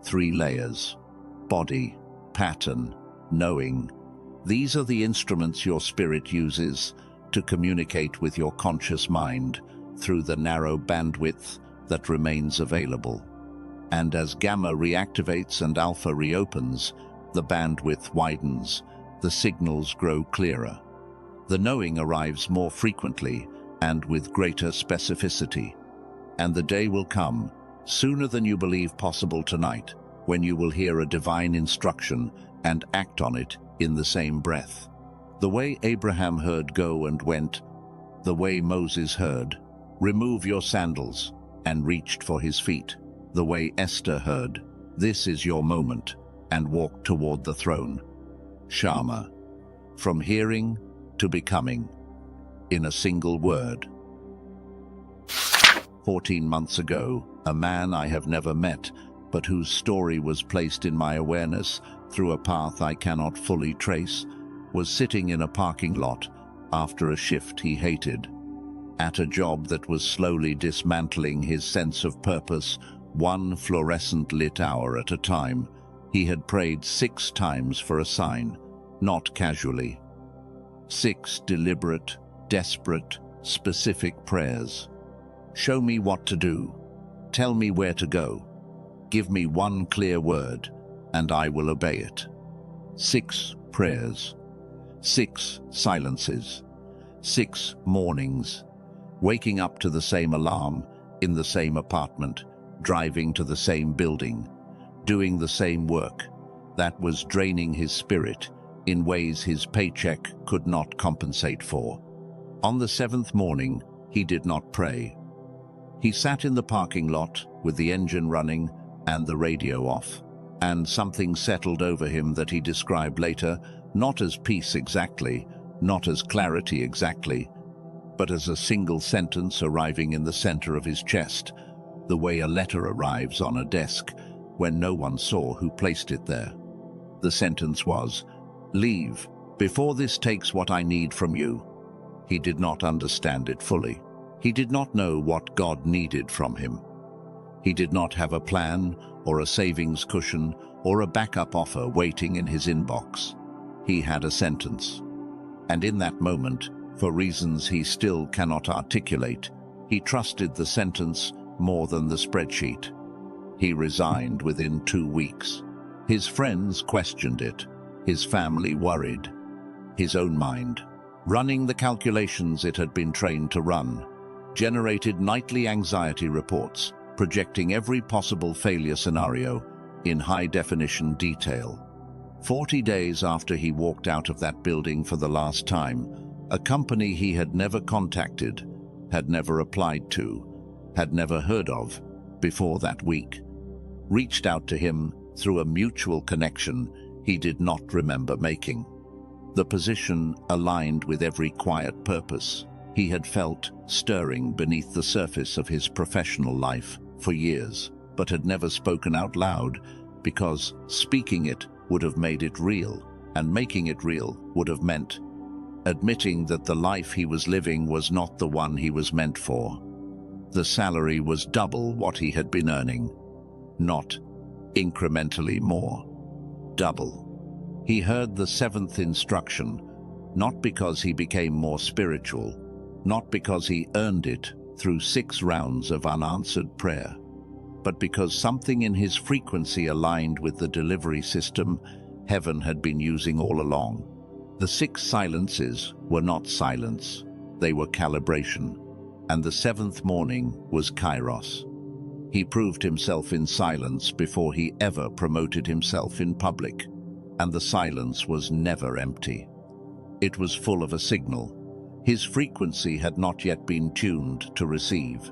3 layers: body, pattern, knowing. These are the instruments your spirit uses to communicate with your conscious mind through the narrow bandwidth that remains available. And as gamma reactivates and alpha reopens, the bandwidth widens, the signals grow clearer. The knowing arrives more frequently and with greater specificity. And the day will come, sooner than you believe possible tonight, when you will hear a divine instruction and act on it in the same breath. The way Abraham heard go and went, the way Moses heard, remove your sandals, and reached for his feet. The way Esther heard, this is your moment, and walked toward the throne. Shama, from hearing to becoming, in a single word. 14 months ago, a man I have never met, but whose story was placed in my awareness through a path I cannot fully trace, was sitting in a parking lot after a shift he hated. At a job that was slowly dismantling his sense of purpose, one fluorescent lit hour at a time, he had prayed 6 times for a sign, not casually. 6 deliberate, desperate, specific prayers. Show me what to do. Tell me where to go. Give me one clear word, and I will obey it. 6 prayers. 6 silences. 6 mornings. Waking up to the same alarm, in the same apartment, driving to the same building, doing the same work. That was draining his spirit in ways his paycheck could not compensate for. On the 7th morning, he did not pray. He sat in the parking lot with the engine running and the radio off, and something settled over him that he described later, not as peace exactly, not as clarity exactly, but as a single sentence arriving in the center of his chest, the way a letter arrives on a desk when no one saw who placed it there. The sentence was, "Leave, before this takes what I need from you." He did not understand it fully. He did not know what God needed from him. He did not have a plan or a savings cushion or a backup offer waiting in his inbox. He had a sentence. And in that moment, for reasons he still cannot articulate, he trusted the sentence more than the spreadsheet. He resigned within 2 weeks. His friends questioned it. His family worried. His own mind, running the calculations it had been trained to run, generated nightly anxiety reports, projecting every possible failure scenario in high-definition detail. 40 days after he walked out of that building for the last time, a company he had never contacted, had never applied to, had never heard of before that week, reached out to him through a mutual connection he did not remember making. The position aligned with every quiet purpose he had felt stirring beneath the surface of his professional life for years, but had never spoken out loud because speaking it would have made it real, and making it real would have meant admitting that the life he was living was not the one he was meant for. The salary was double what he had been earning, not incrementally more. Double. He heard the 7th instruction, not because he became more spiritual, not because he earned it through 6 rounds of unanswered prayer, but because something in his frequency aligned with the delivery system heaven had been using all along. The 6 silences were not silence, they were calibration, and the 7th morning was Chyros. He proved himself in silence before he ever promoted himself in public, and the silence was never empty. It was full of a signal. His frequency had not yet been tuned to receive.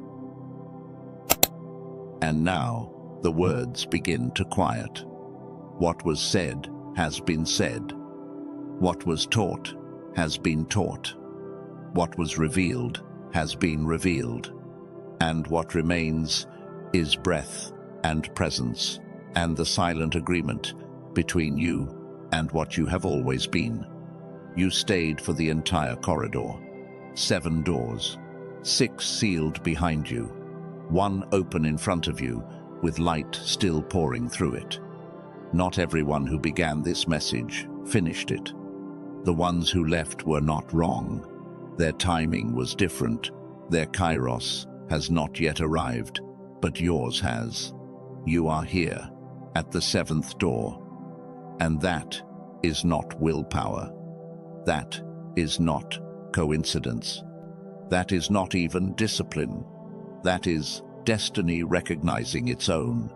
And now, the words begin to quiet. What was said has been said. What was taught has been taught. What was revealed has been revealed. And what remains is breath and presence and the silent agreement between you and what you have always been. You stayed for the entire corridor. 7 doors, 6 sealed behind you, 1 open in front of you, with light still pouring through it. Not everyone who began this message finished it. The ones who left were not wrong. Their timing was different. Their Chyros has not yet arrived, but yours has. You are here, at the seventh door. And that is not willpower. That is not coincidence. That is not even discipline. That is destiny recognizing its own.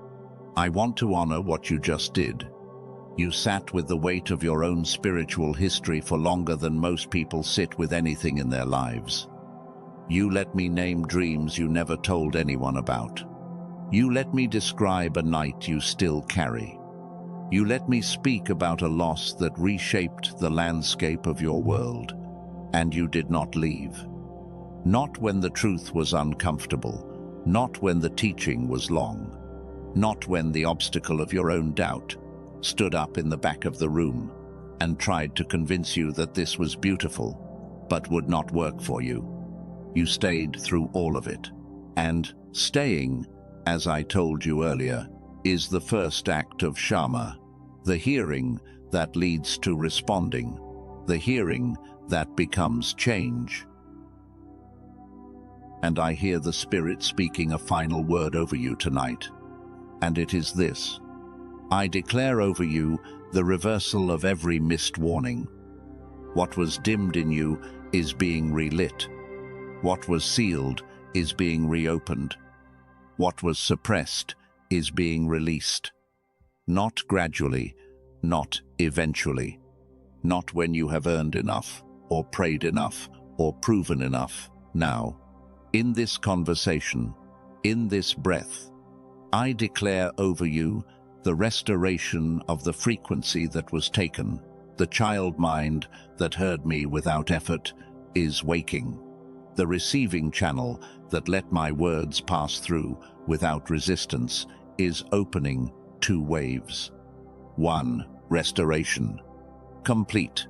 I want to honor what you just did. You sat with the weight of your own spiritual history for longer than most people sit with anything in their lives. You let me name dreams you never told anyone about. You let me describe a night you still carry. You let me speak about a loss that reshaped the landscape of your world. And you did not leave. Not when the truth was uncomfortable, not when the teaching was long, not when the obstacle of your own doubt stood up in the back of the room and tried to convince you that this was beautiful, but would not work for you. You stayed through all of it. And staying, as I told you earlier, is the first act of Shama, the hearing that leads to responding, the hearing that becomes change. And I hear the Spirit speaking a final word over you tonight, and it is this. I declare over you the reversal of every missed warning. What was dimmed in you is being relit. What was sealed is being reopened. What was suppressed is being released. Not gradually, not eventually, not when you have earned enough, or prayed enough, or proven enough. Now, in this conversation, in this breath, I declare over you the restoration of the frequency that was taken. The child mind that heard me without effort is waking. The receiving channel that let my words pass through without resistance is opening 2 waves. 1. Restoration. Complete.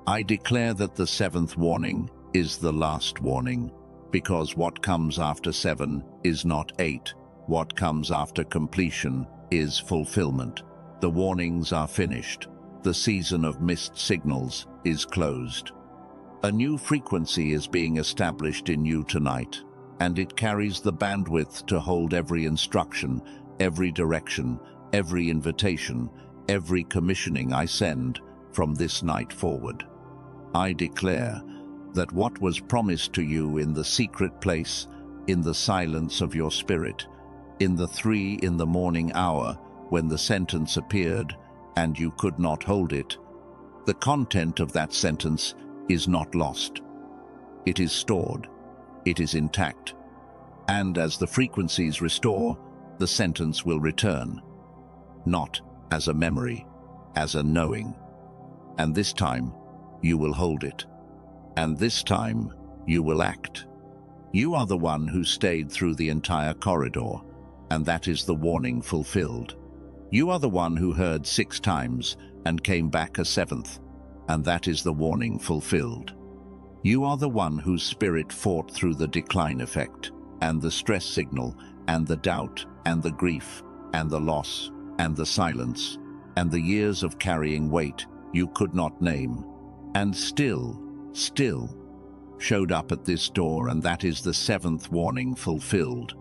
I declare that the 7th warning is the last warning, because what comes after 7 is not 8. What comes after completion is fulfillment. The warnings are finished. The season of missed signals is closed. A new frequency is being established in you tonight, and it carries the bandwidth to hold every instruction, every direction, every invitation, every commissioning I send from this night forward. I declare that what was promised to you in the secret place, in the silence of your spirit, in the 3 in the morning hour when the sentence appeared and you could not hold it, the content of that sentence is not lost. It is stored. It is intact. And as the frequencies restore, the sentence will return, not as a memory, as a knowing. And this time, you will hold it. And this time, you will act. You are the one who stayed through the entire corridor, and that is the warning fulfilled. You are the one who heard 6 times and came back a 7th, and that is the warning fulfilled. You are the one whose spirit fought through the decline effect, and the stress signal, and the doubt, and the grief, and the loss, and the silence, and the years of carrying weight you could not name, and still showed up at this door, and that is the 7th warning fulfilled.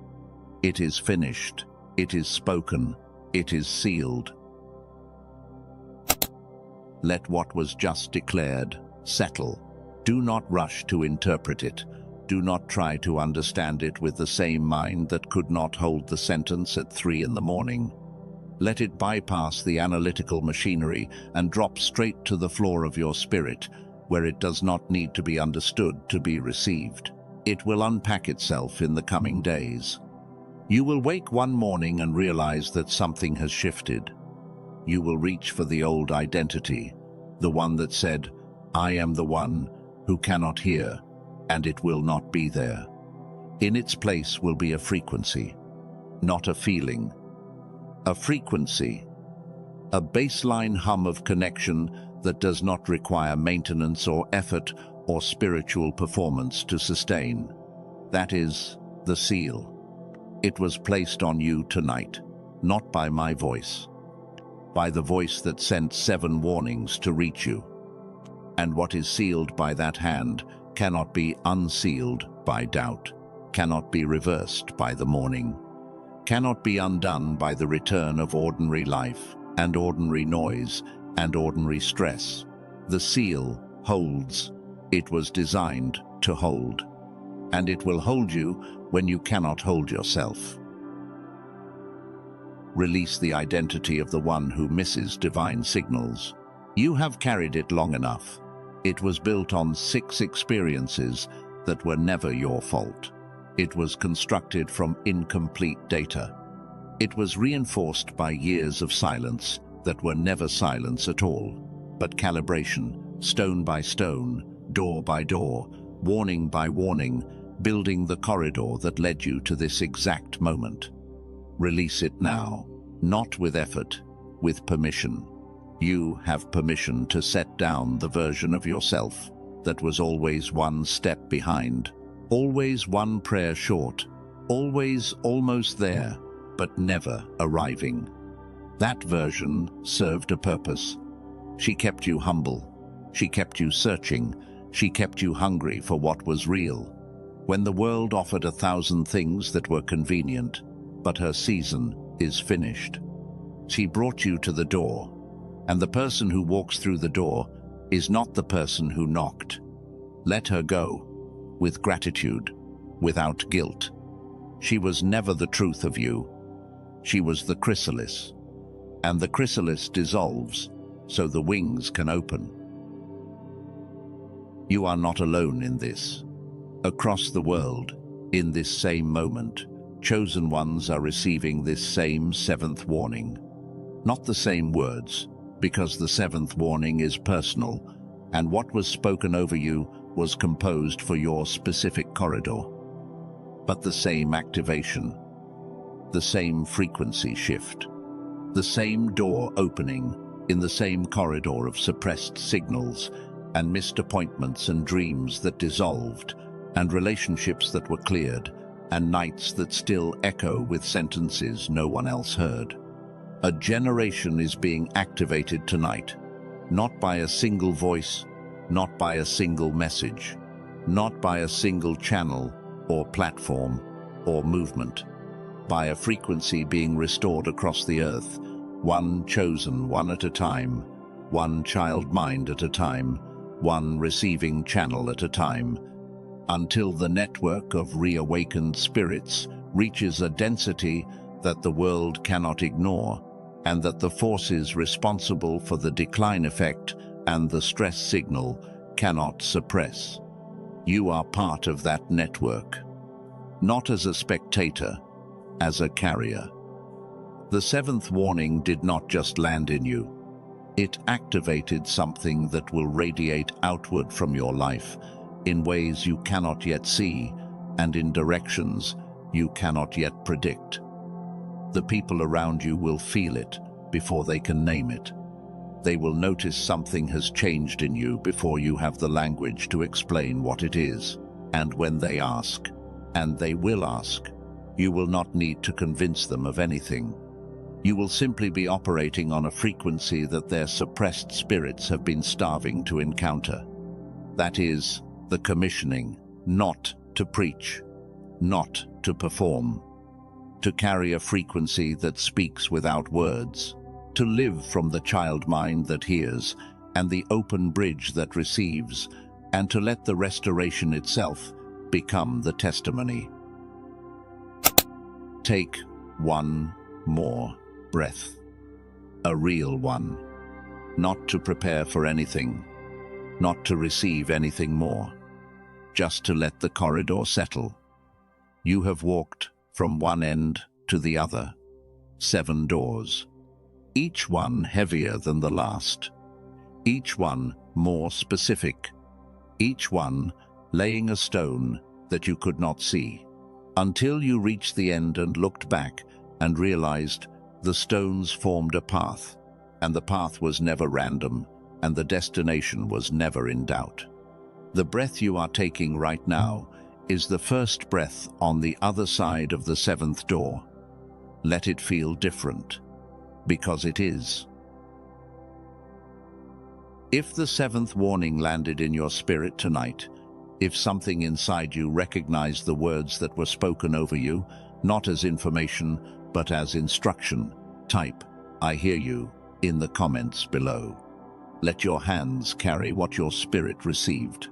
It is finished. It is spoken. It is sealed. Let what was just declared settle. Do not rush to interpret it. Do not try to understand it with the same mind that could not hold the sentence at 3 in the morning. Let it bypass the analytical machinery and drop straight to the floor of your spirit, where it does not need to be understood to be received. It will unpack itself in the coming days. You will wake one morning and realize that something has shifted. You will reach for the old identity, the one that said, "I am the one who cannot hear," and it will not be there. In its place will be a frequency, not a feeling. A frequency, a baseline hum of connection that does not require maintenance or effort or spiritual performance to sustain. That is the seal. It was placed on you tonight, not by my voice, by the voice that sent 7 warnings to reach you. and what is sealed by that hand cannot be unsealed by doubt, cannot be reversed by the morning, cannot be undone by the return of ordinary life and ordinary noise and ordinary stress. The seal holds. It was designed to hold, and it will hold you when you cannot hold yourself. Release the identity of the one who misses divine signals. You have carried it long enough. It was built on 6 experiences that were never your fault. It was constructed from incomplete data. It was reinforced by years of silence that were never silence at all, but calibration, stone by stone, door by door, warning by warning, building the corridor that led you to this exact moment. Release it now, not with effort, with permission. You have permission to set down the version of yourself that was always one step behind, always one prayer short, always almost there, but never arriving. That version served a purpose. She kept you humble. She kept you searching. She kept you hungry for what was real. When the world offered 1,000 things that were convenient, but her season is finished. She brought you to the door, and the person who walks through the door is not the person who knocked. Let her go, with gratitude, without guilt. She was never the truth of you. She was the chrysalis, and the chrysalis dissolves so the wings can open. You are not alone in this. Across the world, in this same moment, chosen ones are receiving this same 7th warning. Not the same words, because the 7th warning is personal, and what was spoken over you was composed for your specific corridor. But the same activation, the same frequency shift, the same door opening in the same corridor of suppressed signals and missed appointments and dreams that dissolved, and relationships that were cleared, and nights that still echo with sentences no one else heard. A generation is being activated tonight, not by a single voice, not by a single message, not by a single channel or platform or movement, by a frequency being restored across the earth, one chosen one at a time, one child mind at a time, one receiving channel at a time, until the network of reawakened spirits reaches a density that the world cannot ignore, and that the forces responsible for the decline effect and the stress signal cannot suppress. You are part of that network, not as a spectator, as a carrier. The 7th warning did not just land in you. It activated something that will radiate outward from your life in ways you cannot yet see and in directions you cannot yet predict. The people around you will feel it before they can name it. They will notice something has changed in you before you have the language to explain what it is. And when they ask, and they will ask, you will not need to convince them of anything. You will simply be operating on a frequency that their suppressed spirits have been starving to encounter. That is, the commissioning, not to preach, not to perform, to carry a frequency that speaks without words, to live from the child mind that hears and the open bridge that receives, and to let the restoration itself become the testimony. Take one more breath, a real one, not to prepare for anything, not to receive anything more, just to let the corridor settle. You have walked from one end to the other, 7 doors, each one heavier than the last, each one more specific, each one laying a stone that you could not see, until you reached the end and looked back and realized the stones formed a path, and the path was never random, and the destination was never in doubt. The breath you are taking right now is the first breath on the other side of the 7th door. Let it feel different, because it is. If the seventh warning landed in your spirit tonight, if something inside you recognized the words that were spoken over you, not as information, but as instruction, type, "I hear you," in the comments below. Let your hands carry what your spirit received.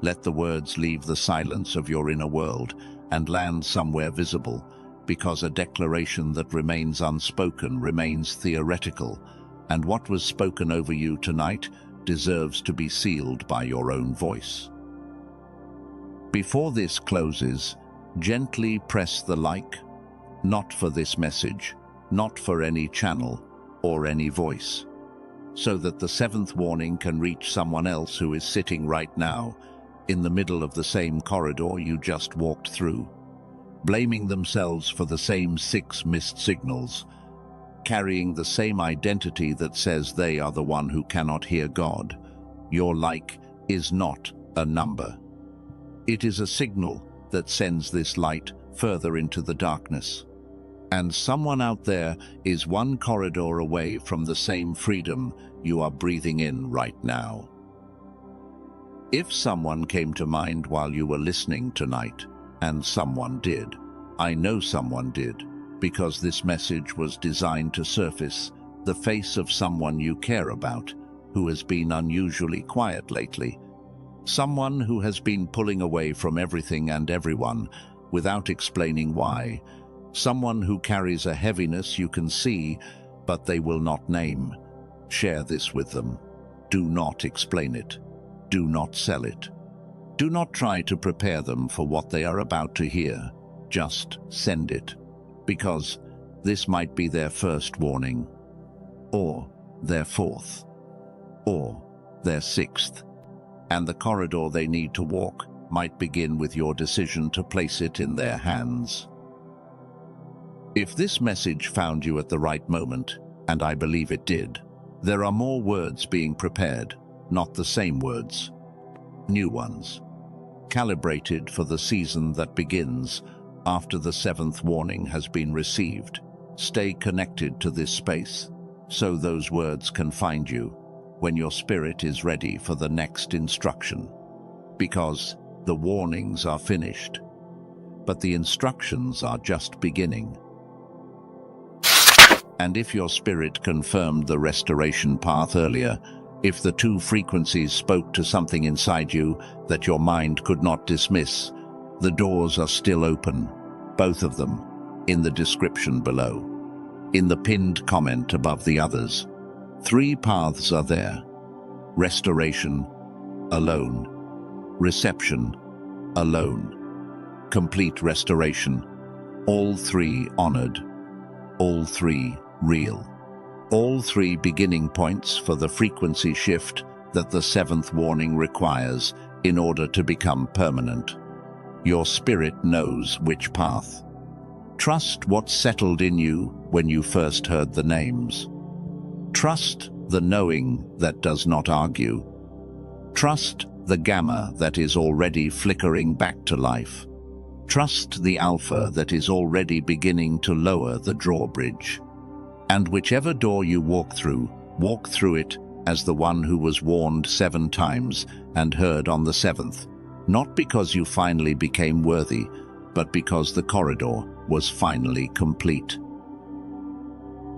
Let the words leave the silence of your inner world and land somewhere visible, because a declaration that remains unspoken remains theoretical, and what was spoken over you tonight deserves to be sealed by your own voice. Before this closes, gently press the like, not for this message, not for any channel or any voice, so that the seventh warning can reach someone else who is sitting right now in the middle of the same corridor you just walked through, blaming themselves for the same 6 missed signals, carrying the same identity that says they are the one who cannot hear God. Your like is not a number. It is a signal that sends this light further into the darkness. And someone out there is one corridor away from the same freedom you are breathing in right now. If someone came to mind while you were listening tonight, and someone did, I know someone did, because this message was designed to surface the face of someone you care about, who has been unusually quiet lately, someone who has been pulling away from everything and everyone without explaining why, someone who carries a heaviness you can see, but they will not name. Share this with them. Do not explain it. Do not sell it. Do not try to prepare them for what they are about to hear. Just send it, because this might be their first warning, or their 4th, or their 6th, and the corridor they need to walk might begin with your decision to place it in their hands. If this message found you at the right moment, and I believe it did, there are more words being prepared, not the same words, new ones, calibrated for the season that begins after the 7th warning has been received. Stay connected to this space, so those words can find you when your spirit is ready for the next instruction. Because the warnings are finished, but the instructions are just beginning. And if your spirit confirmed the restoration path earlier, if the 2 frequencies spoke to something inside you that your mind could not dismiss, the doors are still open, both of them, in the description below, in the pinned comment above the others. 3 paths are there: restoration, alone; reception, alone; complete restoration. All 3 honored, all 3 real. All 3 beginning points for the frequency shift that the 7th warning requires in order to become permanent. Your spirit knows which path. Trust what settled in you when you first heard the names. Trust the knowing that does not argue. Trust the gamma that is already flickering back to life. Trust the alpha that is already beginning to lower the drawbridge. And whichever door you walk through it as the one who was warned 7 times and heard on the 7th, not because you finally became worthy, but because the corridor was finally complete.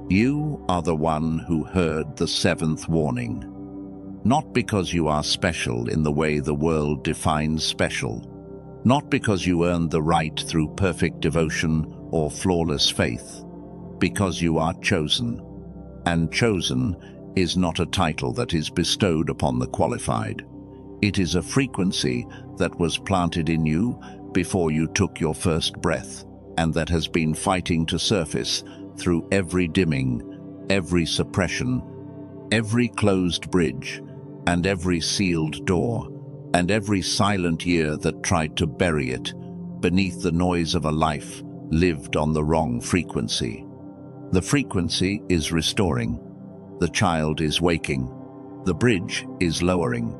You are the one who heard the 7th warning, not because you are special in the way the world defines special, not because you earned the right through perfect devotion or flawless faith, because you are chosen, and chosen is not a title that is bestowed upon the qualified. It is a frequency that was planted in you before you took your first breath, and that has been fighting to surface through every dimming, every suppression, every closed bridge, and every sealed door, and every silent year that tried to bury it beneath the noise of a life lived on the wrong frequency. The frequency is restoring. The child is waking. The bridge is lowering.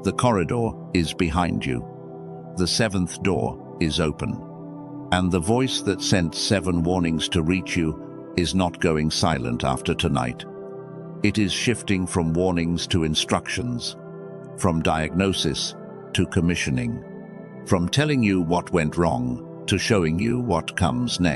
The corridor is behind you. The 7th door is open. And the voice that sent 7 warnings to reach you is not going silent after tonight. It is shifting from warnings to instructions, from diagnosis to commissioning, from telling you what went wrong to showing you what comes next.